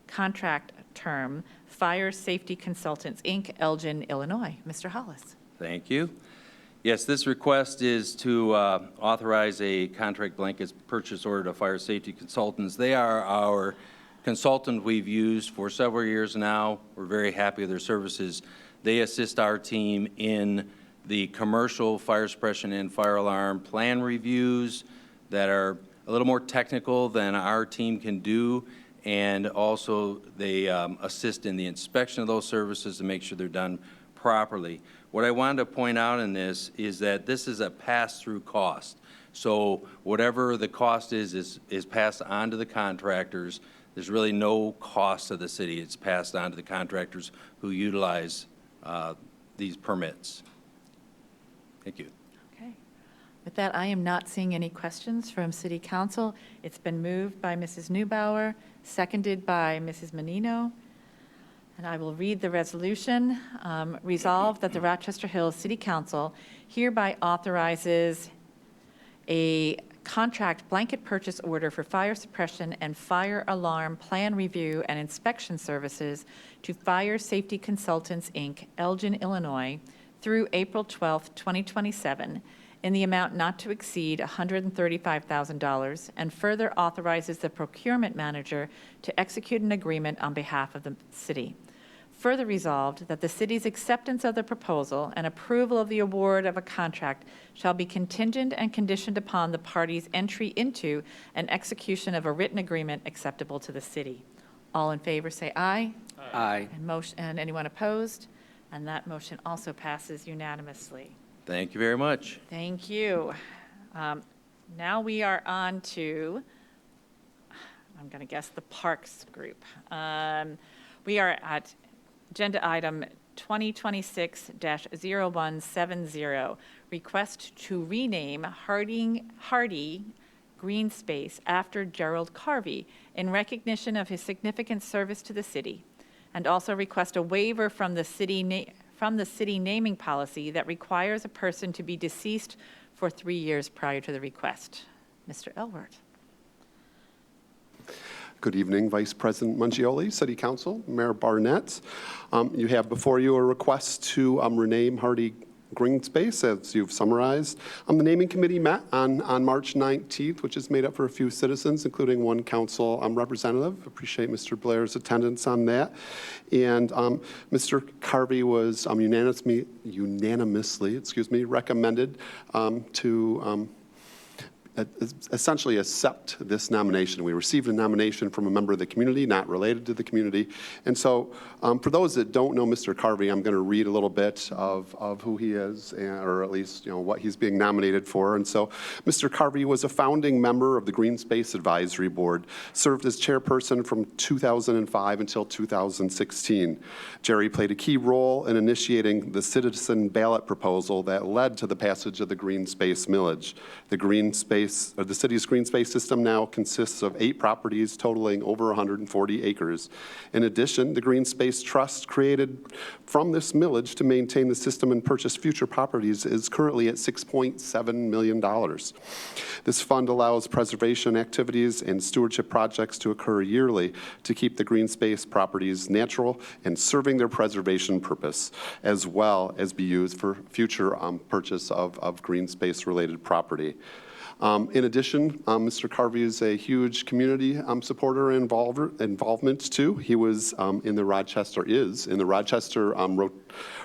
contract term, Fire Safety Consultants, Inc., Elgin, Illinois. Mr. Hollis. Thank you. Yes, this request is to authorize a contract blanket purchase order to Fire Safety Consultants. They are our consultant we've used for several years now. We're very happy with their services. They assist our team in the commercial fire suppression and fire alarm plan reviews that are a little more technical than our team can do, and also they assist in the inspection of those services to make sure they're done properly. What I wanted to point out in this is that this is a pass-through cost. So whatever the cost is passed on to the contractors. There's really no cost to the city. It's passed on to the contractors who utilize these permits. Thank you. Okay. With that, I am not seeing any questions from City Council. It's been moved by Mrs. Neubauer, seconded by Mrs. Menino. And I will read the resolution. Resolved that the Rochester Hills City Council hereby authorizes a contract blanket purchase order for fire suppression and fire alarm plan review and inspection services to Fire Safety Consultants, Inc., Elgin, Illinois, through April 12, 2027, in the amount not to exceed $135,000, and further authorizes the procurement manager to execute an agreement on behalf of the city. Further resolved that the city's acceptance of the proposal and approval of the award of a contract shall be contingent and conditioned upon the parties' entry into and execution of a written agreement acceptable to the city. All in favor say aye. Aye. And anyone opposed? And that motion also passes unanimously. Thank you very much. Thank you. Now we are on to, I'm going to guess, the Parks Group. We are at agenda item 2026-0170, request to rename Hardy Green Space after Gerald Carvey in recognition of his significant service to the city, and also request a waiver from the city naming policy that requires a person to be deceased for 3 years prior to the request. Mr. Elwert. Good evening, Vice President Mangioli, City Council, Mayor Barnett. You have before you a request to rename Hardy green space, as you've summarized. The naming committee met on March 19th, which is made up for a few citizens, including one council representative. Appreciate Mr. Blair's attendance on that. And Mr. Carvey was unanimously recommended to essentially accept this nomination. We received a nomination from a member of the community, not related to the community. And so for those that don't know Mr. Carvey, I'm going to read a little bit of who he is, or at least what he's being nominated for. And so Mr. Carvey was a founding member of the Green Space Advisory Board, served as chairperson from 2005 until 2016. Jerry played a key role in initiating the citizen ballot proposal that led to the passage of the green space millage. The city's green space system now consists of 8 properties totaling over 140 acres. In addition, the Green Space Trust created from this millage to maintain the system and purchase future properties is currently at $6.7 million. This fund allows preservation activities and stewardship projects to occur yearly to keep the green space properties natural and serving their preservation purpose, as well as be used for future purchase of green space related property. In addition, Mr. Carvey is a huge community supporter and involvement too. He was in the Rochester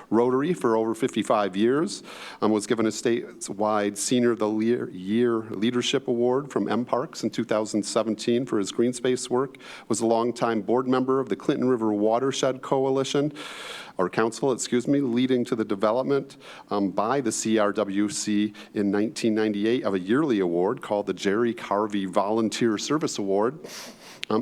Rotary for over 55 years, was given a statewide Senior of the Year Leadership Award from MParks in 2017 for his green space work, was a longtime board member of the Clinton River Watershed Coalition, or Council, leading to the development by the CRWC in 1998 of a yearly award called the Jerry Carvey Volunteer Service Award.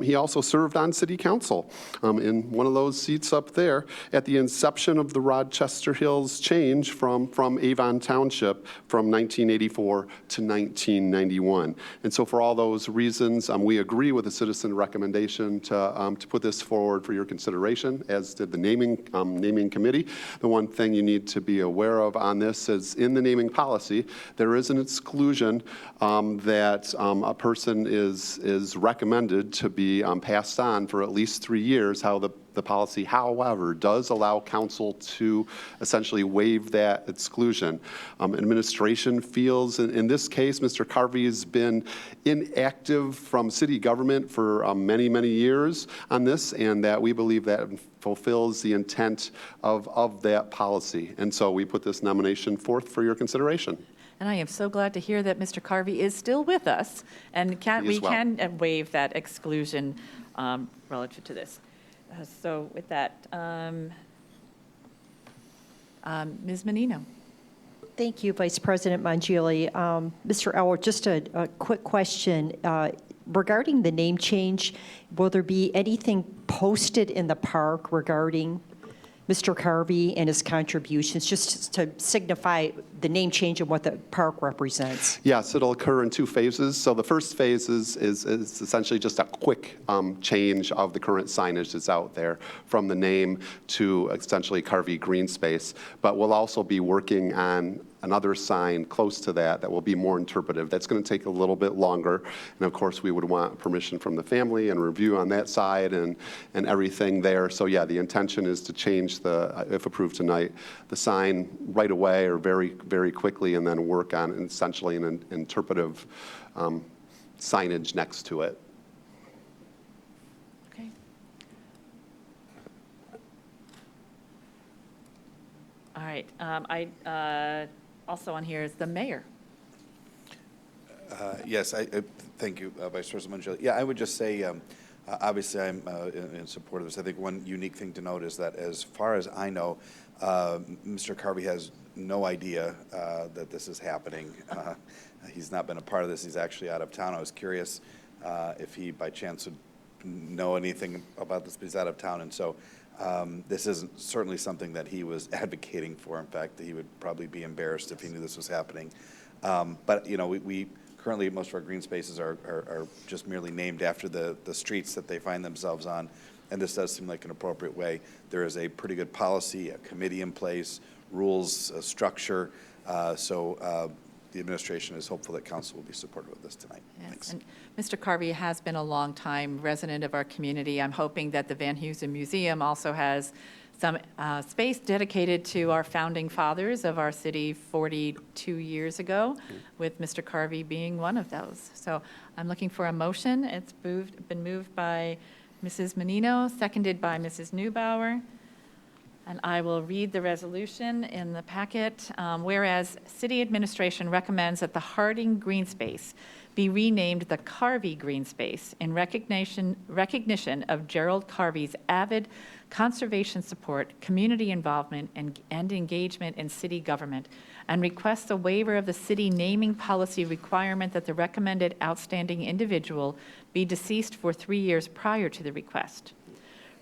He also served on city council in one of those seats up there at the inception of the Rochester Hills change from Avon Township from 1984 to 1991. And so for all those reasons, we agree with the citizen recommendation to put this forward for your consideration, as did the naming committee. The one thing you need to be aware of on this is in the naming policy, there is an exclusion that a person is recommended to be passed on for at least 3 years. How the policy, however, does allow council to essentially waive that exclusion. Administration feels, in this case, Mr. Carvey has been inactive from city government for many, many years on this, and that we believe that fulfills the intent of that policy. And so we put this nomination forth for your consideration. And I am so glad to hear that Mr. Carvey is still with us, and we can waive that exclusion relative to this. So with that, Ms. Menino. Thank you, Vice President Mangioli. Mr. Elwood, just a quick question. Regarding the name change, will there be anything posted in the park regarding Mr. Carvey and his contributions, just to signify the name change and what the park represents? Yes, it'll occur in 2 phases. So the first phase is essentially just a quick change of the current signage that's out there from the name to essentially Carvey Green Space. But we'll also be working on another sign close to that will be more interpretive. That's going to take a little bit longer. And of course, we would want permission from the family and review on that side and everything there. So yeah, the intention is to change if approved tonight, the sign right away or very, very quickly, and then work on essentially an interpretive signage next to it. Okay. All right. Also on here is the mayor. Yes, thank you, Vice President Mangioli. Yeah, I would just say, obviously, I'm in support of this. I think one unique thing to note is that as far as I know, Mr. Carvey has no idea that this is happening. He's not been a part of this. He's actually out of town. I was curious if he, by chance, would know anything about this, but he's out of town. And so this isn't certainly something that he was advocating for. In fact, he would probably be embarrassed if he knew this was happening. But, we currently, most of our green spaces are just merely named after the streets that they find themselves on. And this does seem like an appropriate way. There is a pretty good policy, a committee in place, rules, a structure. So the administration is hopeful that council will be supportive of this tonight. Yes. Thanks. And Mr. Carvey has been a longtime resident of our community. I'm hoping that the Van Heusen Museum also has some space dedicated to our founding fathers of our city 42 years ago, with Mr. Carvey being one of those. So I'm looking for a motion. It's been moved by Mrs. Menino, seconded by Mrs. Neubauer. And I will read the resolution in the packet. Whereas City Administration recommends that the Harding Green Space be renamed the Carvey Green Space in recognition of Gerald Carvey's avid conservation support, community involvement, and engagement in city government, and requests a waiver of the city naming policy requirement that the recommended outstanding individual be deceased for 3 years prior to the request.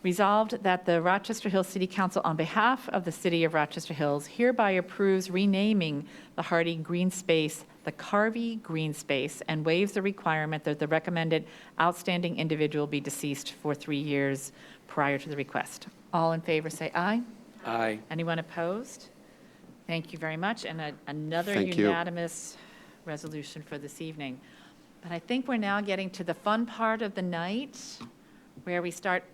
Resolved that the Rochester Hills City Council, on behalf of the City of Rochester Hills, hereby approves renaming the Hardy Green Space the Carvey Green Space and waives the requirement that the recommended outstanding individual be deceased for 3 years prior to the request. All in favor say aye. Aye. Anyone opposed? Thank you very much, and another Thank you. unanimous resolution for this evening. But I think we're now getting to the fun part of the night, where we start.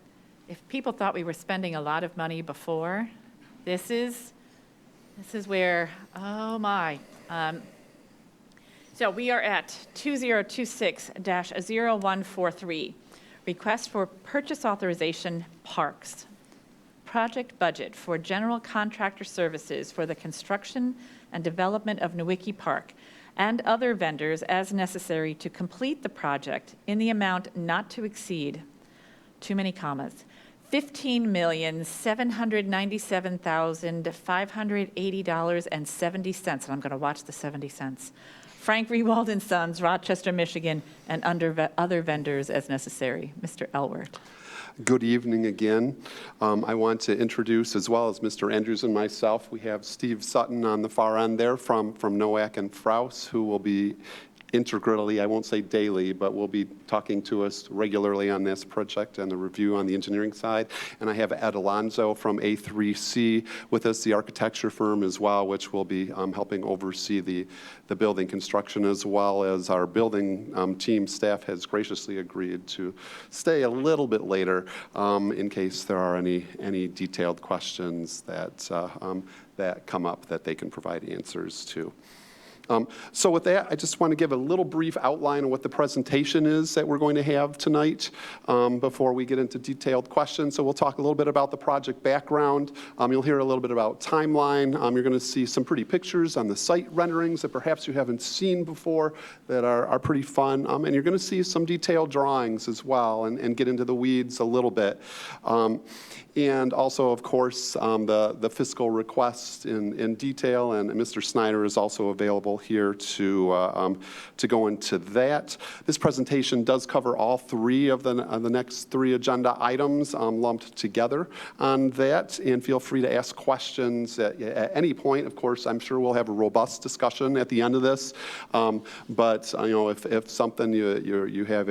If people thought we were spending a lot of money before, this is where, oh my. So we are at 2026-0143, request for purchase authorization, Parks. Project budget for general contractor services for the construction and development of Nowicki Park and other vendors as necessary to complete the project in the amount not to exceed, too many commas, $15,797,580.70, and I'm going to watch the 70 cents. Frank Rewald and Sons, Rochester, Michigan, and other vendors as necessary. Mr. Elwert. Good evening again. I want to introduce, as well as Mr. Andrews and myself, we have Steve Sutton on the far end there from Nowak and Frous, who will be integrally, I won't say daily, but will be talking to us regularly on this project and the review on the engineering side. And I have Ed Alonzo from A3C with us, the architecture firm as well, which will be helping oversee the building construction, as well as our building team staff has graciously agreed to stay a little bit later in case there are any detailed questions that come up that they can provide answers to. So with that, I just want to give a little brief outline of what the presentation is that we're going to have tonight before we get into detailed questions. So we'll talk a little bit about the project background. You'll hear a little bit about timeline. You're going to see some pretty pictures on the site renderings that perhaps you haven't seen before that are pretty fun. And you're going to see some detailed drawings as well and get into the weeds a little bit. And also, of course, the fiscal request in detail, and Mr. Snyder is also available here to go into that. This presentation does cover all three of the next three agenda items lumped together on that, and feel free to ask questions at any point. Of course, I'm sure we'll have a robust discussion at the end of this, but if something you have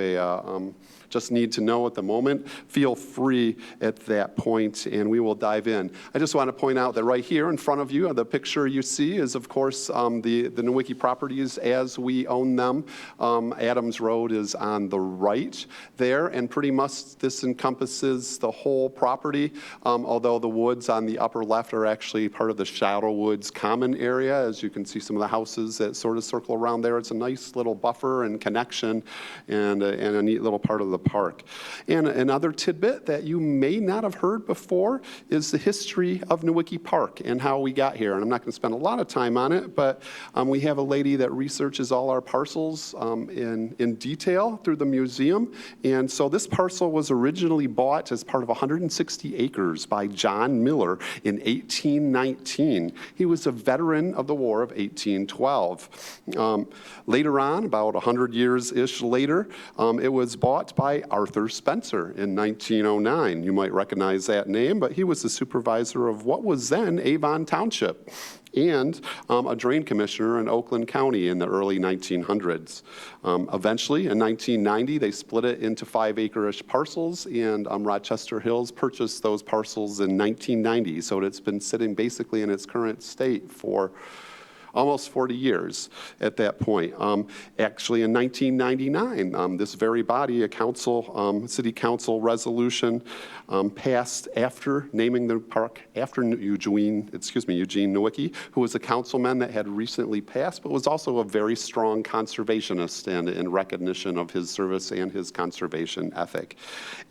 just need to know at the moment, feel free at that point, and we will dive in. I just want to point out that right here in front of you, the picture you see is, of course, the Nowicki properties as we own them. Adams Road is on the right there, and pretty much this encompasses the whole property, although the woods on the upper left are actually part of the Shadow Woods common area. As you can see, some of the houses that sort of circle around there. It's a nice little buffer and connection, and a neat little part of the park. And another tidbit that you may not have heard before is the history of Nowicki Park and how we got here. And I'm not going to spend a lot of time on it, but we have a lady that researches all our parcels in detail through the museum. And so this parcel was originally bought as part of 160 acres by John Miller in 1819. He was a veteran of the War of 1812. Later on, about 100 years-ish later, it was bought by Arthur Spencer in 1909. You might recognize that name, but he was the supervisor of what was then Avon Township and a drain commissioner in Oakland County in the early 1900s. Eventually, in 1990, they split it into 5-acre-ish parcels, and Rochester Hills purchased those parcels in 1990. So it's been sitting basically in its current state for almost 40 years at that point. Actually, in 1999, this very body, a city council resolution passed after naming the park after Eugene Nowicki, who was a councilman that had recently passed, but was also a very strong conservationist and in recognition of his service and his conservation ethic.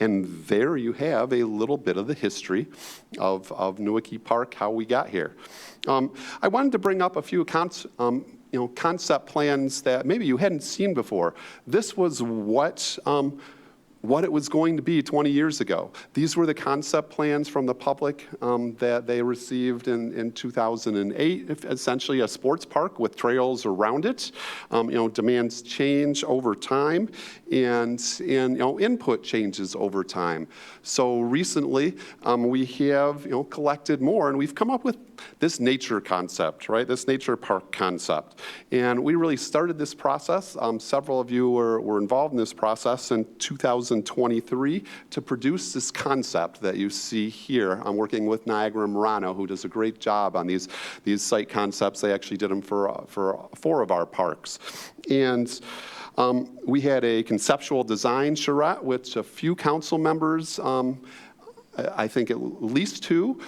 And there you have a little bit of the history of Nowicki Park, how we got here. I wanted to bring up a few concept plans that maybe you hadn't seen before. This was what it was going to be 20 years ago. These were the concept plans from the public that they received in 2008. Essentially a sports park with trails around it. Demands change over time, and input changes over time. So recently we have collected more, and we've come up with this nature concept, right? This nature park concept. And we really started this process. Several of you were involved in this process in 2023 to produce this concept that you see here. I'm working with Niagara Murano, who does a great job on these site concepts. They actually did them for 4 of our parks. And we had a conceptual design charrette, which a few council members, I think at least 2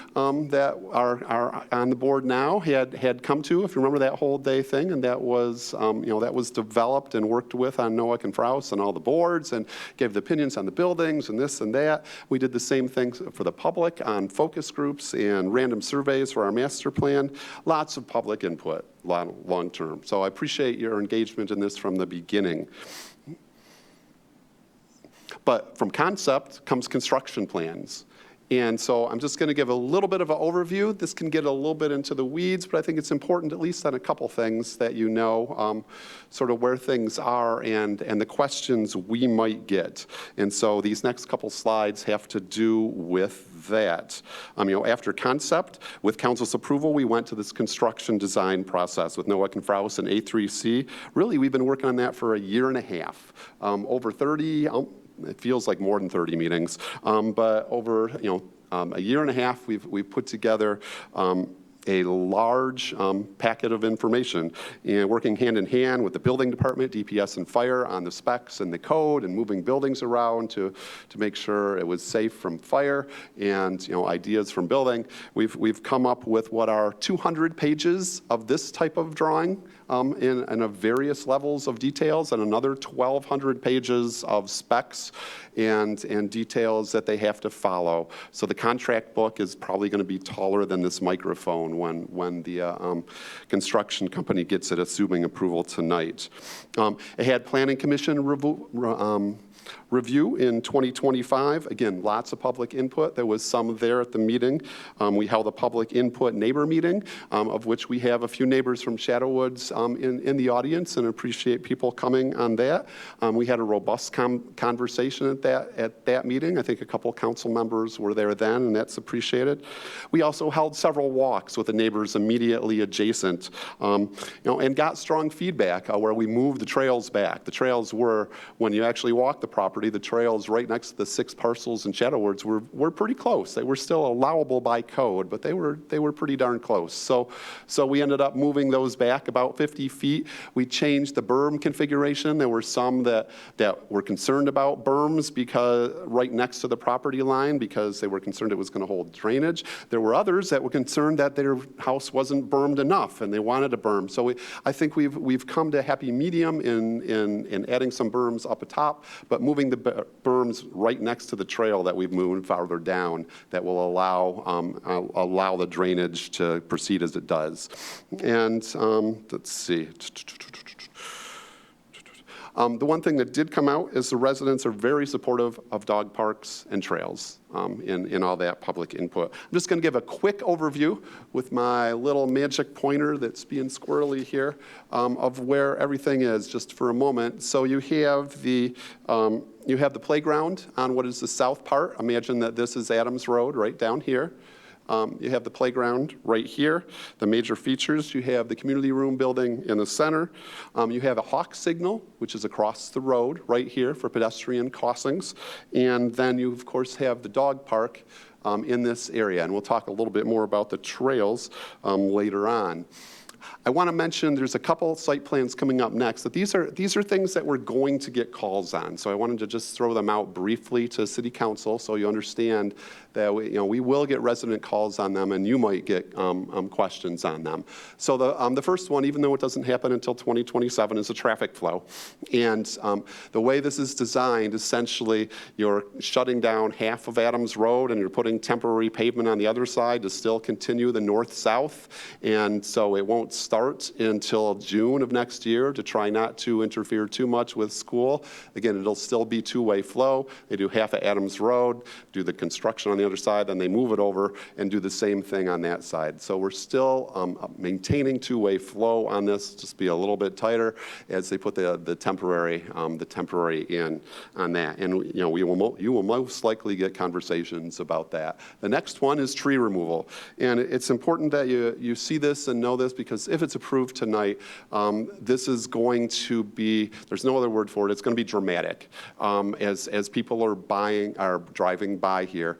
that are on the board now had come to, if you remember that whole day thing, and that was that was developed and worked with on Noack and Frous and all the boards and gave the opinions on the buildings and this and that. We did the same thing for the public on focus groups and random surveys for our master plan. Lots of public input, long term. So I appreciate your engagement in this from the beginning. But from concept comes construction plans. And so I'm just going to give a little bit of an overview. This can get a little bit into the weeds, but I think it's important at least on a couple things that you know, sort of where things are and the questions we might get. And so these next couple slides have to do with that. After concept, with council's approval, we went to this construction design process with Noack and Frous and A3C. Really, we've been working on that for a year and a half. Over 30, it feels like more than 30 meetings, but over a year and a half, we've put together a large packet of information, and working hand in hand with the building department, DPS and fire on the specs and the code and moving buildings around to make sure it was safe from fire and ideas from building. We've come up with what are 200 pages of this type of drawing in various levels of details, and another 1,200 pages of specs and details that they have to follow. So the contract book is probably going to be taller than this microphone when the construction company gets it, assuming approval tonight. It had Planning Commission review in 2025. Again, lots of public input. There was some there at the meeting. We held a public input neighbor meeting, of which we have a few neighbors from Shadow Woods in the audience, and appreciate people coming on that. We had a robust conversation at that meeting. I think a couple council members were there then, and that's appreciated. We also held several walks with the neighbors immediately adjacent, and got strong feedback where we moved the trails back. The trails were, when you actually walk the property, the trails right next to the 6 parcels in Shadow Woods were pretty close. They were still allowable by code, but they were pretty darn close. So we ended up moving those back about 50 feet. We changed the berm configuration. There were some that were concerned about berms because right next to the property line because they were concerned it was going to hold drainage. There were others that were concerned that their house wasn't bermed enough and they wanted a berm. So I think we've come to a happy medium in adding some berms up atop, but moving the berms right next to the trail that we've moved farther down that will allow the drainage to proceed as it does. And let's see. The one thing that did come out is the residents are very supportive of dog parks and trails in all that public input. I'm just going to give a quick overview with my little magic pointer that's being squirrely here of where everything is just for a moment. So you have the playground on what is the south part. Imagine that this is Adams Road right down here. You have the playground right here. The major features, you have the community room building in the center. You have a hawk signal, which is across the road right here for pedestrian crossings. And then you, of course, have the dog park in this area. And we'll talk a little bit more about the trails later on. I want to mention there's a couple site plans coming up next. That these are things that we're going to get calls on. So I wanted to just throw them out briefly to City Council so you understand that we will get resident calls on them, and you might get questions on them. So the first one, even though it doesn't happen until 2027, is a traffic flow. And the way this is designed, essentially, you're shutting down half of Adams Road and you're putting temporary pavement on the other side to still continue the north-south. And so it won't start until June of next year to try not to interfere too much with school. Again, it'll still be two-way flow. They do half of Adams Road, do the construction on the other side, then they move it over and do the same thing on that side. So we're still maintaining two-way flow on this, just be a little bit tighter as they put the temporary in on that. And you will most likely get conversations about that. The next one is tree removal. And it's important that you see this and know this, because if it's approved tonight, this is going to be, there's no other word for it, it's going to be dramatic. As people are driving by here,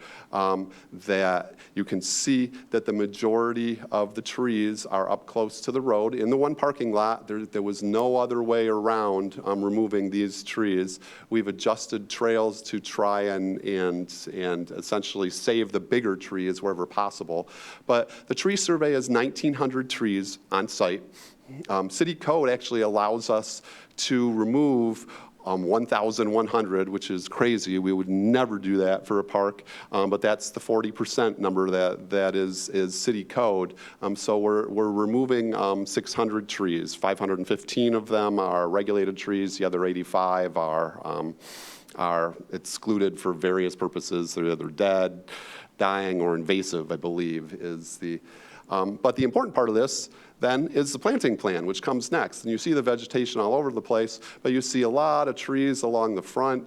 that you can see that the majority of the trees are up close to the road. In the one parking lot, there was no other way around removing these trees. We've adjusted trails to try and essentially save the bigger trees wherever possible. But the tree survey is 1,900 trees on site. City code actually allows us to remove 1,100, which is crazy. We would never do that for a park, but that's the 40% number that is city code. So we're removing 600 trees. 515 of them are regulated trees. The other 85 are excluded for various purposes. They're either dead, dying, or invasive, I believe, is the. But the important part of this then is the planting plan, which comes next. And you see the vegetation all over the place, but you see a lot of trees along the front,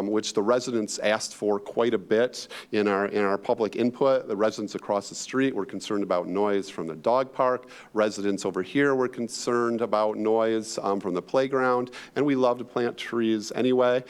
which the residents asked for quite a bit in our public input. The residents across the street were concerned about noise from the dog park. Residents over here were concerned about noise from the playground, and we love to plant trees anyway.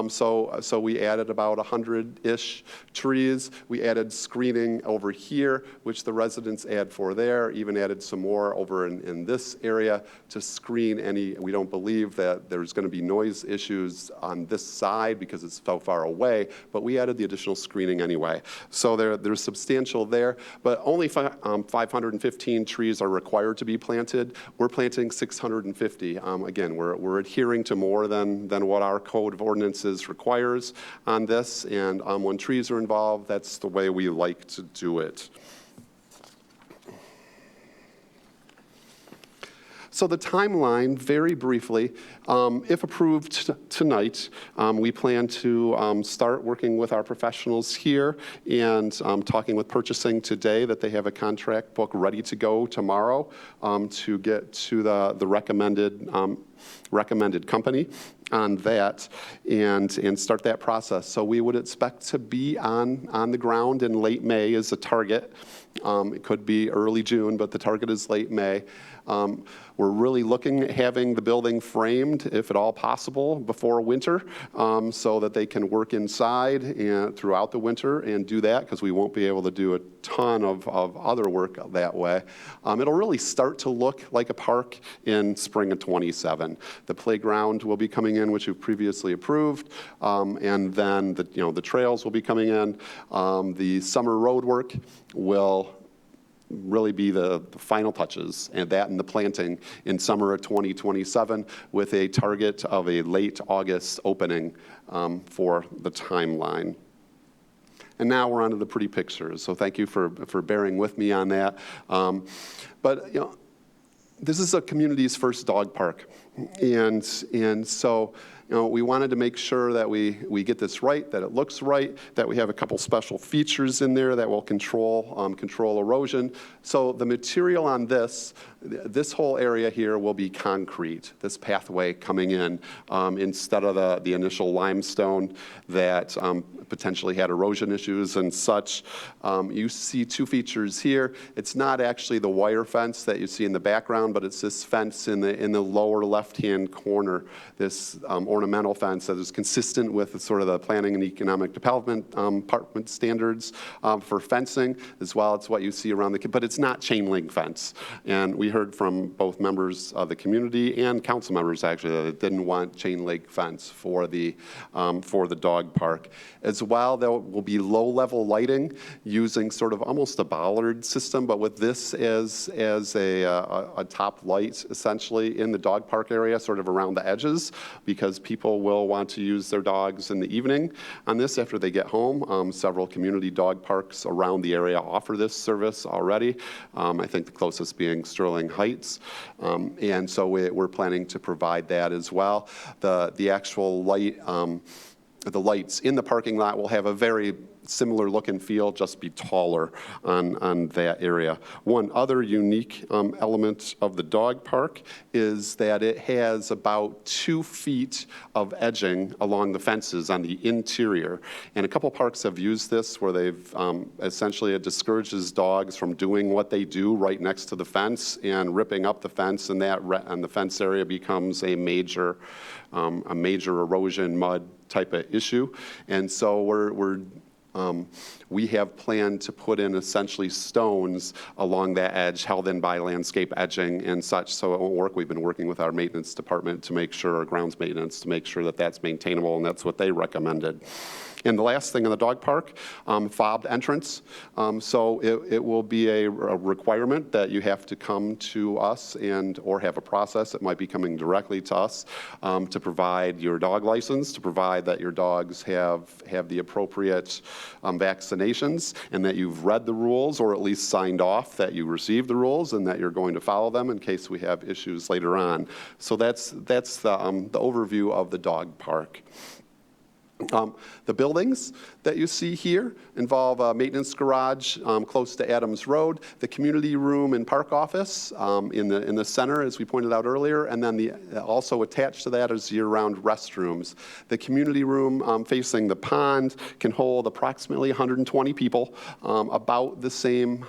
So we added about 100-ish trees. We added screening over here, which the residents add for there, even added some more over in this area to screen any. We don't believe that there's going to be noise issues on this side because it's so far away, but we added the additional screening anyway. So there's substantial there, but only 515 trees are required to be planted. We're planting 650. Again, we're adhering to more than what our code of ordinances requires on this, and when trees are involved, that's the way we like to do it. So the timeline, very briefly, if approved tonight, we plan to start working with our professionals here and talking with purchasing today that they have a contract book ready to go tomorrow to get to the recommended company on that and start that process. So we would expect to be on the ground in late May is the target. It could be early June, but the target is late May. We're really looking at having the building framed, if at all possible, before winter, so that they can work inside and throughout the winter and do that, because we won't be able to do a ton of other work that way. It'll really start to look like a park in spring of '27. The playground will be coming in, which we've previously approved, and then the trails will be coming in. The summer road work will really be the final touches, and the planting in summer of 2027 with a target of a late August opening for the timeline. And now we're on to the pretty pictures, so thank you for bearing with me on that. But this is a community's first dog park, and so we wanted to make sure that we get this right, that it looks right, that we have a couple special features in there that will control erosion. So the material on this whole area here will be concrete, this pathway coming in, instead of the initial limestone that potentially had erosion issues and such. You see two features here. It's not actually the wire fence that you see in the background, but it's this fence in the lower left-hand corner, this ornamental fence that is consistent with sort of the planning and economic development department standards for fencing, as well as what you see around but it's not chain link fence. And we heard from both members of the community and council members actually that they didn't want chain link fence for the dog park. As well, there will be low-level lighting using sort of almost a bollard system, but with this as a top light essentially in the dog park area, sort of around the edges, because people will want to use their dogs in the evening on this after they get home. Several community dog parks around the area offer this service already. I think the closest being Sterling Heights. And so we're planning to provide that as well. The actual light, the lights in the parking lot will have a very similar look and feel, just be taller on that area. One other unique element of the dog park is that it has about 2 feet of edging along the fences on the interior. And a couple parks have used this where they've essentially, it discourages dogs from doing what they do right next to the fence and ripping up the fence, and the fence area becomes a major erosion mud type of issue. And so we have planned to put in essentially stones along that edge, held in by landscape edging and such, so it won't work. We've been working with our maintenance department to make sure, our grounds maintenance, to make sure that that's maintainable, and that's what they recommended. And the last thing in the dog park, fobbed entrance. So it will be a requirement that you have to come to us or have a process that might be coming directly to us to provide your dog license, to provide that your dogs have the appropriate vaccinations, and that you've read the rules or at least signed off that you received the rules and that you're going to follow them in case we have issues later on. So that's the overview of the dog park. The buildings that you see here involve a maintenance garage close to Adams Road, the community room and park office in the center, as we pointed out earlier, and then also attached to that is year-round restrooms. The community room facing the pond can hold approximately 120 people, about the same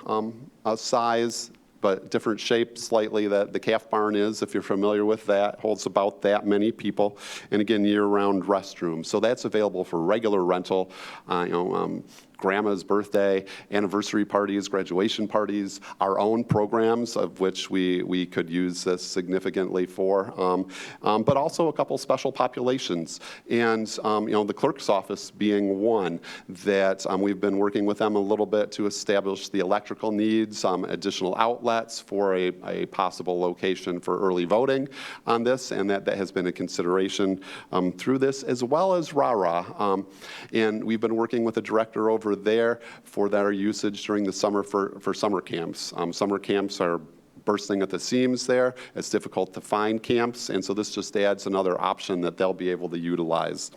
size but different shape slightly that the calf barn is, if you're familiar with that, holds about that many people. And again, year-round restrooms. So that's available for regular rental, grandma's birthday, anniversary parties, graduation parties, our own programs, of which we could use this significantly for, but also a couple special populations. And the clerk's office being one that we've been working with them a little bit to establish the electrical needs, additional outlets for a possible location for early voting on this, and that has been a consideration through this, as well as RARA. And we've been working with the director over there for their usage during the summer for summer camps. Summer camps are bursting at the seams there. It's difficult to find camps, and so this just adds another option that they'll be able to utilize.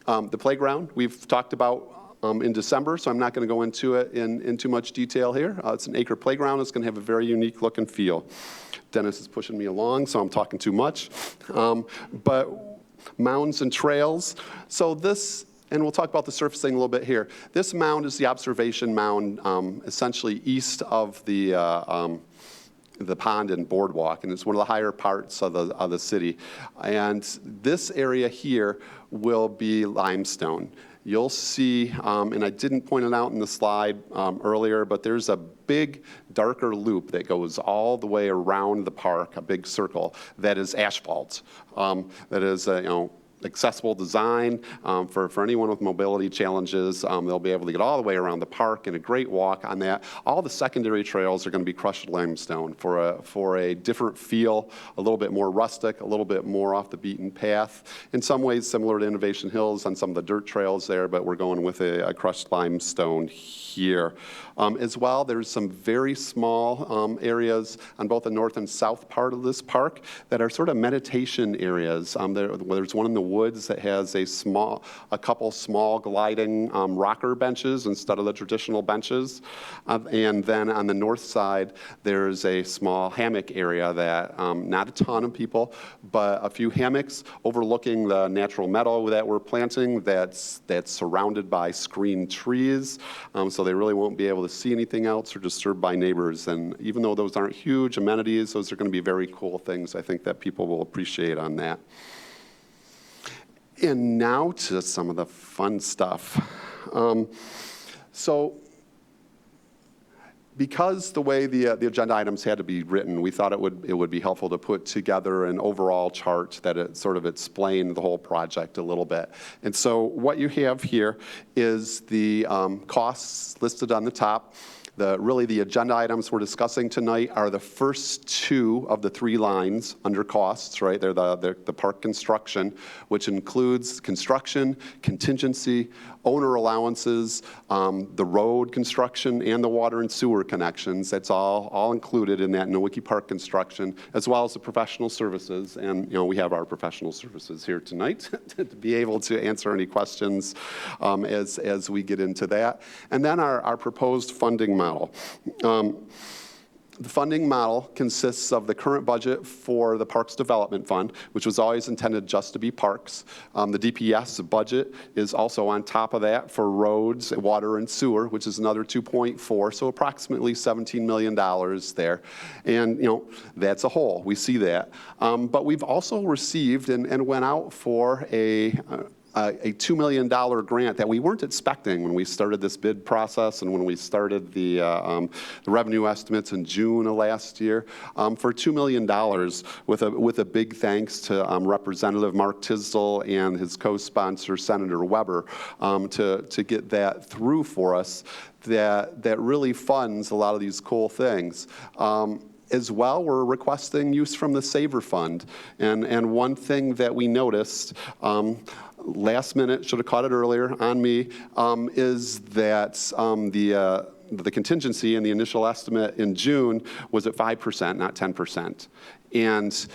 The playground we've talked about in December, so I'm not going to go into it in too much detail here. It's an acre playground. It's going to have a very unique look and feel. Dennis is pushing me along, so I'm talking too much. But mounds and trails. So this, and we'll talk about the surfacing a little bit here. This mound is the observation mound, essentially east of the pond and boardwalk, and it's one of the higher parts of the city. And this area here will be limestone. You'll see, and I didn't point it out in the slide earlier, but there's a big darker loop that goes all the way around the park, a big circle, that is asphalt. That is, accessible design for anyone with mobility challenges. They'll be able to get all the way around the park and a great walk on that. All the secondary trails are going to be crushed limestone for a different feel, a little bit more rustic, a little bit more off the beaten path. In some ways similar to Innovation Hills on some of the dirt trails there, but we're going with a crushed limestone here. As well, there's some very small areas on both the north and south part of this park that are sort of meditation areas. There's one in the woods that has a couple small gliding rocker benches instead of the traditional benches. And then on the north side, there's a small hammock area that, not a ton of people, but a few hammocks overlooking the natural meadow that we're planting that's surrounded by screened trees. So they really won't be able to see anything else or disturbed by neighbors. And even though those aren't huge amenities, those are going to be very cool things. I think that people will appreciate on that. And now to some of the fun stuff. So because the way the agenda items had to be written, we thought it would be helpful to put together an overall chart that it sort of explained the whole project a little bit. And so what you have here is the costs listed on the top. Really, the agenda items we're discussing tonight are the first two of the three lines under costs, right? They're the park construction, which includes construction, contingency, owner allowances, the road construction, and the water and sewer connections. That's all included in that Nowicki Park construction, as well as the professional services. And we have our professional services here tonight to be able to answer any questions as we get into that. And then our proposed funding model. The funding model consists of the current budget for the Parks Development Fund, which was always intended just to be parks. The DPS budget is also on top of that for roads, water, and sewer, which is another 2.4, so approximately $17 million there. And, that's a whole. We see that. But we've also received and went out for a $2 million grant that we weren't expecting when we started this bid process and when we started the revenue estimates in June of last year, for $2 million with a big thanks to Representative Mark Tisdall and his co-sponsor Senator Weber to get that through for us that really funds a lot of these cool things. As well, we're requesting use from the Saver Fund. And one thing that we noticed, last minute, should have caught it earlier on me, is that the contingency and the initial estimate in June was at 5%, not 10%. And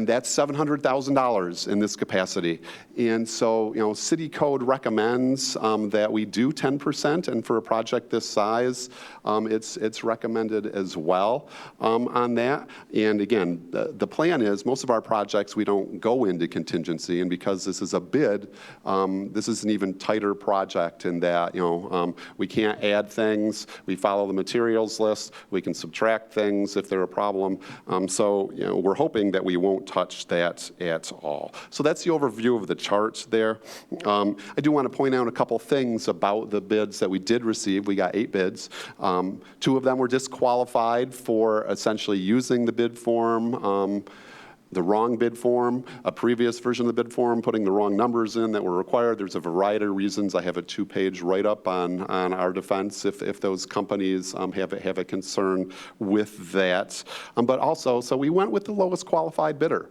that's $700,000 in this capacity. And so, city code recommends that we do 10%, and for a project this size, it's recommended as well on that. And again, the plan is most of our projects we don't go into contingency, and because this is a bid, this is an even tighter project in that we can't add things. We follow the materials list. We can subtract things if they're a problem. So we're hoping that we won't touch that at all. So that's the overview of the chart there. I do want to point out a couple things about the bids that we did receive. We got 8 bids. 2 of them were disqualified for essentially using the bid form, the wrong bid form, a previous version of the bid form, putting the wrong numbers in that were required. There's a variety of reasons. I have a 2-page write-up on our defense if those companies have a concern with that. But also, so we went with the lowest qualified bidder.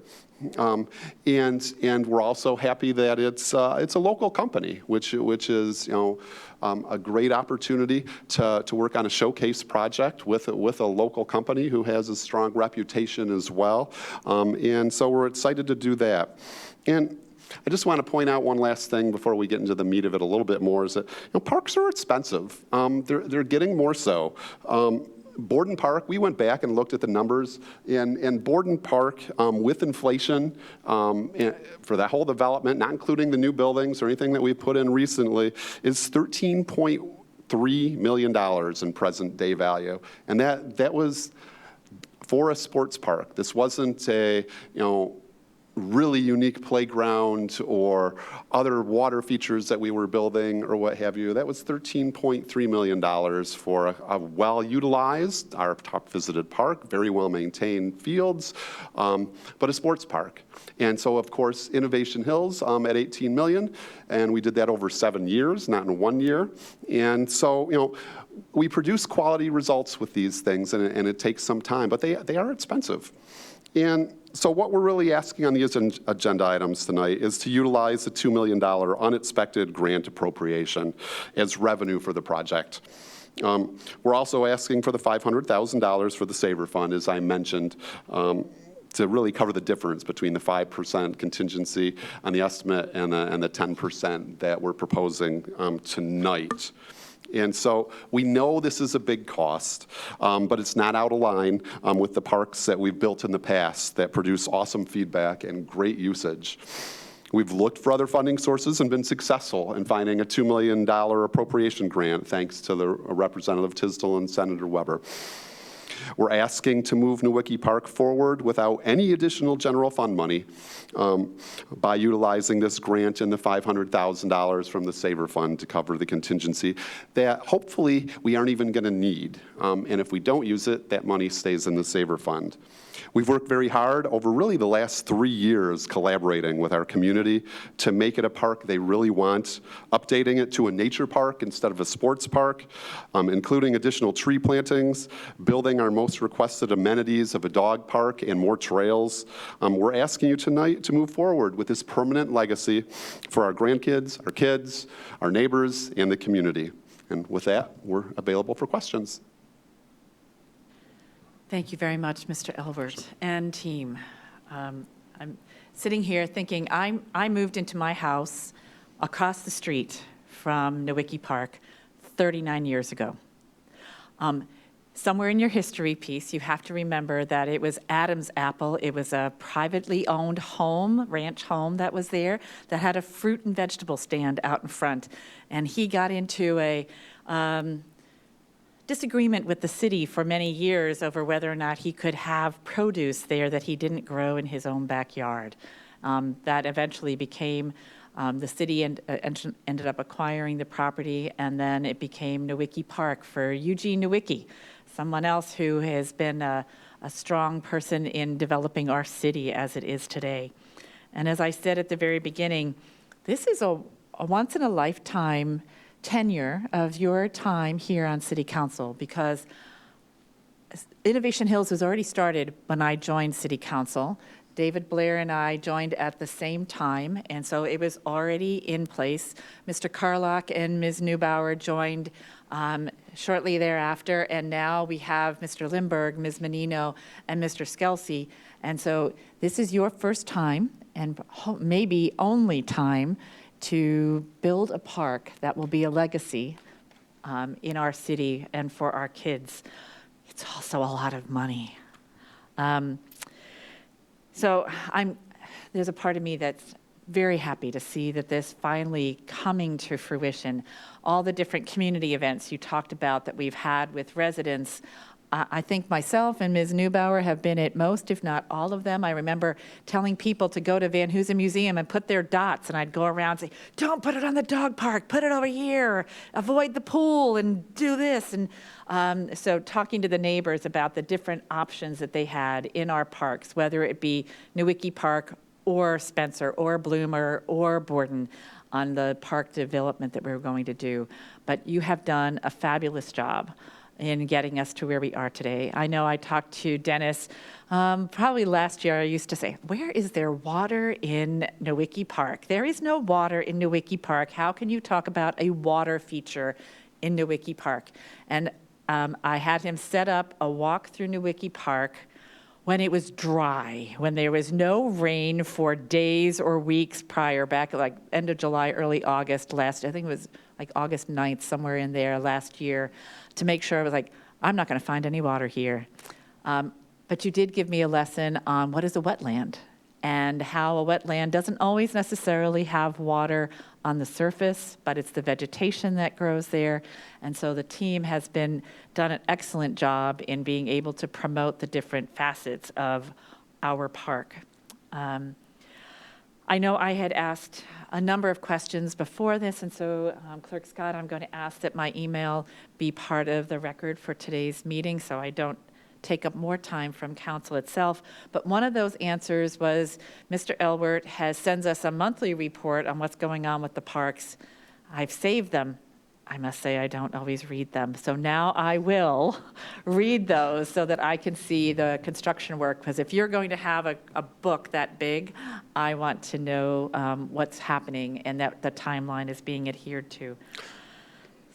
And we're also happy that it's a local company, which is a great opportunity to work on a showcase project with a local company who has a strong reputation as well. And so we're excited to do that. And I just want to point out one last thing before we get into the meat of it a little bit more, is that parks are expensive. They're getting more so. Borden Park, we went back and looked at the numbers, and Borden Park, with inflation, for that whole development, not including the new buildings or anything that we've put in recently, is $13.3 million in present day value. And that was for a sports park. This wasn't a, really unique playground or other water features that we were building or what have you. That was $13.3 million for a well-utilized, our top visited park, very well-maintained fields, but a sports park. And so, of course, Innovation Hills at $18 million, and we did that over 7 years, not in 1 year. And so, we produce quality results with these things, and it takes some time, but they are expensive. And so what we're really asking on these agenda items tonight is to utilize the $2 million unexpected grant appropriation as revenue for the project. We're also asking for the $500,000 for the Saver Fund, as I mentioned. to really cover the difference between the 5% contingency on the estimate and the 10% that we're proposing tonight. And so we know this is a big cost, but it's not out of line with the parks that we've built in the past that produce awesome feedback and great usage. We've looked for other funding sources and been successful in finding a $2 million appropriation grant, thanks to the Representative Tisdale and Senator Weber. We're asking to move Nowicki Park forward without any additional general fund money by utilizing this grant and the $500,000 from the Saver Fund to cover the contingency that hopefully we aren't even going to need. And if we don't use it, that money stays in the Saver Fund. We've worked very hard over really the last 3 years collaborating with our community to make it a park they really want, updating it to a nature park instead of a sports park, including additional tree plantings, building our most requested amenities of a dog park and more trails. We're asking you tonight to move forward with this permanent legacy for our grandkids, our kids, our neighbors, and the community. And with that, we're available for questions. Thank you very much, Mr. Elbert and team. I'm sitting here thinking I moved into my house across the street from Nowicki Park 39 years ago. Somewhere in your history piece, you have to remember that it was Adam's apple. It was a privately owned home, ranch home that was there that had a fruit and vegetable stand out in front. And he got into a disagreement with the city for many years over whether or not he could have produce there that he didn't grow in his own backyard. That eventually became, the city ended up acquiring the property, and then it became Nowicki Park for Eugene Nowicki, someone else who has been a strong person in developing our city as it is today. And as I said at the very beginning, this is a once-in-a-lifetime tenure of your time here on City Council, because Innovation Hills was already started when I joined City Council. David Blair and I joined at the same time, and so it was already in place. Mr. Carlock and Ms. Neubauer joined shortly thereafter, and now we have Mr. Lindberg, Ms. Menino, and Mr. Skelsey. And so this is your first time, and maybe only time, to build a park that will be a legacy in our city and for our kids. It's also a lot of money. So there's a part of me that's very happy to see that this finally coming to fruition. All the different community events you talked about that we've had with residents, I think myself and Ms. Neubauer have been at most, if not all of them. I remember telling people to go to Van Hoosen Museum and put their dots, and I'd go around and say, don't put it on the dog park, put it over here, avoid the pool, and do this. And so talking to the neighbors about the different options that they had in our parks, whether it be Nowicki Park or Spencer or Bloomer or Borden, on the park development that we were going to do. But you have done a fabulous job in getting us to where we are today. I know I talked to Dennis, probably last year. I used to say, where is there water in Nowicki Park? There is no water in Nowicki Park. How can you talk about a water feature in Nowicki Park? And I had him set up a walk through Nowicki Park when it was dry, when there was no rain for days or weeks prior, back like end of July, early August I think it was like August 9th, somewhere in there last year, to make sure I was like, I'm not going to find any water here. But you did give me a lesson on what is a wetland and how a wetland doesn't always necessarily have water on the surface, but it's the vegetation that grows there. And so the team has done an excellent job in being able to promote the different facets of our park. I know I had asked a number of questions before this, and so Clerk Scott, I'm going to ask that my email be part of the record for today's meeting so I don't take up more time from council itself. But one of those answers was Mr. Elbert sends us a monthly report on what's going on with the parks. I've saved them. I must say I don't always read them. So now I will read those so that I can see the construction work, because if you're going to have a book that big, I want to know what's happening and that the timeline is being adhered to.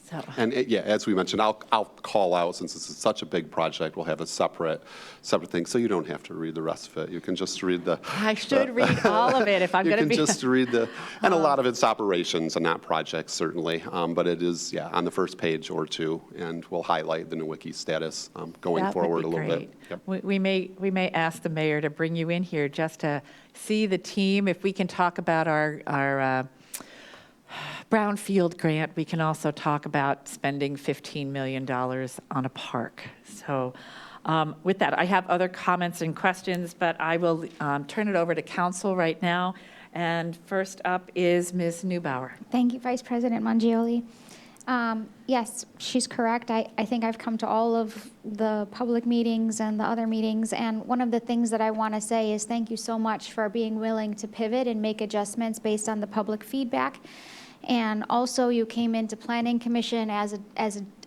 So. And yeah, as we mentioned, I'll call out, since this is such a big project, we'll have a separate thing, so you don't have to read the rest of it. You can just read the. I should read all of it if I'm going to be. You can just read and a lot of it's operations and not projects, certainly. But it is, yeah, on the first page or two, and we'll highlight the Nowicki status going That would forward be a little great. bit. Yep. We may ask the mayor to bring you in here just to see the team. If we can talk about our Brownfield grant, we can also talk about spending $15 million on a park. So with that, I have other comments and questions, but I will turn it over to council right now. And first up is Ms. Neubauer. Thank you, Vice President Mangioli. Yes, she's correct. I think I've come to all of the public meetings and the other meetings, and one of the things that I want to say is thank you so much for being willing to pivot and make adjustments based on the public feedback. And also, you came into Planning Commission as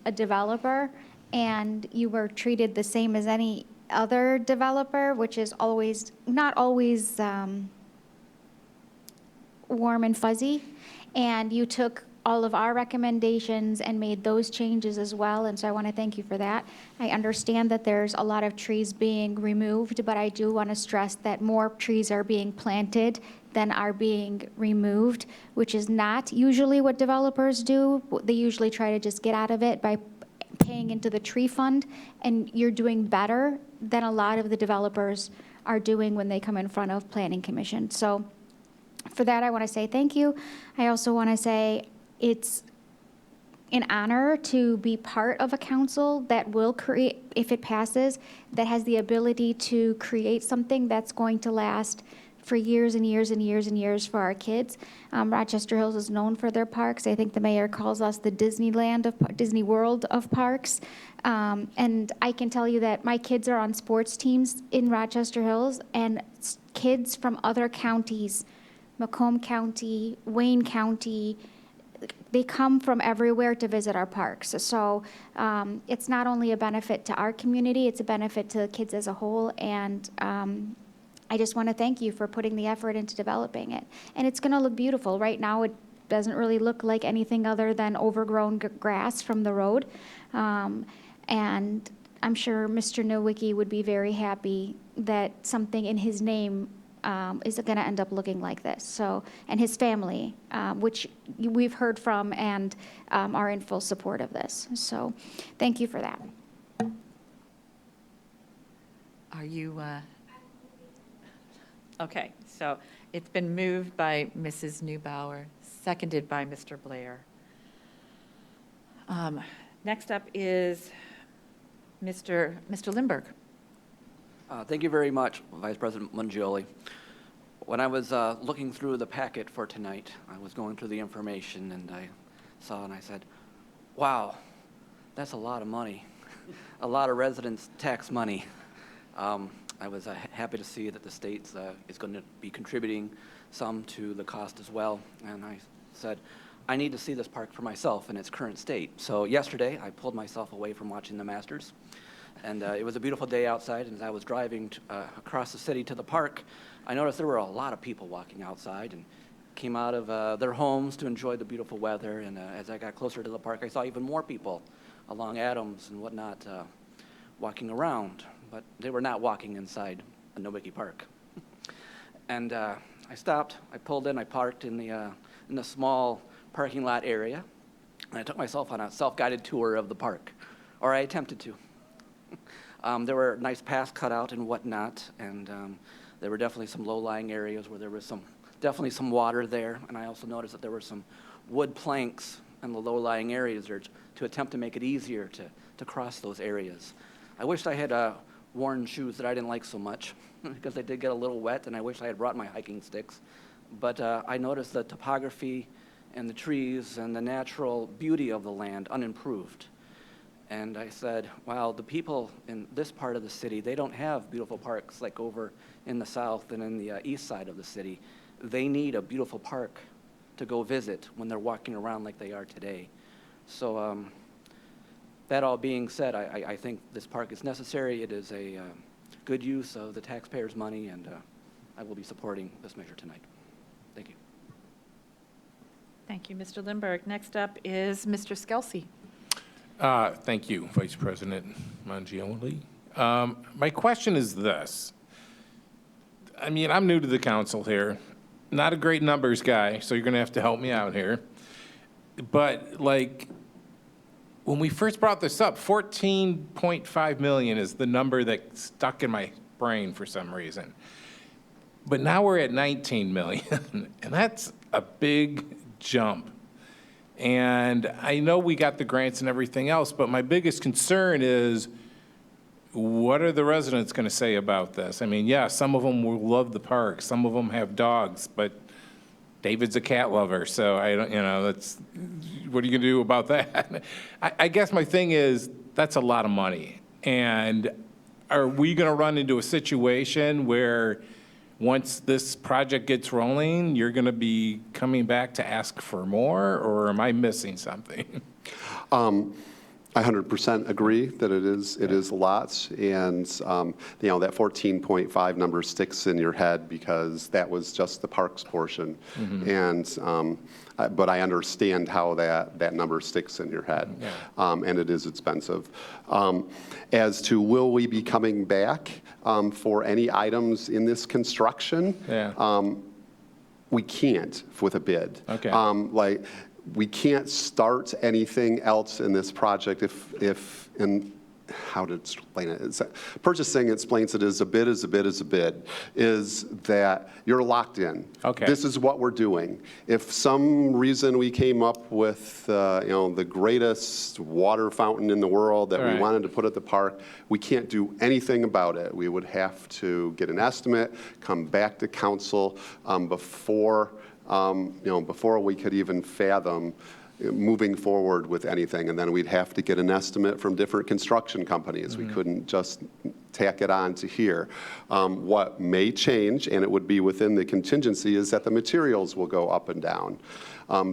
a developer, and you were treated the same as any other developer, which is not always warm and fuzzy. And you took all of our recommendations and made those changes as well, and so I want to thank you for that. I understand that there's a lot of trees being removed, but I do want to stress that more trees are being planted than are being removed, which is not usually what developers do. They usually try to just get out of it by paying into the tree fund, and you're doing better than a lot of the developers are doing when they come in front of Planning Commission. So for that, I want to say thank you. I also want to say it's an honor to be part of a council that will create, if it passes, that has the ability to create something that's going to last for years and years and years and years for our kids. Rochester Hills is known for their parks. I think the mayor calls us the Disney World of parks. And I can tell you that my kids are on sports teams in Rochester Hills, and kids from other counties, Macomb County, Wayne County, they come from everywhere to visit our parks. So it's not only a benefit to our community, it's a benefit to the kids as a whole. And I just want to thank you for putting the effort into developing it. And it's going to look beautiful. Right now, it doesn't really look like anything other than overgrown grass from the road. And I'm sure Mr. Nowicki would be very happy that something in his name is going to end up looking like this. So, and his family, which we've heard from and are in full support of this. So thank you for that. Are you, okay, so it's been moved by Mrs. Neubauer, seconded by Mr. Blair. Next up is Mr. Lindberg. Thank you very much, Vice President Mangioli. When I was looking through the packet for tonight, I was going through the information, and I saw and I said, wow, that's a lot of money, a lot of residents' tax money. I was happy to see that the state is going to be contributing some to the cost as well, and I said, I need to see this park for myself in its current state. So yesterday, I pulled myself away from watching the Masters. And it was a beautiful day outside, and as I was driving across the city to the park, I noticed there were a lot of people walking outside and came out of their homes to enjoy the beautiful weather. And as I got closer to the park, I saw even more people along Adams and whatnot walking around, but they were not walking inside a Nowicki Park. And I stopped, I pulled in, I parked in the small parking lot area, and I took myself on a self-guided tour of the park, or I attempted to. There were nice paths cut out and whatnot, and there were definitely some low-lying areas where there was definitely some water there, and I also noticed that there were some wood planks in the low-lying areas there to attempt to make it easier to cross those areas. I wished I had worn shoes that I didn't like so much because they did get a little wet, and I wish I had brought my hiking sticks. But I noticed the topography and the trees and the natural beauty of the land unimproved. And I said, wow, the people in this part of the city, they don't have beautiful parks like over in the south and in the east side of the city. They need a beautiful park to go visit when they're walking around like they are today. So that all being said, I think this park is necessary. It is a good use of the taxpayers' money, and I will be supporting this measure tonight. Thank you. Thank you, Mr. Lindberg. Next up is Mr. Skelsey. Thank you, Vice President Mangione. My question is this. I mean, I'm new to the council here, not a great numbers guy, so you're going to have to help me out here. But like, when we first brought this up, 14.5 million is the number that stuck in my brain for some reason. But now we're at 19 million, and that's a big jump. And I know we got the grants and everything else, but my biggest concern is, what are the residents going to say about this? I mean, yeah, some of them will love the park, some of them have dogs, but David's a cat lover, so I don't, you know, that's, what are you going to do about that? I guess my thing is, that's a lot of money. And are we going to run into a situation where once this project gets rolling, you're going to be coming back to ask for more, or am I missing something? I 100% agree that it is lots, and you know, that 14.5 number sticks in your head because that was just the parks portion, and but I understand how that number sticks in your head, and it is expensive. As to will we be coming back for any items in this construction? We can't with a bid. Like, we can't start anything else in this project if and how to explain it. Purchasing explains it as a bid is a bid is a bid, is that you're locked in. This is what we're doing. If some reason we came up with you know, the greatest water fountain in the world that we wanted to put at the park, we can't do anything about it. We would have to get an estimate, come back to council before you know, before we could even fathom moving forward with anything, and then we'd have to get an estimate from different construction companies. We couldn't just tack it on to here. What may change, and it would be within the contingency, is that the materials will go up and down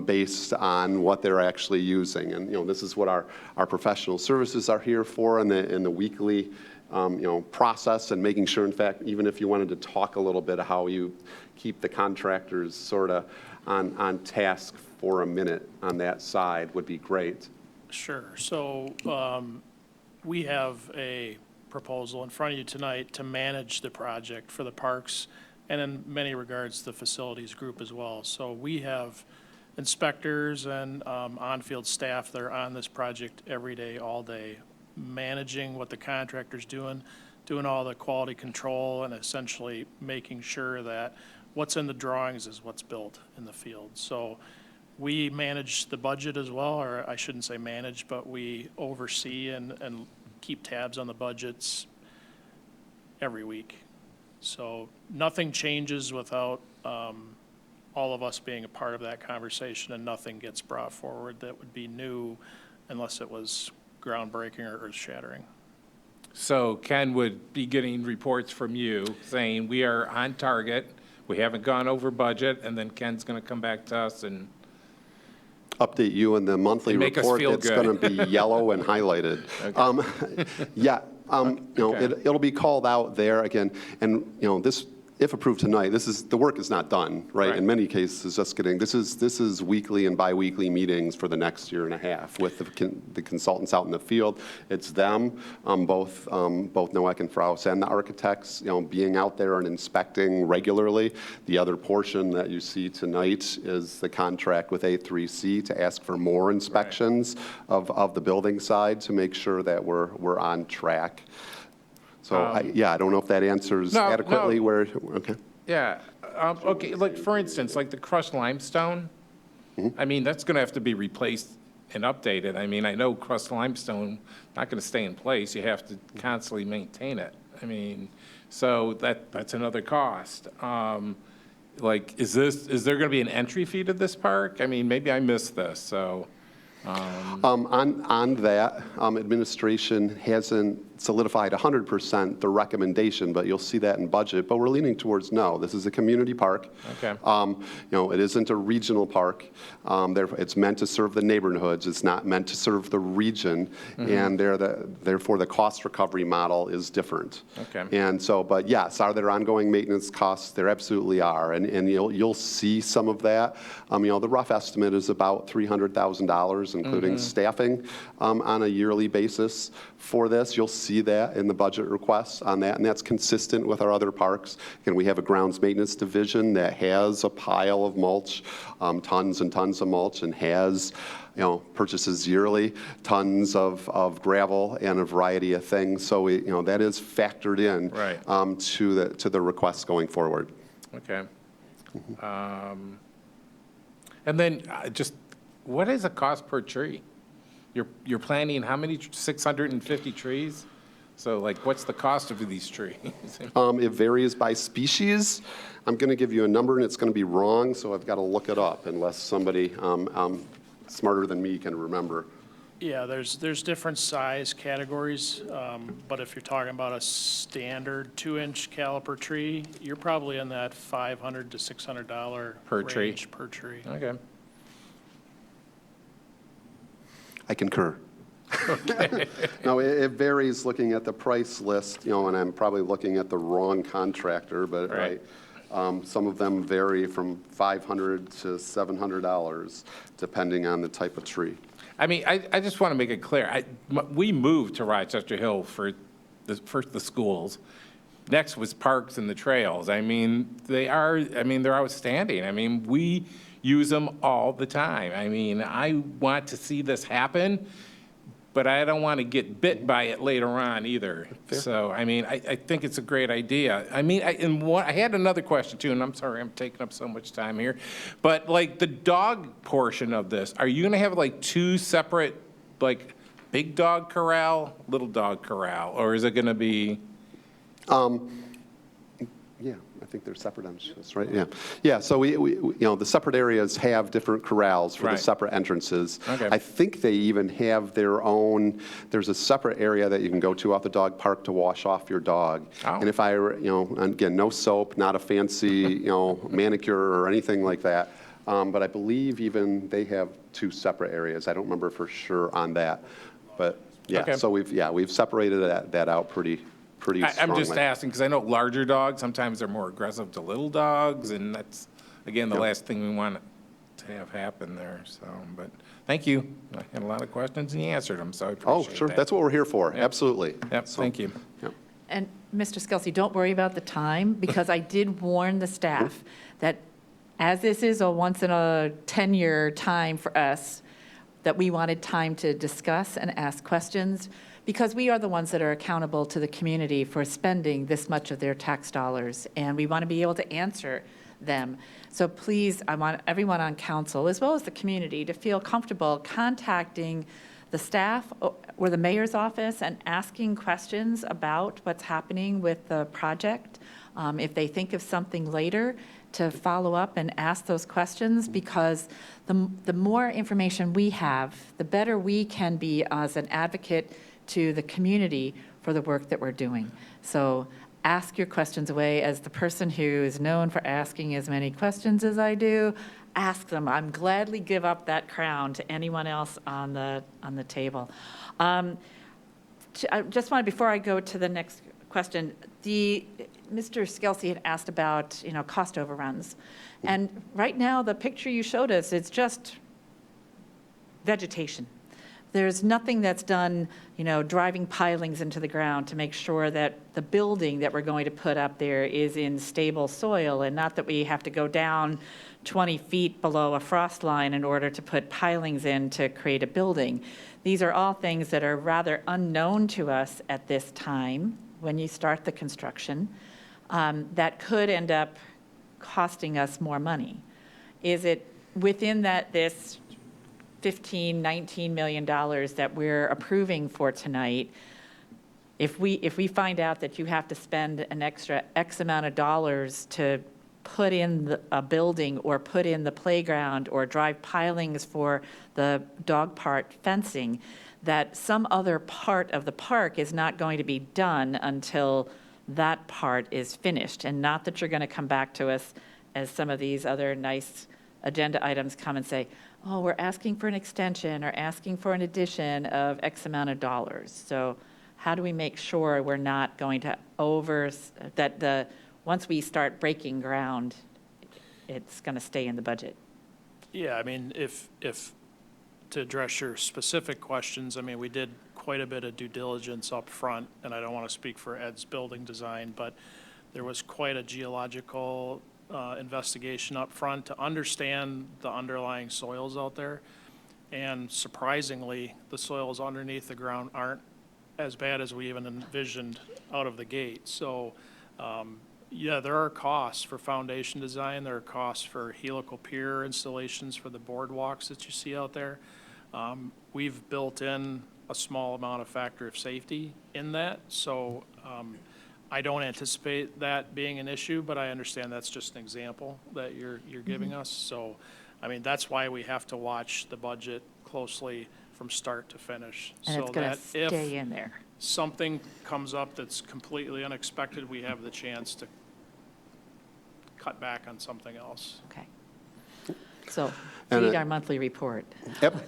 based on what they're actually using. And you know, this is what our professional services are here for in the weekly you know, process, and making sure, in fact, even if you wanted to talk a little bit of how you keep the contractors sort of on task for a minute on that side would be great. Sure. So we have a proposal in front of you tonight to manage the project for the parks and in many regards the facilities group as well. So we have inspectors and on-field staff that are on this project every day, all day, managing what the contractor's doing all the quality control, and essentially making sure that what's in the drawings is what's built in the field. So we manage the budget as well, or I shouldn't say manage, but we oversee and keep tabs on the budgets every week. So nothing changes without all of us being a part of that conversation, and nothing gets brought forward that would be new unless it was groundbreaking or earth-shattering. So Ken would be getting reports from you saying we are on target, we haven't gone over budget, and then Ken's going to come back to us and update you in the monthly report that's going to be yellow and highlighted. Yeah, you know, it'll be called out there again, and you know, this, if approved tonight, the work is not done, right? In many cases, just getting, this is weekly and biweekly meetings for the next year and a half with the consultants out in the field. It's them, both Noack and Fraus and the architects, you know, being out there and inspecting regularly. The other portion that you see tonight is the contract with A3C to ask for more inspections of the building side to make sure that we're on track. So, I don't know if that answers adequately where, Yeah, okay, like for instance, like the crushed limestone, I mean, that's going to have to be replaced and updated. I mean, I know crushed limestone not going to stay in place. You have to constantly maintain it. I mean, so that's another cost. Like, is there going to be an entry fee to this park? I mean, maybe I missed this, so. On that, administration hasn't solidified 100% the recommendation, but you'll see that in budget. But we're leaning towards no. This is a community park. Okay. It isn't a regional park. Therefore, it's meant to serve the neighborhoods. It's not meant to serve the region, and therefore the cost recovery model is different. Okay. And so, but yes, are there ongoing maintenance costs? There absolutely are, and you'll see some of that. The rough estimate is about $300,000, including staffing on a yearly basis for this. You'll see that in the budget requests on that, and that's consistent with our other parks. And we have a grounds maintenance division that has a pile of mulch, tons and tons of mulch, and has purchases yearly, tons of gravel and a variety of things. So that is factored in to the requests going forward. Okay. And then just what is the cost per tree? You're planting how many? 650 trees? So what's the cost of these trees? It varies by species. I'm going to give you a number, and it's going to be wrong, so I've got to look it up unless somebody smarter than me can remember. Yeah, there's different size categories, but if you're talking about a standard 2-inch caliper tree, you're probably in that $500 to $600 Per tree? range per tree. Okay. I concur. Okay. No, it varies looking at the price list, and I'm probably looking at the wrong contractor, but some of them vary from $500 to $700, depending on the type of tree. I mean, I just want to make it clear. We moved to Rochester Hill for the schools. Next was parks and the trails. I mean, they're outstanding. I mean, we use them all the time. I mean, I want to see this happen, but I don't want to get bit by it later on either. Fair. So, I mean, I think it's a great idea. I mean, I had another question too, and I'm sorry I'm taking up so much time here. But the dog portion of this, are you going to have two separate, big dog corral, little dog corral, or is it going to be? Yeah, I think they're separate entrances, right? Yeah. Yeah, so we the separate areas have different corrals for the separate entrances. Okay. I think they even have their own, there's a separate area that you can go to off the dog park to wash off your dog. Oh. And if again, no soap, not a fancy, manicure or anything like that. But I believe even they have 2 separate areas. I don't remember for sure on that. But yeah, Okay. so we've separated that out pretty strongly. I'm just asking because I know larger dogs, sometimes they're more aggressive to little dogs, and that's, again, the last thing we want to have happen there. So, but thank you. I had a lot of questions, and you answered them, so I appreciate Oh, sure. that. That's what we're here for. Yep. Absolutely. Yep, So, thank you. yep. And Mr. Skelsey, don't worry about the time, because I did warn the staff that as this is a once-in-a-10-year time for us, that we wanted time to discuss and ask questions, because we are the ones that are accountable to the community for spending this much of their tax dollars, and we want to be able to answer them. So please, I want everyone on council, as well as the community, to feel comfortable contacting the staff or the mayor's office and asking questions about what's happening with the project. If they think of something later, to follow up and ask those questions, because the more information we have, the better we can be as an advocate to the community for the work that we're doing. So ask your questions away. As the person who is known for asking as many questions as I do, ask them. I'm gladly give up that crown to anyone else on the table. I just wanted, before I go to the next question, Mr. Skelsey had asked about, cost overruns. And right now, the picture you showed us, it's just vegetation. There's nothing that's done, driving pilings into the ground to make sure that the building that we're going to put up there is in stable soil, and not that we have to go down 20 feet below a frost line in order to put pilings in to create a building. These are all things that are rather unknown to us at this time when you start the construction, that could end up costing us more money. Is it within this $15, $19 million that we're approving for tonight? If we find out that you have to spend an extra X amount of dollars to put in a building or put in the playground or drive pilings for the dog park fencing, that some other part of the park is not going to be done until that part is finished. And not that you're going to come back to us as some of these other nice agenda items come and say, oh, we're asking for an extension or asking for an addition of X amount of dollars. So how do we make sure we're not going to once we start breaking ground, it's going to stay in the budget? Yeah, I mean, if to address your specific questions, I mean, we did quite a bit of due diligence up front, and I don't want to speak for Ed's building design, but there was quite a geological investigation up front to understand the underlying soils out there. And surprisingly, the soils underneath the ground aren't as bad as we even envisioned out of the gate. So, yeah, there are costs for foundation design. There are costs for helical pier installations for the boardwalks that you see out there. We've built in a small amount of factor of safety in that. So I don't anticipate that being an issue, but I understand that's just an example that you're giving us. So, I mean, that's why we have to watch the budget closely from start to finish. And so it's going that to stay in there. Something comes up that's completely unexpected, we have the chance to cut back on something else. Okay. So And read it- our monthly report.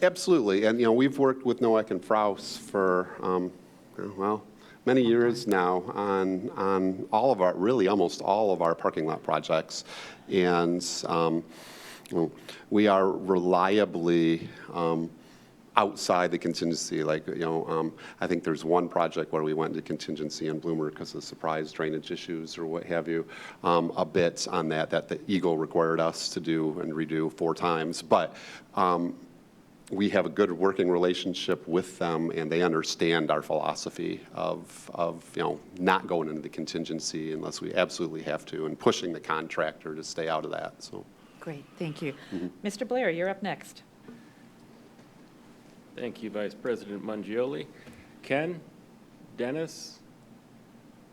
Absolutely, and, we've worked with Noack and Fraus for, many years now on all of our, really almost all of our parking lot projects. And we are reliably outside the contingency. Like, I think there's one project where we went into contingency in Bloomer because of surprise drainage issues or what have you, a bit on that the Eagle required us to do and redo 4 times. But we have a good working relationship with them, and they understand our philosophy of not going into the contingency unless we absolutely have to, and pushing the contractor to stay out of that. So. Great, thank you. Mr. Blair, you're up next. Thank you, Vice President Mangioli. Ken, Dennis,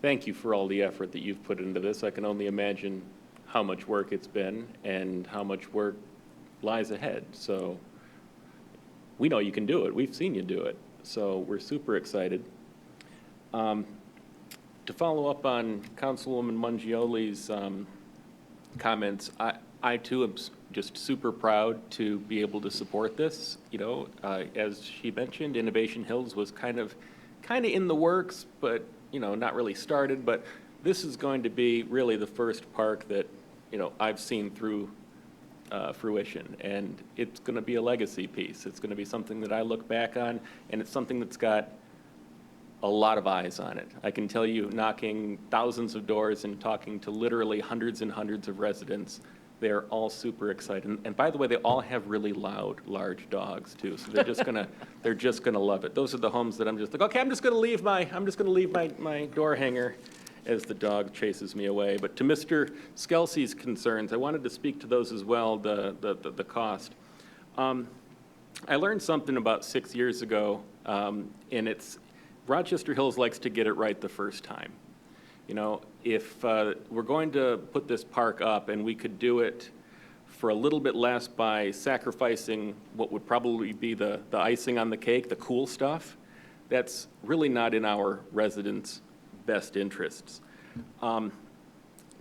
thank you for all the effort that you've put into this. I can only imagine how much work it's been and how much work lies ahead. So we know you can do it. We've seen you do it. So we're super excited. To follow up on Councilwoman Mangioli's comments, I too am just super proud to be able to support this. As she mentioned, Innovation Hills was kind of in the works, but not really started. But this is going to be really the first park that I've seen through fruition, and it's going to be a legacy piece. It's going to be something that I look back on, and it's something that's got a lot of eyes on it. I can tell you, knocking thousands of doors and talking to literally hundreds and hundreds of residents, they're all super excited. And by the way, they all have really loud, large dogs too. So they're just gonna love it. Those are the homes that I'm just like, okay, I'm just gonna leave my door hanger as the dog chases me away. But to Mr. Skelsey's concerns, I wanted to speak to those as well, the cost. I learned something about 6 years ago, and it's Rochester Hills likes to get it right the first time. If we're going to put this park up and we could do it for a little bit less by sacrificing what would probably be the icing on the cake, the cool stuff, that's really not in our residents' best interests.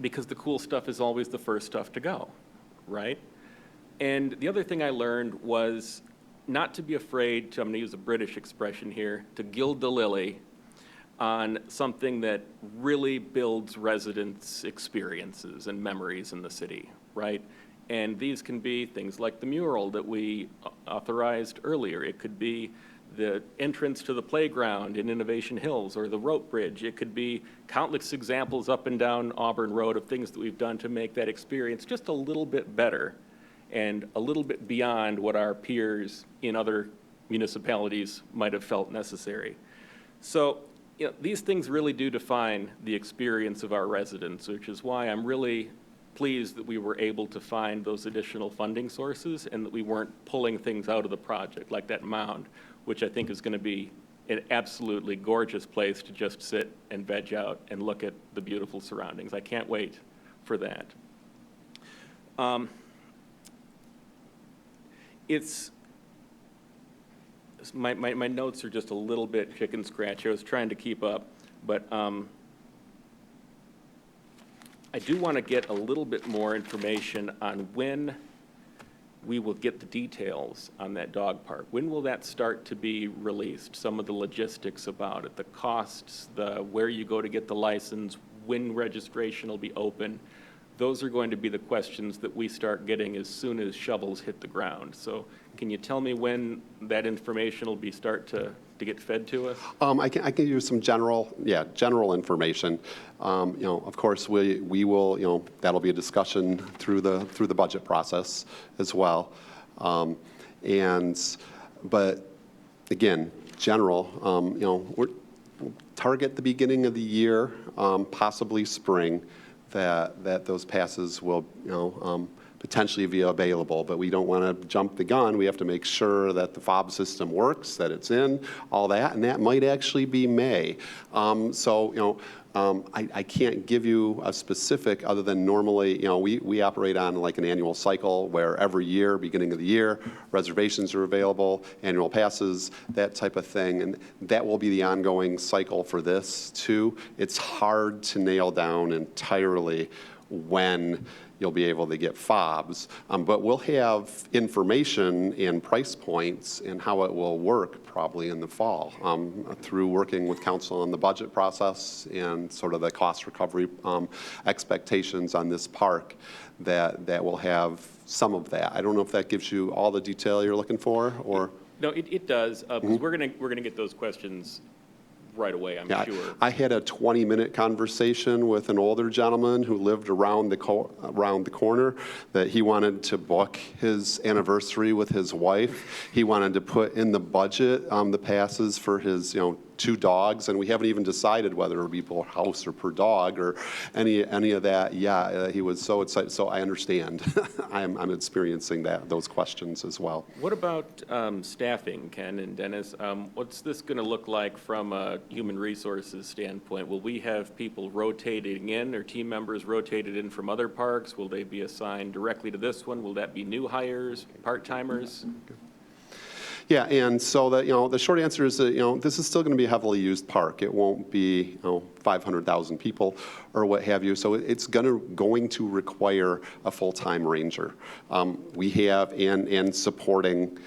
Because the cool stuff is always the first stuff to go, right? And the other thing I learned was not to be afraid to, I'm going to use a British expression here, to gild the lily on something that really builds residents' experiences and memories in the city, right? And these can be things like the mural that we authorized earlier. It could be the entrance to the playground in Innovation Hills or the rope bridge. It could be countless examples up and down Auburn Road of things that we've done to make that experience just a little bit better and a little bit beyond what our peers in other municipalities might have felt necessary. So, these things really do define the experience of our residents, which is why I'm really pleased that we were able to find those additional funding sources and that we weren't pulling things out of the project, like that mound, which I think is going to be an absolutely gorgeous place to just sit and veg out and look at the beautiful surroundings. I can't wait for that. My notes are just a little bit chicken scratch. I was trying to keep up, but I do want to get a little bit more information on when we will get the details on that dog park. When will that start to be released? Some of the logistics about it, the costs, where you go to get the license, when registration will be open. Those are going to be the questions that we start getting as soon as shovels hit the ground. So can you tell me when that information will start to get fed to us? I can give you some general information. Of course, we will, that'll be a discussion through the budget process as well. But again, general, we're target the beginning of the year, possibly spring, that those passes will, potentially be available, but we don't want to jump the gun. We have to make sure that the fob system works, that it's in, all that, and that might actually be May. I can't give you a specific other than normally, we operate on like an annual cycle where every year, beginning of the year, reservations are available, annual passes, that type of thing, and that will be the ongoing cycle for this too. It's hard to nail down entirely when you'll be able to get fobs, but we'll have information and price points and how it will work probably in the fall through working with council on the budget process and sort of the cost recovery expectations on this park that will have some of that. I don't know if that gives you all the detail you're looking for, or? No, it does, because we're gonna get those questions right away, I'm sure. I had a 20-minute conversation with an older gentleman who lived around the corner that he wanted to book his anniversary with his wife. He wanted to put in the budget the passes for his 2 dogs, and we haven't even decided whether it would be per house or per dog or any of that. Yeah, he was so excited. So I understand. I'm experiencing those questions as well. What about staffing, Ken and Dennis? What's this going to look like from a human resources standpoint? Will we have people rotating in, or team members rotated in from other parks? Will they be assigned directly to this one? Will that be new hires, part-timers? Yeah, and so the short answer is that this is still going to be a heavily used park. It won't be 500,000 people or what have you. So it's going to require a full-time ranger. We have and supporting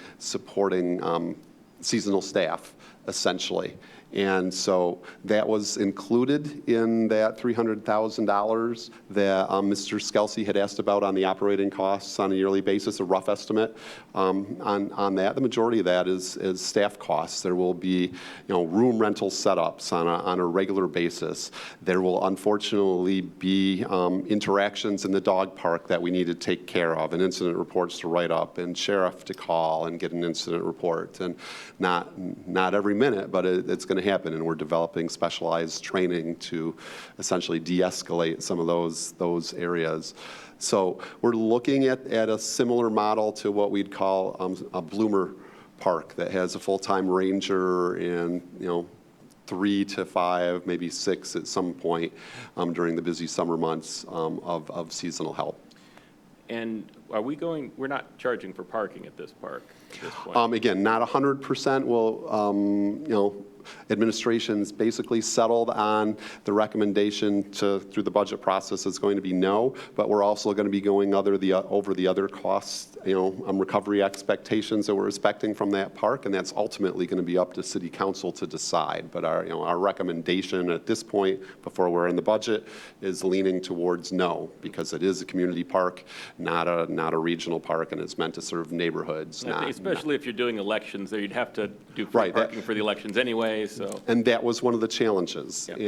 seasonal staff essentially. And so that was included in that $300,000 that Mr. Skelsey had asked about on the operating costs on a yearly basis, a rough estimate on that. The majority of that is staff costs. There will be room rental setups on a regular basis. There will unfortunately be interactions in the dog park that we need to take care of, and incident reports to write up, and sheriff to call and get an incident report. And not every minute, but it's going to happen, and we're developing specialized training to essentially de-escalate some of those areas. So we're looking at a similar model to what we'd call a bloomer park that has a full-time ranger and 3 to 5, maybe 6 at some point during the busy summer months of seasonal help. And we're not charging for parking at this park at this point? Again, not 100% will, administration's basically settled on the recommendation through the budget process is going to be no, but we're also going to be going over the other costs, recovery expectations that we're expecting from that park, and that's ultimately going to be up to City Council to decide. But our recommendation at this point, before we're in the budget, is leaning towards no, because it is a community park, not a regional park, and it's meant to serve neighborhoods. Especially if you're doing elections there, you'd have to do free parking for the elections anyway. So. And that was one of the challenges. Yep.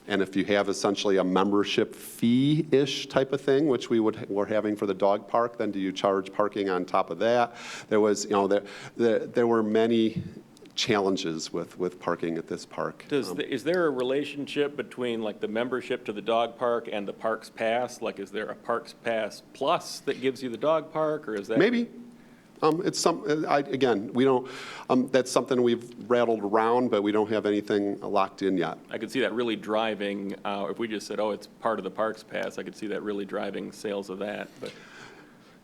And if you have essentially a membership fee-ish type of thing, which we're having for the dog park, then do you charge parking on top of that? There was, there were many challenges with parking at this park. Is there a relationship between like the membership to the dog park and the Parks Pass? Like, is there a Parks Pass Plus that gives you the dog park, or is that? Maybe. Again, we don't, that's something we've rattled around, but we don't have anything locked in yet. I could see that really driving, if we just said, oh, it's part of the Parks Pass, I could see that really driving sales of that. But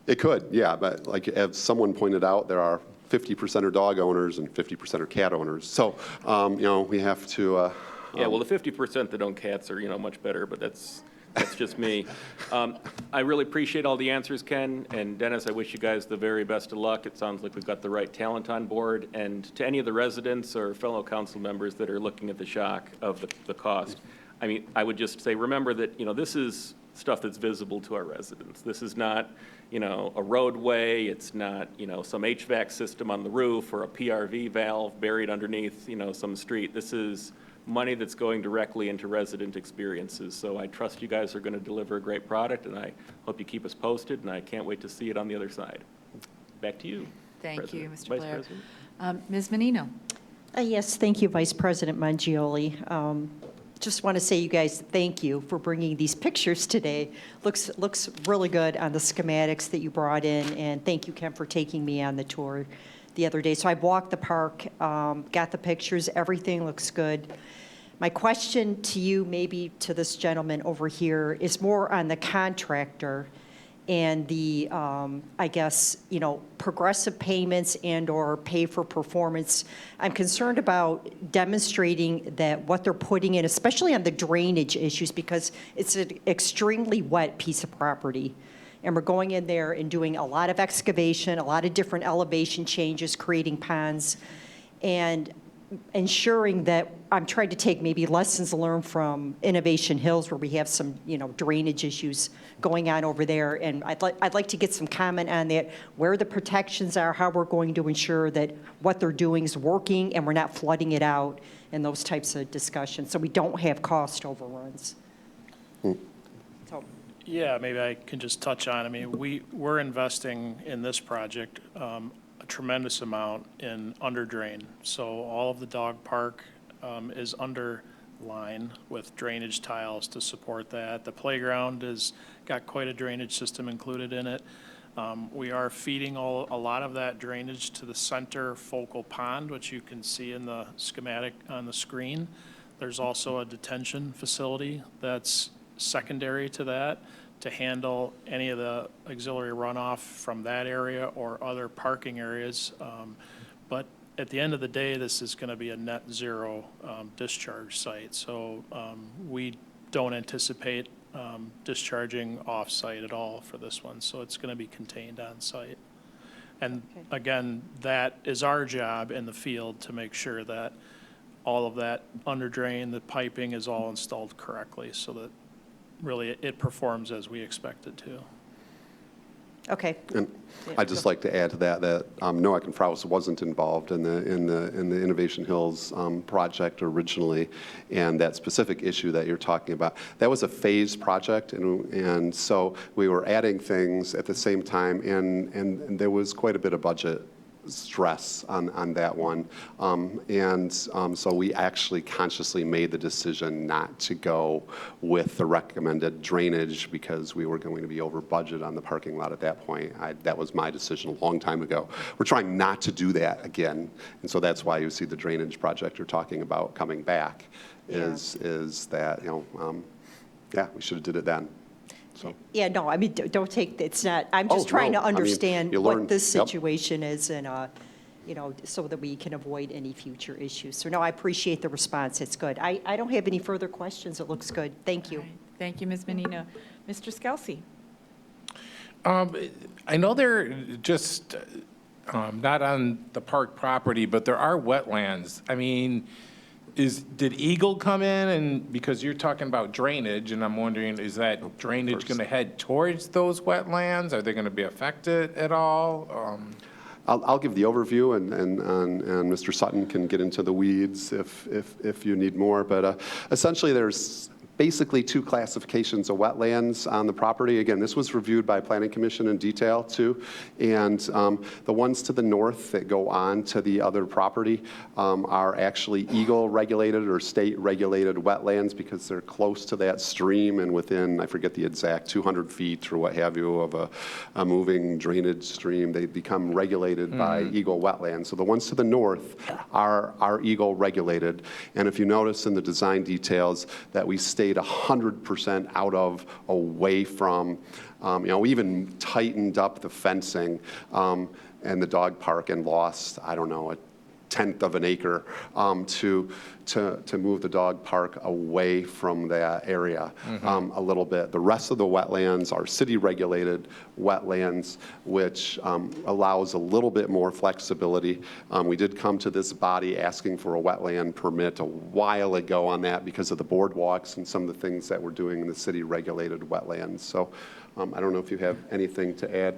It could, yeah, but like as someone pointed out, there are 50% are dog owners and 50% are cat owners. So, you know, we have to. Yeah, well, the 50% that own cats are, you know, much better, but that's just me. I really appreciate all the answers, Ken, and Dennis, I wish you guys the very best of luck. It sounds like we've got the right talent on board. And to any of the residents or fellow council members that are looking at the shock of the cost, I mean, I would just say, remember that, you know, this is stuff that's visible to our residents. This is not, you know, a roadway. It's not, you know, some HVAC system on the roof or a PRV valve buried underneath, you know, some street. This is money that's going directly into resident experiences. So I trust you guys are going to deliver a great product, and I hope you keep us posted, and I can't wait to see it on the other side. Back to you. Thank President. you, Mr. Vice Blair. President. Ms. Menino. Yes, thank you, Vice President Mangioli. Just want to say, you guys, thank you for bringing these pictures today. Looks really good on the schematics that you brought in, and thank you, Ken, for taking me on the tour the other day. So I walked the park, got the pictures, everything looks good. My question to you, maybe to this gentleman over here, is more on the contractor and the, I guess, you know, progressive payments and/or pay for performance. I'm concerned about demonstrating that what they're putting in, especially on the drainage issues, because it's an extremely wet piece of property. And we're going in there and doing a lot of excavation, a lot of different elevation changes, creating ponds, and ensuring that I'm trying to take maybe lessons learned from Innovation Hills, where we have some, you know, drainage issues going on over there. And I'd like to get some comment on that, where the protections are, how we're going to ensure that what they're doing is working and we're not flooding it out, and those types of discussions, so we don't have cost overruns. So. Yeah, maybe I can just touch on, I mean, we're investing in this project a tremendous amount in under drain. So all of the dog park is under line with drainage tiles to support that. The playground has got quite a drainage system included in it. We are feeding a lot of that drainage to the center focal pond, which you can see in the schematic on the screen. There's also a detention facility that's secondary to that to handle any of the auxiliary runoff from that area or other parking areas. But at the end of the day, this is going to be a net zero discharge site. So we don't anticipate discharging off-site at all for this one. So it's going to be contained on site. And again, that is our job in the field to make sure that all of that under drain, the piping is all installed correctly so that really it performs as we expect it to. Okay. And I'd just like to add to that Noack and Frous wasn't involved in the Innovation Hills project originally, and that specific issue that you're talking about, that was a phased project, and so we were adding things at the same time, and there was quite a bit of budget stress on that one. So we actually consciously made the decision not to go with the recommended drainage because we were going to be over budget on the parking lot at that point. That was my decision a long time ago. We're trying not to do that again. And so that's why you see the drainage project you're talking about coming back is that, you know, yeah, we should have did it then. So. Yeah, no, I mean, don't take, it's not, I'm just trying to understand what this situation is and, you know, so that we can avoid any future issues. So no, I appreciate the response. It's good. I don't have any further questions. It looks good. Thank you. Right. Thank you, Ms. Menino. Mr. Scalzi. I know they're just not on the park property, but there are wetlands. I mean, did Eagle come in, and because you're talking about drainage, and I'm wondering, is that drainage going to head towards those wetlands? Are they going to be affected at all? I'll give the overview, and Mr. Sutton can get into the weeds if you need more. But essentially, there's basically two classifications of wetlands on the property. Again, this was reviewed by Planning Commission in detail too. And the ones to the north that go on to the other property are actually Eagle regulated or state regulated wetlands because they're close to that stream and within, I forget the exact 200 feet or what have you of a moving drainage stream. They become regulated by Eagle wetlands. So the ones to the north are Eagle regulated. And if you notice in the design details that we state stayed 100% out of, away from. We even tightened up the fencing and the dog park and lost, I don't know, a tenth of an acre to move the dog park away from that area a little bit. The rest of the wetlands are city-regulated wetlands, which allows a little bit more flexibility. We did come to this body asking for a wetland permit a while ago on that because of the boardwalks and some of the things that we're doing in the city-regulated wetlands. So I don't know if you have anything to add.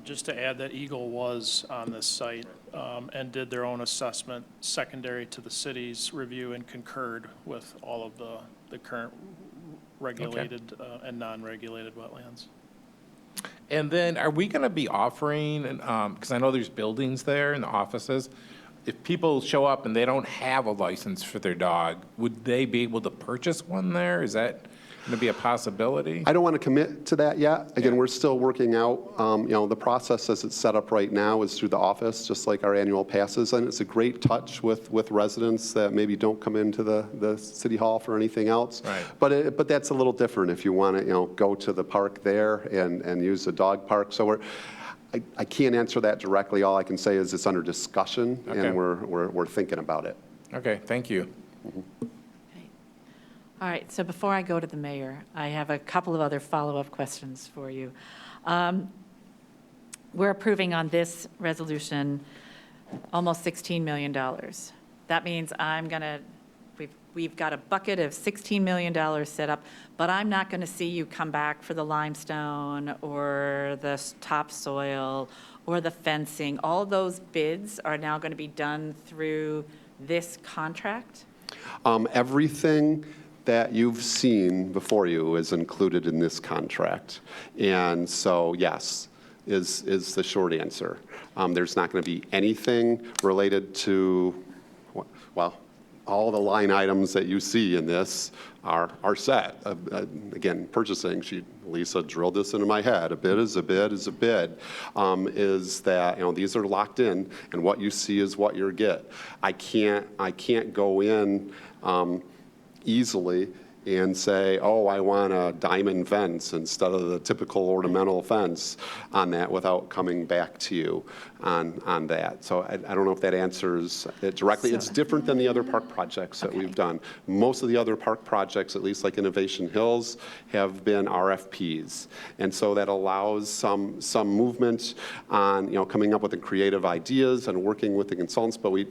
Just to add that Eagle was on this site and did their own assessment secondary to the city's review and concurred with all of the current regulated and non-regulated wetlands. And then are we going to be offering, because I know there's buildings there and the offices, if people show up and they don't have a license for their dog, would they be able to purchase one there? Is that going to be a possibility? I don't want to commit to that yet. Again, we're still working out. The process as it's set up right now is through the office, just like our annual passes, and it's a great touch with residents that maybe don't come into the city hall for anything else. Right. But that's a little different if you want to go to the park there and use the dog park. So I can't answer that directly. All I can say is it's under discussion, and we're thinking about it. Okay, thank you. All right, so before I go to the mayor, I have a couple of other follow-up questions for you. We're approving on this resolution almost $16 million. That means we've got a bucket of $16 million set up, but I'm not going to see you come back for the limestone or the topsoil or the fencing. All those bids are now going to be done through this contract? Everything that you've seen before you is included in this contract. And so, yes, is the short answer. There's not going to be anything related to, well, all the line items that you see in this are set. Again, purchasing, Lisa drilled this into my head. A bid is a bid is a bid. Is that, these are locked in, and what you see is what you get. I can't go in easily and say, oh, I want a diamond fence instead of the typical ornamental fence on that without coming back to you on that. So I don't know if that answers it directly. It's different than the other park projects that we've done. Most of the other park projects, at least like Innovation Hills, have been RFPs. And so that allows some movement on, coming up with the creative ideas and working with the consultants, but we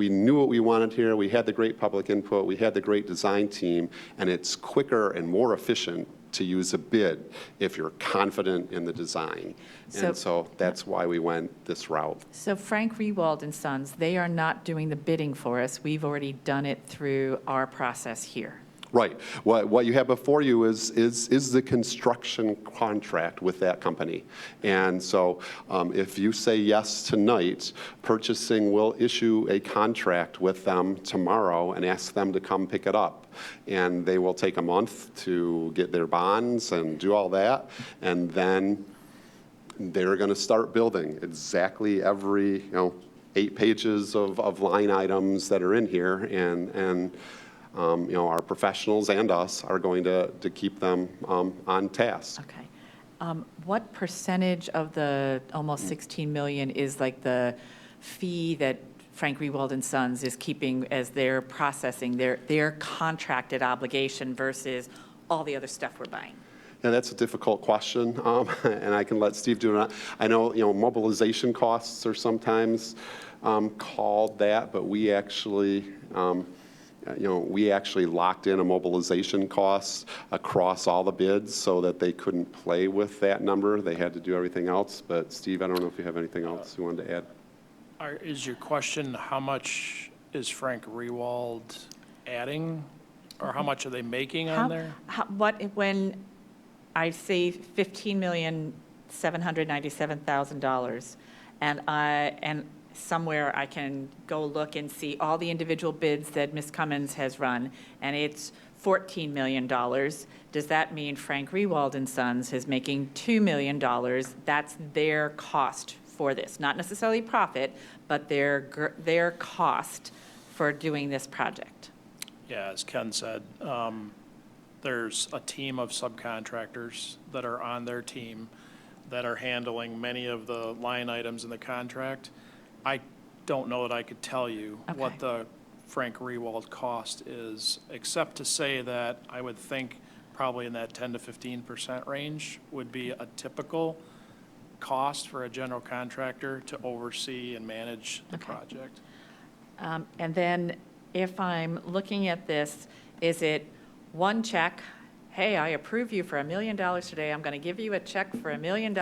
knew what we wanted here. We had the great public input. We had the great design team, and it's quicker and more efficient to use a bid if you're confident in the design. And so that's why we went this route. So Frank Rewald and Sons, they are not doing the bidding for us. We've already done it through our process here. Right. What you have before you is the construction contract with that company. And so if you say yes tonight, purchasing will issue a contract with them tomorrow and ask them to come pick it up. And they will take a month to get their bonds and do all that. And then they're going to start building exactly every 8 pages of line items that are in here. And our professionals and us are going to keep them on task. Okay. What percentage of the almost 16 million is like the fee that Frank Rewald and Sons is keeping as they're processing their contracted obligation versus all the other stuff we're buying? Yeah, that's a difficult question, and I can let Steve do it. I know, mobilization costs are sometimes called that, but we actually locked in a mobilization cost across all the bids so that they couldn't play with that number. They had to do everything else. But Steve, I don't know if you have anything else you wanted to add. Is your question how much is Frank Rewald adding, or how much are they making on there? When I say $15,797,000, and somewhere I can go look and see all the individual bids that Ms. Cummins has run, and it's $14 million. Does that mean Frank Rewald and Sons is making $2 million? That's their cost for this, not necessarily profit, but their cost for doing this project. Yeah, as Ken said, there's a team of subcontractors that are on their team that are handling many of the line items in the contract. I don't know that I could tell you what the Frank Rewald cost is, except to say that I would think probably in that 10 to 15% range would be a typical cost for a general contractor to oversee and manage the project. And then if I'm looking at this, is it one check? Hey, I approve you for $1 million today. I'm going to give you a check for $1 million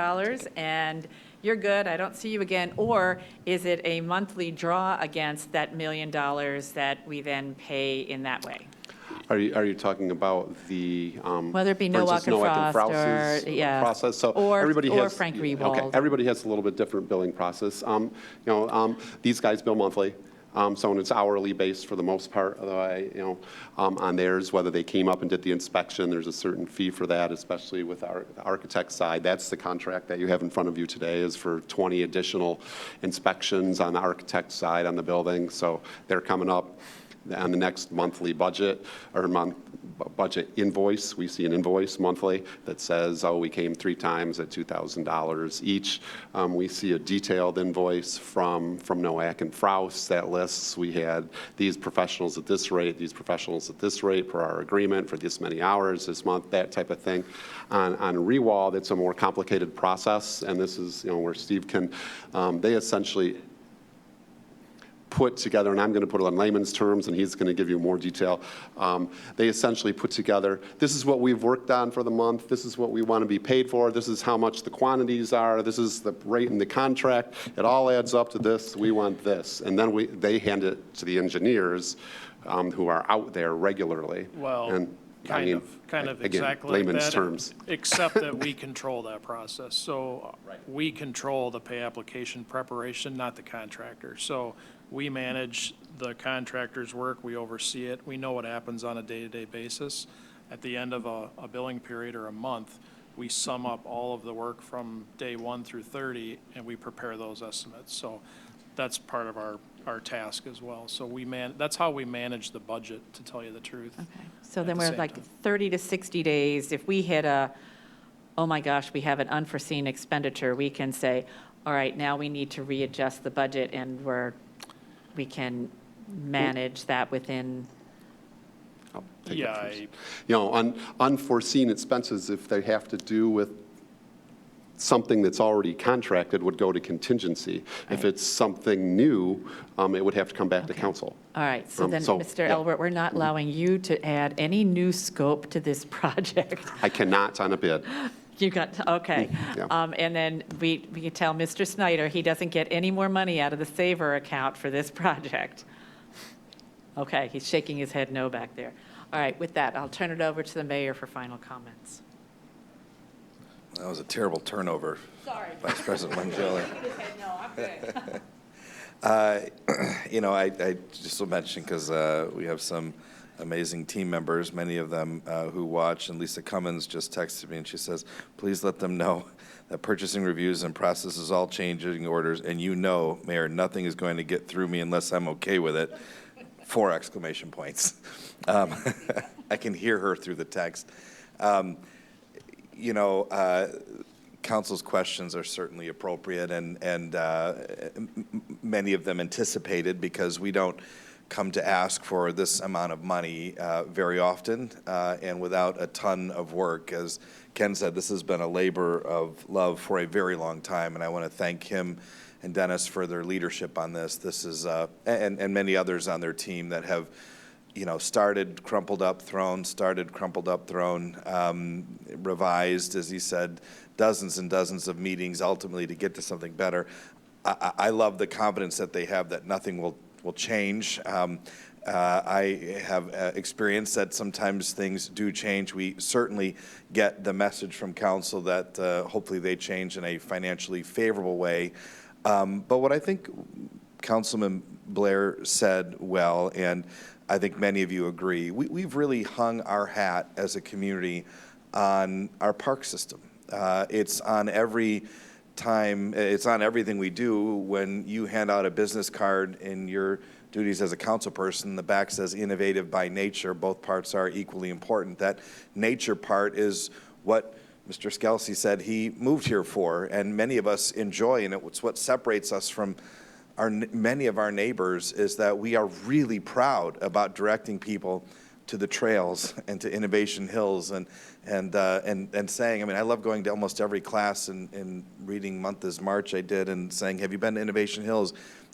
and you're good. I don't see you again. Or is it a monthly draw against that $1 million that we then pay in that way? Are you talking about the, Whether it be for instance, Nowak and Frost Froust's or, yes, process? So or everybody has, Frank Okay, Rewald. everybody has a little bit different billing process. These guys bill monthly. So it's hourly based for the most part, on theirs, whether they came up and did the inspection, there's a certain fee for that, especially with the architect side. That's the contract that you have in front of you today is for 20 additional inspections on the architect side on the building. So they're coming up on the next monthly budget or budget invoice. We see an invoice monthly that says, oh, we came 3 times at $2,000 each. We see a detailed invoice from Nowak and Froust that lists we had these professionals at this rate, these professionals at this rate per our agreement for this many hours this month, that type of thing. On Rewald, it's a more complicated process, and this is where Steve can, they essentially put together, and I'm going to put it in layman's terms, and he's going to give you more detail. They essentially put together, this is what we've worked on for the month, this is what we want to be paid for, this is how much the quantities are, this is the rate in the contract, it all adds up to this, we want this. And then they hand it to the engineers who are out there regularly. Well, and, kind of again, exactly like layman's that, terms. except that we control that process. So we control the pay application preparation, not the contractor. So we manage the contractor's work, we oversee it, we know what happens on a day-to-day basis. At the end of a billing period or a month, we sum up all of the work from day 1 through 30, and we prepare those estimates. So that's part of our task as well. So that's how we manage the budget, to tell you the truth. Okay. So then we're like 30 to 60 days. If we hit oh my gosh, we have an unforeseen expenditure, we can say, all right, now we need to readjust the budget, and we can manage that within. Unforeseen expenses, if they have to do with something that's already contracted, would go to contingency. If it's something new, it would have to come back to council. All right, so then, Mr. Elbert, we're not allowing you to add any new scope to this project. I cannot on a bid. You got, okay. Yeah. And then we can tell Mr. Snyder he doesn't get any more money out of the Saver account for this project. Okay, he's shaking his head no back there. All right, with that, I'll turn it over to the mayor for final comments. That was a terrible turnover. Sorry. Vice President Mangioli. No, I'm good. I just will mention, because we have some amazing team members, many of them who watch, and Lisa Cummins just texted me, and she says, please let them know that purchasing reviews and processes all changing orders, and Mayor, nothing is going to get through me unless I'm okay with it. 4 exclamation points. I can hear her through the text. Council's questions are certainly appropriate, and many of them anticipated, because we don't come to ask for this amount of money very often, and without a ton of work. As Ken said, this has been a labor of love for a very long time, and I want to thank him and Dennis for their leadership on this. This is, and many others on their team that have, started, crumpled up, thrown, revised, as he said, dozens and dozens of meetings ultimately to get to something better. I love the confidence that they have that nothing will change. I have experienced that sometimes things do change. We certainly get the message from council that hopefully they change in a financially favorable way. But what I think Councilman Blair said well, and I think many of you agree, we've really hung our hat as a community on our park system. It's on every time, it's on everything we do. When you hand out a business card in your duties as a council person, the back says innovative by nature. Both parts are equally important. That nature part is what Mr. Skelsey said he moved here for, and many of us enjoy, and it's what separates us from many of our neighbors, is that we are really proud about directing people to the trails and to Innovation Hills and saying, I mean, I love going to almost every class in Reading Month is March I did, and saying, have you been to Innovation Hills?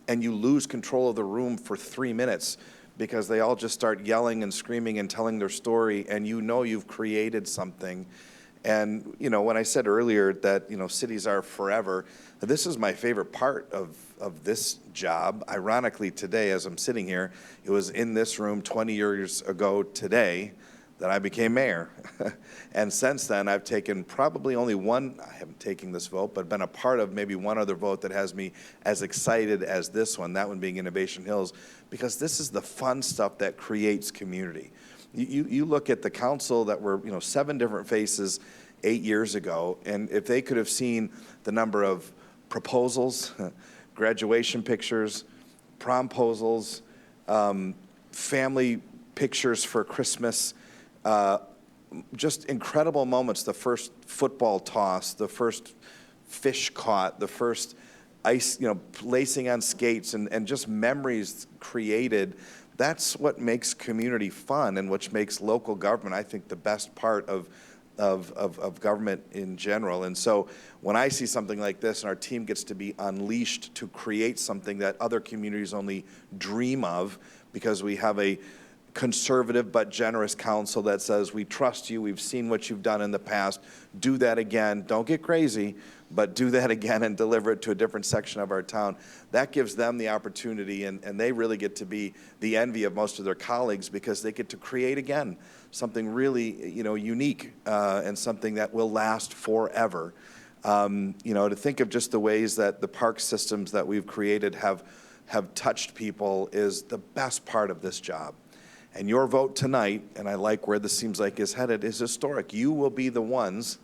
And you lose control of the room for 3 minutes because they all just start yelling and screaming and telling their story, and you know you've created something. And, you know, when I said earlier that, you know, cities are forever, this is my favorite part of this job. Ironically, today, as I'm sitting here, it was in this room 20 years ago today that I became mayor. And since then, I've taken probably only one, I haven't taken this vote, but been a part of maybe one other vote that has me as excited as this one, that one being Innovation Hills, because this is the fun stuff that creates community. You look at the council that were, you know, 7 different faces 8 years ago, and if they could have seen the number of proposals, graduation pictures, promposals, family pictures for Christmas, just incredible moments, the first football toss, the first fish caught, the first ice, you know, lacing on skates, and just memories created. That's what makes community fun and which makes local government, I think, the best part of government in general. And so when I see something like this and our team gets to be unleashed to create something that other communities only dream of, because we have a conservative but generous council that says, we trust you, we've seen what you've done in the past, do that again, don't get crazy, but do that again and deliver it to a different section of our town. That gives them the opportunity, and they really get to be the envy of most of their colleagues, because they get to create again something really, you know, unique and something that will last forever. You know, to think of just the ways that the park systems that we've created have touched people is the best part of this job. And your vote tonight, and I like where this seems like is headed, is historic. You will be the ones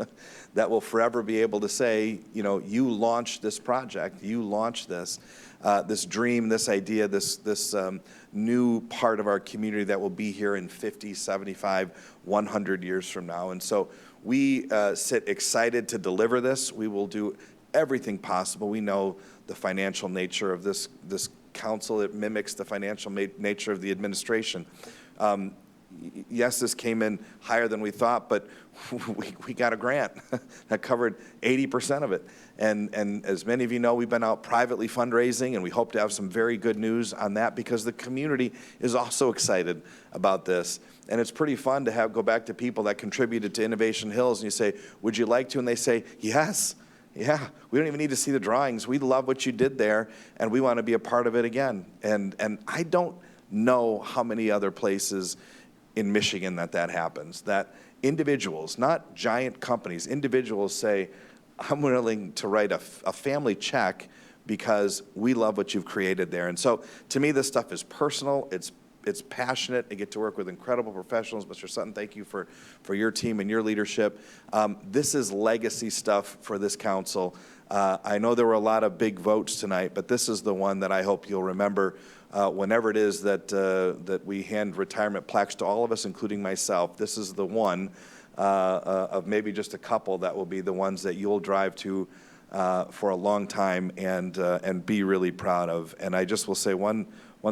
that will forever be able to say, you know, you launched this project, you launched this, this dream, this idea, this new part of our community that will be here in 50, 75, 100 years from now. And so we sit excited to deliver this. We will do everything possible. We know the financial nature of this council. It mimics the financial nature of the administration. Yes, this came in higher than we thought, but we got a grant that covered 80% of it. And as many of you know, we've been out privately fundraising, and we hope to have some very good news on that, because the community is also excited about this. And it's pretty fun to go back to people that contributed to Innovation Hills, and you say, would you like to? And they say, yes. Yeah, we don't even need to see the drawings. We love what you did there, and we want to be a part of it again. And I don't know how many other places in Michigan that happens, that individuals, not giant companies, individuals say, I'm willing to write a family check because we love what you've created there. And so to me, this stuff is personal, it's passionate. I get to work with incredible professionals. Mr. Sutton, thank you for your team and your leadership. This is legacy stuff for this council. I know there were a lot of big votes tonight, but this is the one that I hope you'll remember whenever it is that we hand retirement plaques to all of us, including myself. This is the one of maybe just a couple that will be the ones that you'll drive to for a long time and be really proud of. And I just will say one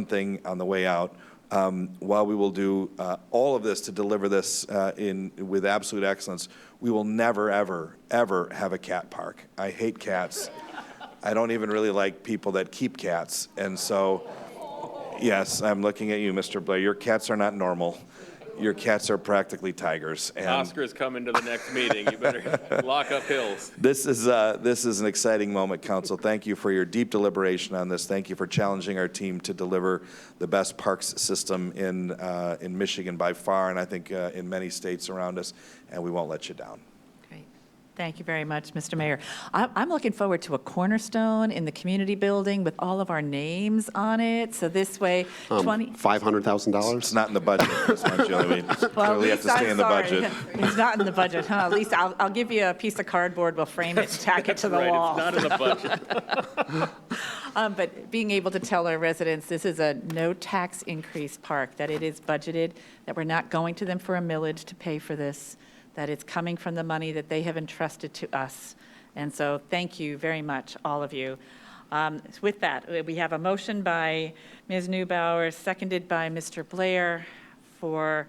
thing on the way out. While we will do all of this to deliver this with absolute excellence, we will never, ever, ever have a cat park. I hate cats. I don't even really like people that keep cats. And so, yes, I'm looking at you, Mr. Blair. Your cats are not normal. Your cats are practically tigers. And Oscar's coming to the next meeting. You better lock up Hills. This is an exciting moment, Council. Thank you for your deep deliberation on this. Thank you for challenging our team to deliver the best parks system in Michigan by far, and I think in many states around us, and we won't let you down. Great. Thank you very much, Mr. Mayor. I'm looking forward to a cornerstone in the community building with all of our names on it. So this way, $500,000? It's not in the budget, Ms. Mangione. We clearly have to stay in the budget. It's not in the budget, huh? At least I'll give you a piece of cardboard. We'll frame it and tack it to the Right, wall. it's not in the budget. But being able to tell our residents this is a no tax increase park, that it is budgeted, that we're not going to them for a millage to pay for this, that it's coming from the money that they have entrusted to us. And so thank you very much, all of you. With that, we have a motion by Ms. Neubauer, seconded by Mr. Blair, for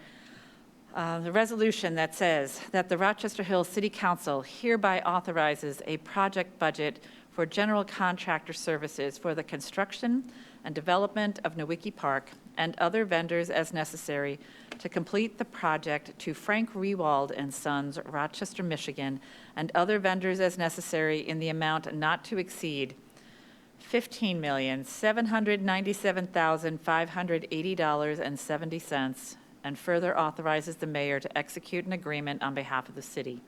the resolution that says that the Rochester Hills City Council hereby authorizes a project budget for general contractor services for the construction and development of Nowicki Park and other vendors as necessary to complete the project to Frank Rewald and Sons, Rochester, Michigan, and other vendors as necessary in the amount not to exceed $15,797,580.70, and further authorizes the mayor to execute an agreement on behalf of the city.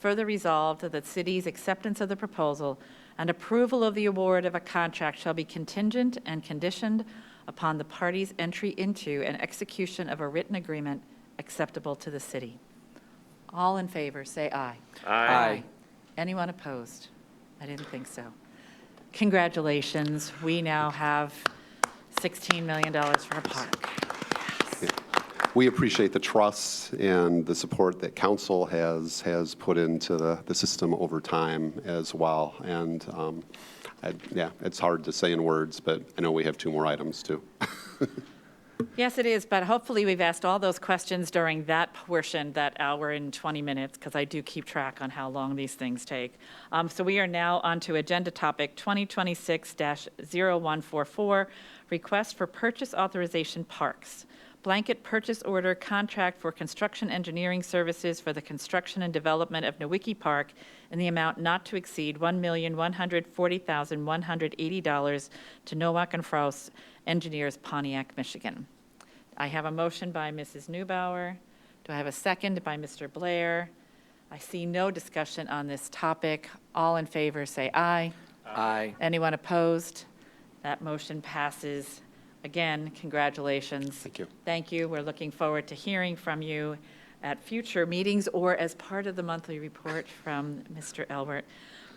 Further resolved that the city's acceptance of the proposal and approval of the award of a contract shall be contingent and conditioned upon the parties' entry into and execution of a written agreement acceptable to the city. All in favor, say aye. Aye. Anyone opposed? I didn't think so. Congratulations. We now have $16 million for a park. We appreciate the trust and the support that council has put into the system over time as well. And yeah, it's hard to say in words, but I know we have 2 more items too. Yes, it is, but hopefully we've asked all those questions during that portion, that hour and 20 minutes, because I do keep track on how long these things take. So we are now on to agenda topic 2026-0144, request for purchase authorization parks. Blanket purchase order contract for construction engineering services for the construction and development of Nowicki Park in the amount not to exceed $1,140,180 to Nowak and Frost Engineers, Pontiac, Michigan. I have a motion by Mrs. Neubauer. Do I have a second by Mr. Blair? I see no discussion on this topic. All in favor, say aye. Aye. Anyone opposed? That motion passes. Again, congratulations. Thank you. Thank you. We're looking forward to hearing from you at future meetings or as part of the monthly report from Mr. Elbert,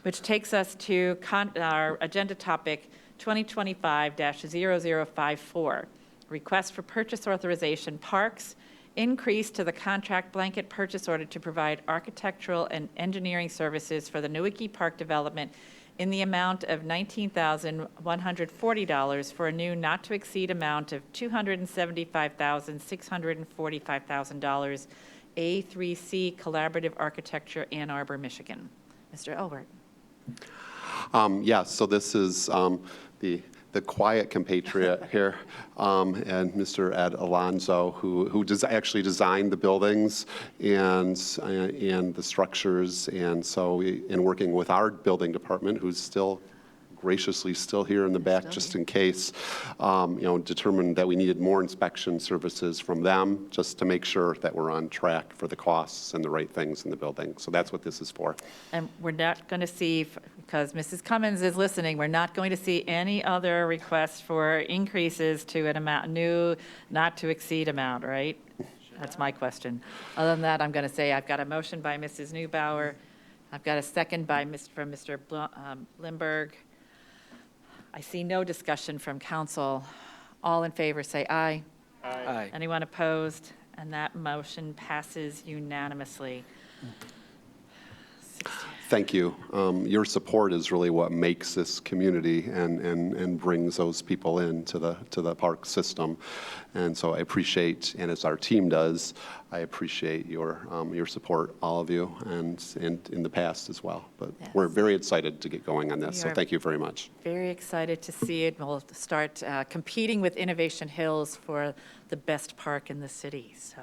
which takes us to our agenda topic 2025-0054, request for purchase authorization parks, increase to the contract blanket purchase order to provide architectural and engineering services for the Nowicki Park development in the amount of $19,140 for a new not-to-exceed amount of $275,645,000, A3C Collaborative Architecture, Ann Arbor, Michigan. Mr. Elbert. Yes, so this is the quiet compatriot here, and Mr. Ed Alonzo, who actually designed the buildings and the structures, and so in working with our building department, who's still graciously still here in the back just in case, determined that we needed more inspection services from them just to make sure that we're on track for the costs and the right things in the building. So that's what this is for. And we're not going to see, because Mrs. Cummins is listening, we're not going to see any other requests for increases to an amount, new not to exceed amount, right? That's my question. Other than that, I'm going to say I've got a motion by Mrs. Neubauer. I've got a second by Mr. Limburg. I see no discussion from council. All in favor, say aye. Aye. Anyone opposed? And that motion passes unanimously. Thank you. Your support is really what makes this community and brings those people into the park system. And so I appreciate, and as our team does, I appreciate your support, all of you, and in the past as well. But Yes. We're very excited to get going on this, so We are thank you very much. Very excited to see it. We'll start competing with Innovation Hills for the best park in the city. So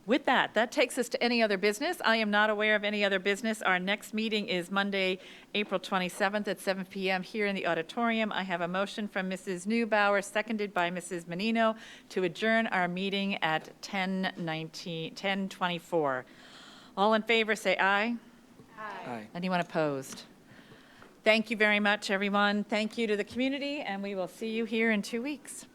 with that takes us to any other business. I am not aware of any other business. Our next meeting is Monday, April 27th at 7 p.m. here in the auditorium. I have a motion from Mrs. Neubauer, seconded by Mrs. Menino, to adjourn our meeting at 10:24. All in favor, say aye. Aye. Anyone opposed? Thank you very much, everyone. Thank you to the community, and we will see you here in 2 weeks.